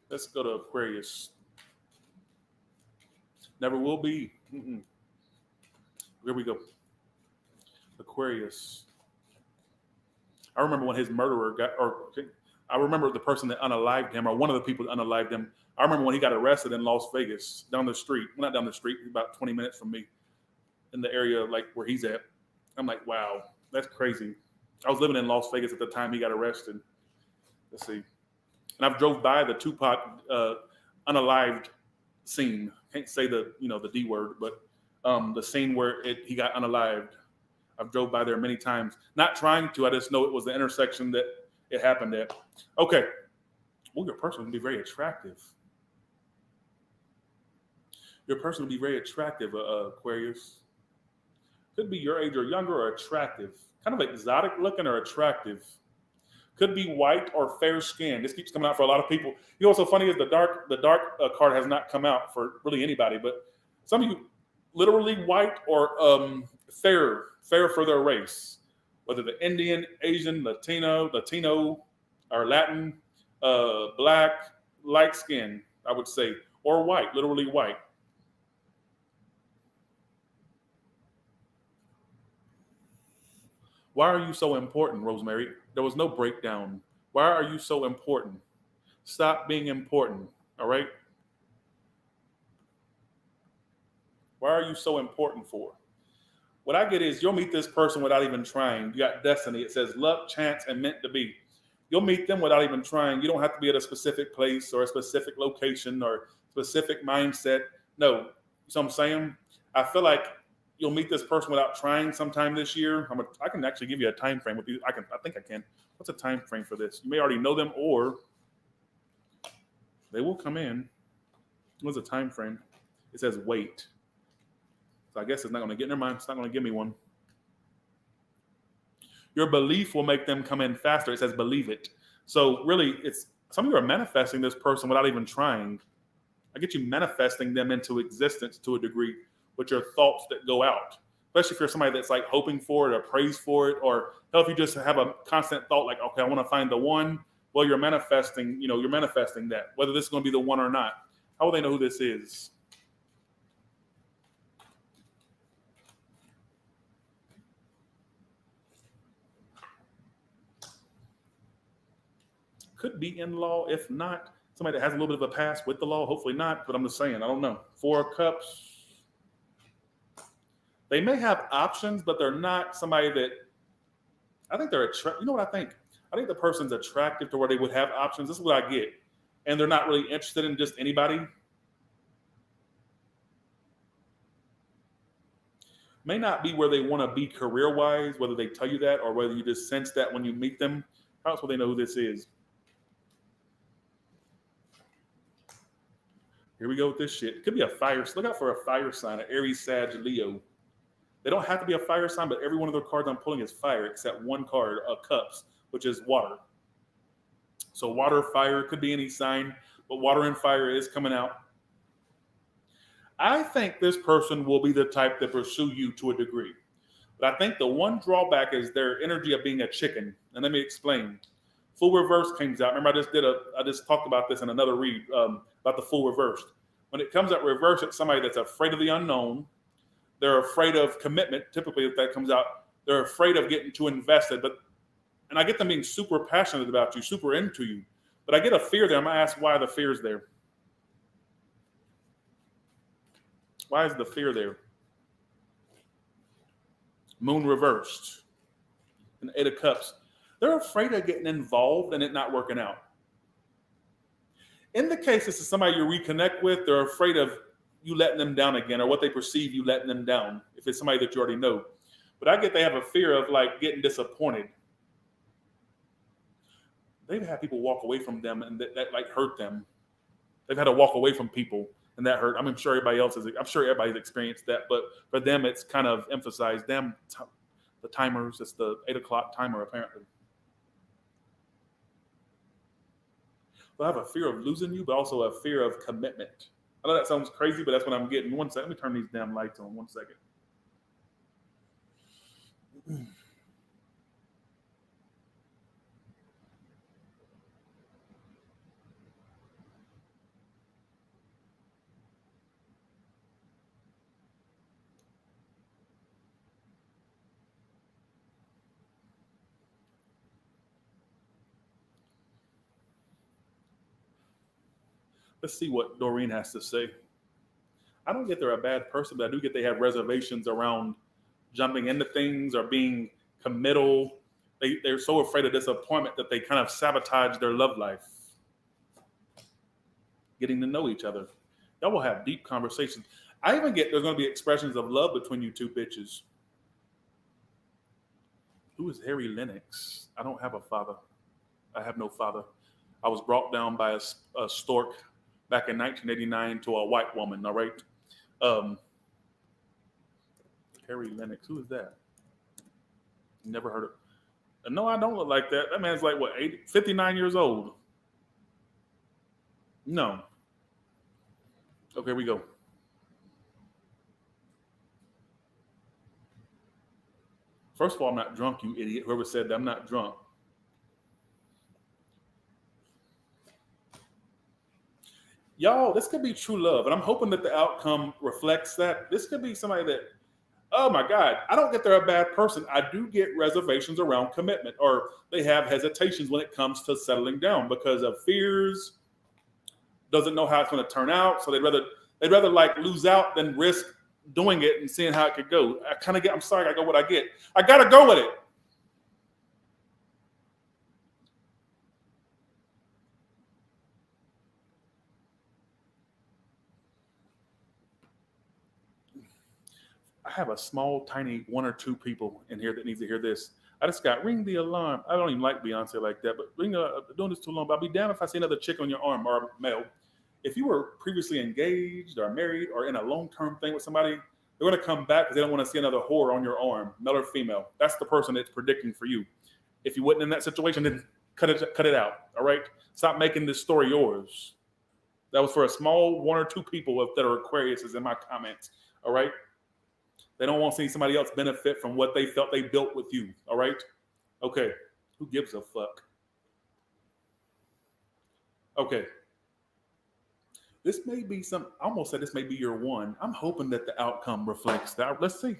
Let's go to Aquarius. Never will be. Mm-mm. Here we go. Aquarius. I remember when his murderer I remember the person that unalived him, or one of the people that unalived him. I remember when he got arrested in Las Vegas, down the street. Well, not down the street, about 20 minutes from me, in the area like where he's at. I'm like, wow, that's crazy. I was living in Las Vegas at the time he got arrested. Let's see. And I've drove by the Tupac unalived scene. Can't say the D word, but the scene where he got unalived. I've drove by there many times. Not trying to. I just know it was the intersection that it happened at. Okay. Well, your person would be very attractive. Your person would be very attractive, Aquarius. Could be your age or younger or attractive. Kind of exotic looking or attractive. Could be white or fair skin. This keeps coming out for a lot of people. You know what's so funny is the dark card has not come out for really anybody, but some of you literally white or fair for their race, whether the Indian, Asian, Latino, or Latin, black, light skin, I would say, or white, literally white. Why are you so important, Rosemary? There was no breakdown. Why are you so important? Stop being important, all right? Why are you so important for? What I get is you'll meet this person without even trying. You got destiny. It says luck, chance, and meant to be. You'll meet them without even trying. You don't have to be at a specific place or a specific location or specific mindset. No, so I'm saying, I feel like you'll meet this person without trying sometime this year. I can actually give you a time frame with you. I think I can. What's a time frame for this? You may already know them, or they will come in. What's a time frame? It says wait. So I guess it's not going to get in their mind. It's not going to give me one. Your belief will make them come in faster. It says believe it. So really, some of you are manifesting this person without even trying. I get you manifesting them into existence to a degree with your thoughts that go out. Especially if you're somebody that's like hoping for it or prays for it, or hell, if you just have a constant thought like, okay, I want to find the one. Well, you're manifesting that, whether this is going to be the one or not. How will they know who this is? Could be in law. If not, somebody that has a little bit of a past with the law. Hopefully not, but I'm just saying, I don't know. 4 of Cups. They may have options, but they're not somebody that, I think they're attractive. You know what I think? I think the person's attractive to where they would have options. This is what I get. And they're not really interested in just anybody. May not be where they want to be career-wise, whether they tell you that or whether you just sense that when you meet them. How else will they know who this is? Here we go with this shit. It could be a fire. Look out for a fire sign, an Aries, Sag, Leo. They don't have to be a fire sign, but every one of the cards I'm pulling is fire, except one card of cups, which is water. So water, fire, could be any sign, but water and fire is coming out. I think this person will be the type to pursue you to a degree. But I think the one drawback is their energy of being a chicken. And let me explain. Full reverse comes out. Remember, I just talked about this in another read about the full reversed. When it comes out reverse, it's somebody that's afraid of the unknown. They're afraid of commitment. Typically, if that comes out, they're afraid of getting too invested. And I get them being super passionate about you, super into you. But I get a fear there. I'm going to ask why the fear is there. Why is the fear there? Moon reversed. And 8 of Cups. They're afraid of getting involved and it not working out. In the case this is somebody you reconnect with, they're afraid of you letting them down again, or what they perceive you letting them down, if it's somebody that you already know. But I get they have a fear of like getting disappointed. They've had people walk away from them and that like hurt them. They've had to walk away from people and that hurt. I'm sure everybody's experienced that, but for them it's kind of emphasized. The timers, it's the 8 o'clock timer apparently. They'll have a fear of losing you, but also a fear of commitment. I know that sounds crazy, but that's what I'm getting. One second. Let me turn these damn lights on. 1 second. Let's see what Doreen has to say. I don't get they're a bad person, but I do get they have reservations around jumping into things or being committal. They're so afraid of disappointment that they kind of sabotage their love life. Getting to know each other. Y'all will have deep conversations. I even get there's going to be expressions of love between you two bitches. Who is Harry Lennox? I don't have a father. I have no father. I was brought down by a stork back in 1989 to a white woman, all right? Harry Lennox, who is that? Never heard of. No, I don't look like that. That man's like, what, 59 years old? No. Okay, here we go. First of all, I'm not drunk, you idiot. Whoever said that, I'm not drunk. Y'all, this could be true love, and I'm hoping that the outcome reflects that. This could be somebody that, oh my God, I don't get they're a bad person. I do get reservations around commitment, or they have hesitations when it comes to settling down because of fears, doesn't know how it's going to turn out. So they'd rather like lose out than risk doing it and seeing how it could go. I'm sorry, I go what I get. I got to go with it. I have a small, tiny 1 or 2 people in here that needs to hear this. I just got ring the alarm. I don't even like Beyonce like that, but doing this too long. But I'll be damned if I see another chick on your arm or male. If you were previously engaged or married or in a long-term thing with somebody, they're going to come back because they don't want to see another whore on your arm, male or female. That's the person that's predicting for you. If you wasn't in that situation, then cut it out. All right? Stop making this story yours. That was for a small 1 or 2 people that are Aquariuses in my comments. All right? They don't want to see somebody else benefit from what they felt they built with you. All right? Okay. Who gives a fuck? Okay. This may be I almost said this may be your one. I'm hoping that the outcome reflects that. Let's see.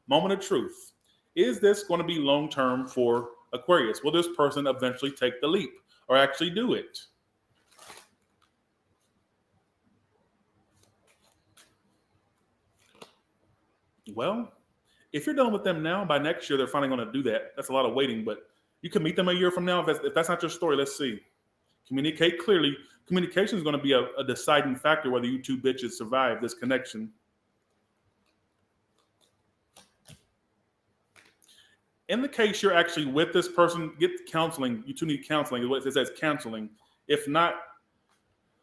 Moment of truth. Is this going to be long-term for Aquarius? Will this person eventually take the leap or actually do it? Well, if you're done with them now, by next year, they're finally going to do that. That's a lot of waiting, but you can meet them a year from now. If that's not your story, let's see. Communicate clearly. Communication is going to be a deciding factor whether you two bitches survive this connection. In the case you're actually with this person, get counseling. You two need counseling. It says counseling. If not,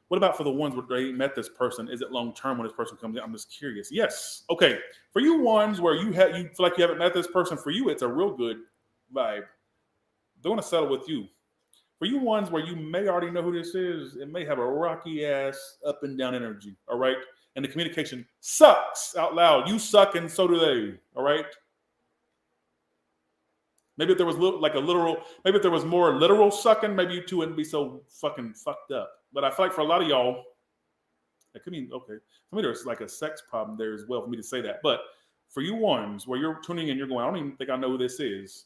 What about for the ones where they met this person? Is it long term when this person comes in? I'm just curious. Yes. Okay. For you ones where you feel like you haven't met this person, for you it's a real good vibe. They want to settle with you. For you ones where you may already know who this is, it may have a rocky ass up and down energy. All right. And the communication sucks out loud. You suck and so do they. All right. Maybe if there was maybe if there was more literal sucking, maybe you two wouldn't be so fucking fucked up. But I feel like for a lot of y'all, it could mean, okay, for me there's like a sex problem there as well for me to say that. But for you ones where you're tuning in, you're going, I don't even think I know who this is.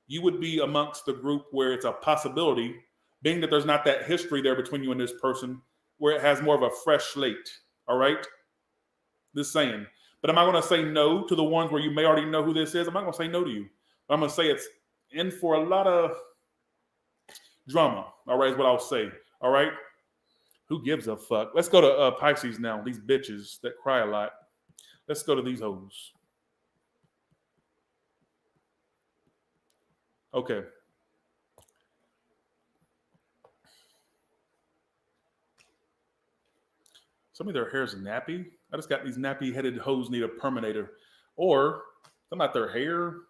You would be amongst the group where it's a possibility, being that there's not that history there between you and this person, where it has more of a fresh slate. All right? Just saying. But am I going to say no to the ones where you may already know who this is? I'm not going to say no to you. I'm going to say it's in for a lot of drama. All right, is what I'll say. All right? Who gives a fuck? Let's go to Pisces now. These bitches that cry a lot. Let's go to these hoes. Okay. Some of their hair is nappy. I just got these nappy-headed hoes need a perminator. Or, some about their hair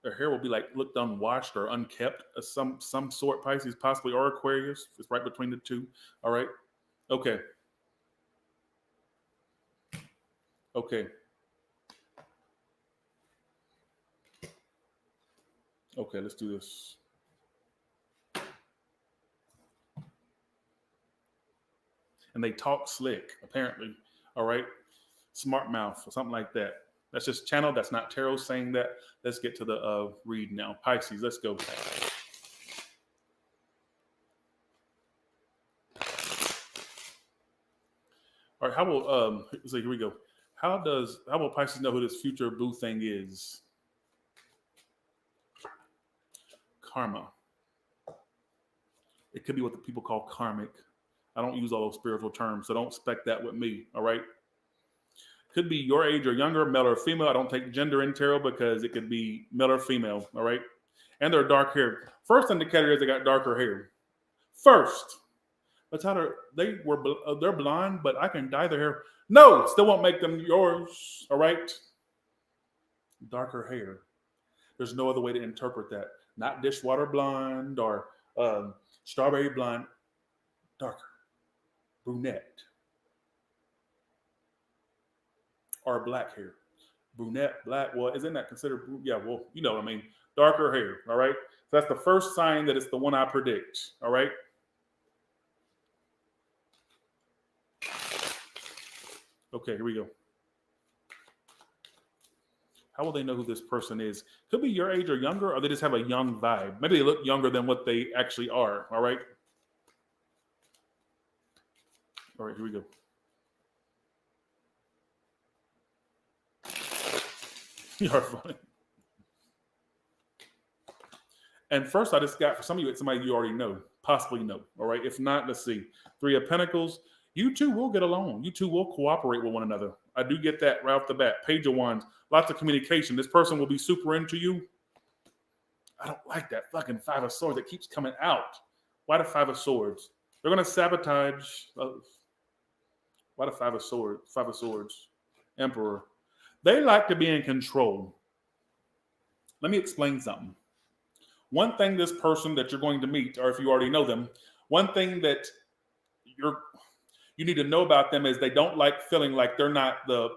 will be like looked unwashed or unkept of some sort, Pisces, possibly, or Aquarius. It's right between the two. All right. Okay. Okay. Okay, let's do this. And they talk slick, apparently. All right. Smart mouth or something like that. That's just channel. That's not tarot saying that. Let's get to the read now. Pisces, let's go. All right, how will so here we go. How will Pisces know who this future boo thing is? Karma. It could be what the people call karmic. I don't use all those spiritual terms, so don't expect that with me. All right. Could be your age or younger, male or female. I don't take gender in tarot because it could be male or female. All right. And they're dark hair. First indicator is they got darker hair. First. That's how they're blonde, but I can dye their hair. No, still won't make them yours. All right. Darker hair. There's no other way to interpret that. Not dishwater blonde or strawberry blonde. Darker. Brunette. Or black hair. Brunette, black. Well, isn't that considered? Yeah, well, you know what I mean. Darker hair. All right. So that's the first sign that it's the one I predict. All right. Okay, here we go. How will they know who this person is? Could be your age or younger, or they just have a young vibe. Maybe they look younger than what they actually are. All right. All right, here we go. You are funny. And first, I just got, for some of you, it's somebody you already know, possibly know. All right. If not, let's see. Three of Pentacles. You two will get along. You two will cooperate with one another. I do get that right off the bat. Page of Wands. Lots of communication. This person will be super into you. I don't like that fucking Five of Swords that keeps coming out. Why the Five of Swords? They're going to sabotage. Why the Five of Swords? Five of Swords. Emperor. They like to be in control. Let me explain something. One thing this person that you're going to meet, or if you already know them, one thing that you need to know about them is they don't like feeling like they're not the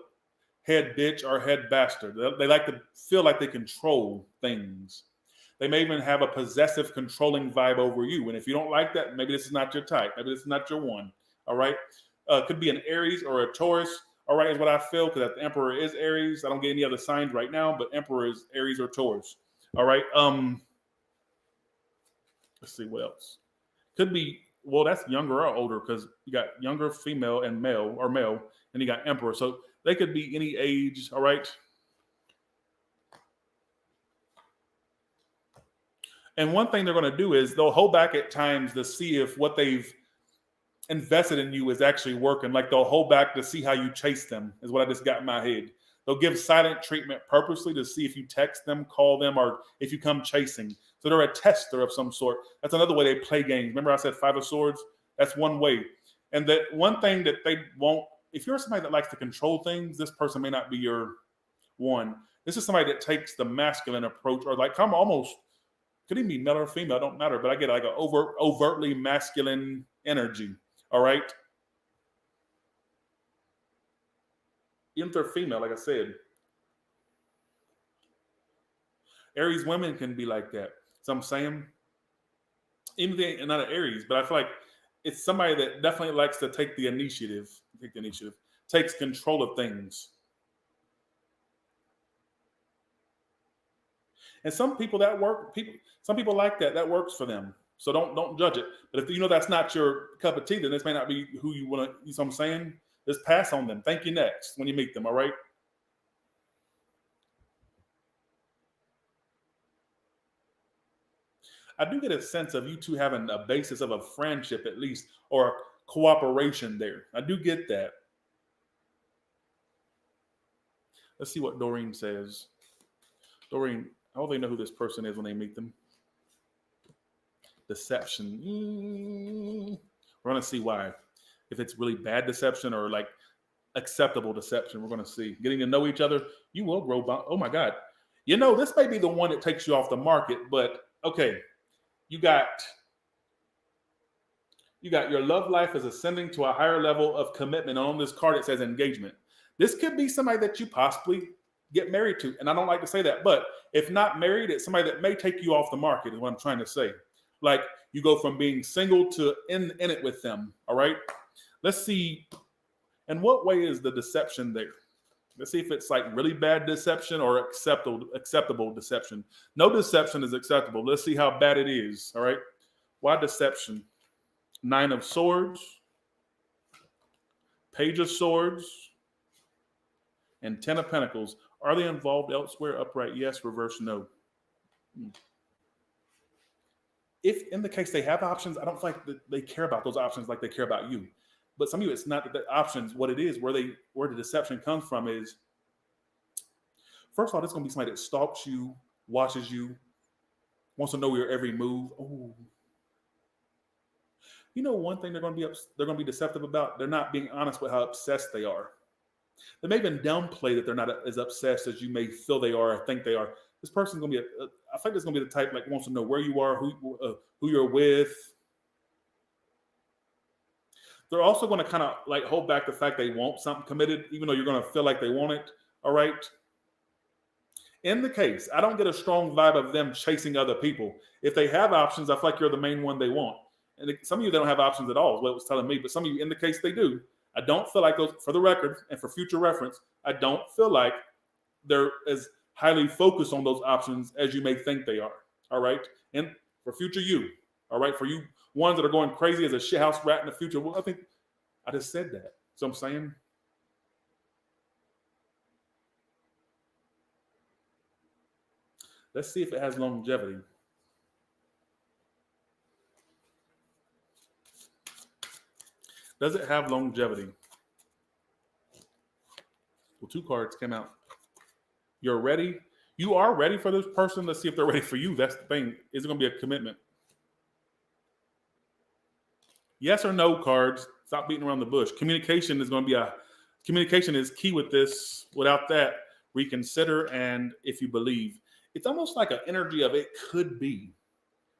head bitch or head bastard. They like to feel like they control things. They may even have a possessive, controlling vibe over you. And if you don't like that, maybe this is not your type. Maybe this is not your one. All right. Could be an Aries or a Taurus. All right, is what I feel, because the Emperor is Aries. I don't get any other signs right now, but Emperor is Aries or Taurus. All right. Let's see what else. Could be, well, that's younger or older, because you got younger female and male, or male, and you got Emperor. So they could be any age. All right. And one thing they're going to do is they'll hold back at times to see if what they've invested in you is actually working. Like they'll hold back to see how you chase them, is what I just got in my head. They'll give silent treatment purposely to see if you text them, call them, or if you come chasing. So they're a tester of some sort. That's another way they play games. Remember I said Five of Swords? That's one way. And that one thing that they won't, if you're somebody that likes to control things, this person may not be your one. This is somebody that takes the masculine approach, or like come almost, could even be male or female, don't matter, but I get like an overtly masculine energy. All right. Even if they're female, like I said. Aries women can be like that. So I'm saying, even if they're not an Aries, but I feel like it's somebody that definitely likes to take the initiative, takes control of things. And some people that work, some people like that. That works for them. So don't judge it. But if you know that's not your cup of tea, then this may not be who you want to. You know what I'm saying? Just pass on them. Thank you next when you meet them. All right. I do get a sense of you two having a basis of a friendship at least, or cooperation there. I do get that. Let's see what Doreen says. Doreen, how will they know who this person is when they meet them? Deception. We're going to see why. If it's really bad deception or like acceptable deception, we're going to see. Getting to know each other, you will grow. Oh my God. You know, this may be the one that takes you off the market, but okay. You got your love life is ascending to a higher level of commitment. And on this card, it says engagement. This could be somebody that you possibly get married to. And I don't like to say that, but if not married, it's somebody that may take you off the market is what I'm trying to say. Like you go from being single to in it with them. All right. Let's see. In what way is the deception there? Let's see if it's like really bad deception or acceptable deception. No deception is acceptable. Let's see how bad it is. All right. Why deception? 9 of Swords, Page of Swords, and 10 of Pentacles. Are they involved elsewhere? Upright, yes. Reverse, no. If in the case they have options, I don't feel like they care about those options like they care about you. But some of you, it's not that the options. What it is, where the deception comes from is, first of all, it's going to be somebody that stalks you, watches you, wants to know your every move. Oh, you know, one thing they're going to be deceptive about. They're not being honest with how obsessed they are. They may even downplay that they're not as obsessed as you may feel they are or think they are. This person's going to be, I think this is going to be the type like wants to know where you are, who you're with. They're also going to kind of like hold back the fact they want something committed, even though you're going to feel like they want it. All right. In the case, I don't get a strong vibe of them chasing other people. If they have options, I feel like you're the main one they want. And some of you, they don't have options at all, is what it was telling me. But some of you, in the case they do, I don't feel like those, for the record and for future reference, I don't feel like they're as highly focused on those options as you may think they are. All right. And for future you, all right, for you ones that are going crazy as a shithouse rat in the future, well, I think I just said that. So I'm saying, let's see if it has longevity. Does it have longevity? Well, 2 cards came out. You're ready. You are ready for this person. Let's see if they're ready for you. That's the thing. Is it going to be a commitment? Yes or no cards. Stop beating around the bush. Communication is going to be communication is key with this. Without that, reconsider and if you believe. It's almost like an energy of it could be.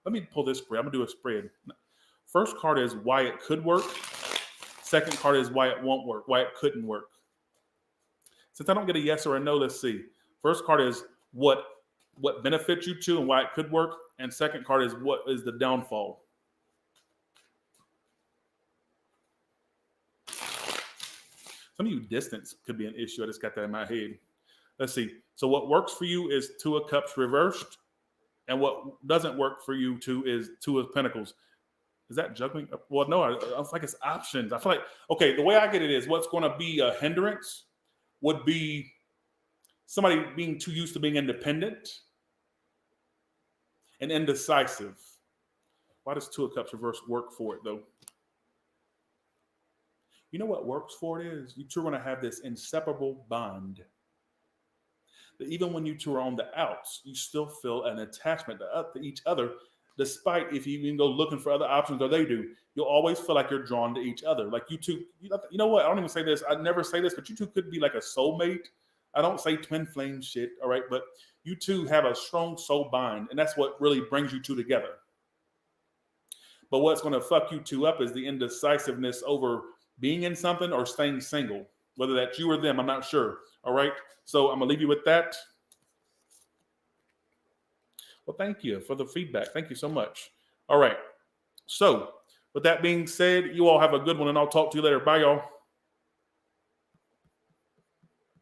Let me pull this spread. I'm going to do a spread. First card is why it could work. Second card is why it won't work, why it couldn't work. Since I don't get a yes or a no, let's see. First card is what benefits you to and why it could work. And second card is what is the downfall. Some of you, distance could be an issue. I just got that in my head. Let's see. So what works for you is 2 of Cups reversed. And what doesn't work for you is 2 of Pentacles. Is that juggling? Well, no, I feel like it's options. I feel like, okay, the way I get it is what's going to be a hindrance would be somebody being too used to being independent and indecisive. Why does 2 of Cups reverse work for it, though? You know what works for it is you two are going to have this inseparable bond. That even when you two are on the outs, you still feel an attachment to each other. despite if you even go looking for other options or they do, you'll always feel like you're drawn to each other. Like you two, you know what? I don't even say this. I never say this, but you two could be like a soulmate. I don't say twin flame shit, all right? But you two have a strong soul bind, and that's what really brings you two together. But what's going to fuck you two up is the indecisiveness over being in something or staying single. Whether that's you or them, I'm not sure. All right. So I'm going to leave you with that. Well, thank you for the feedback. Thank you so much. All right. So with that being said, you all have a good one, and I'll talk to you later. Bye, y'all.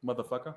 Motherfucker.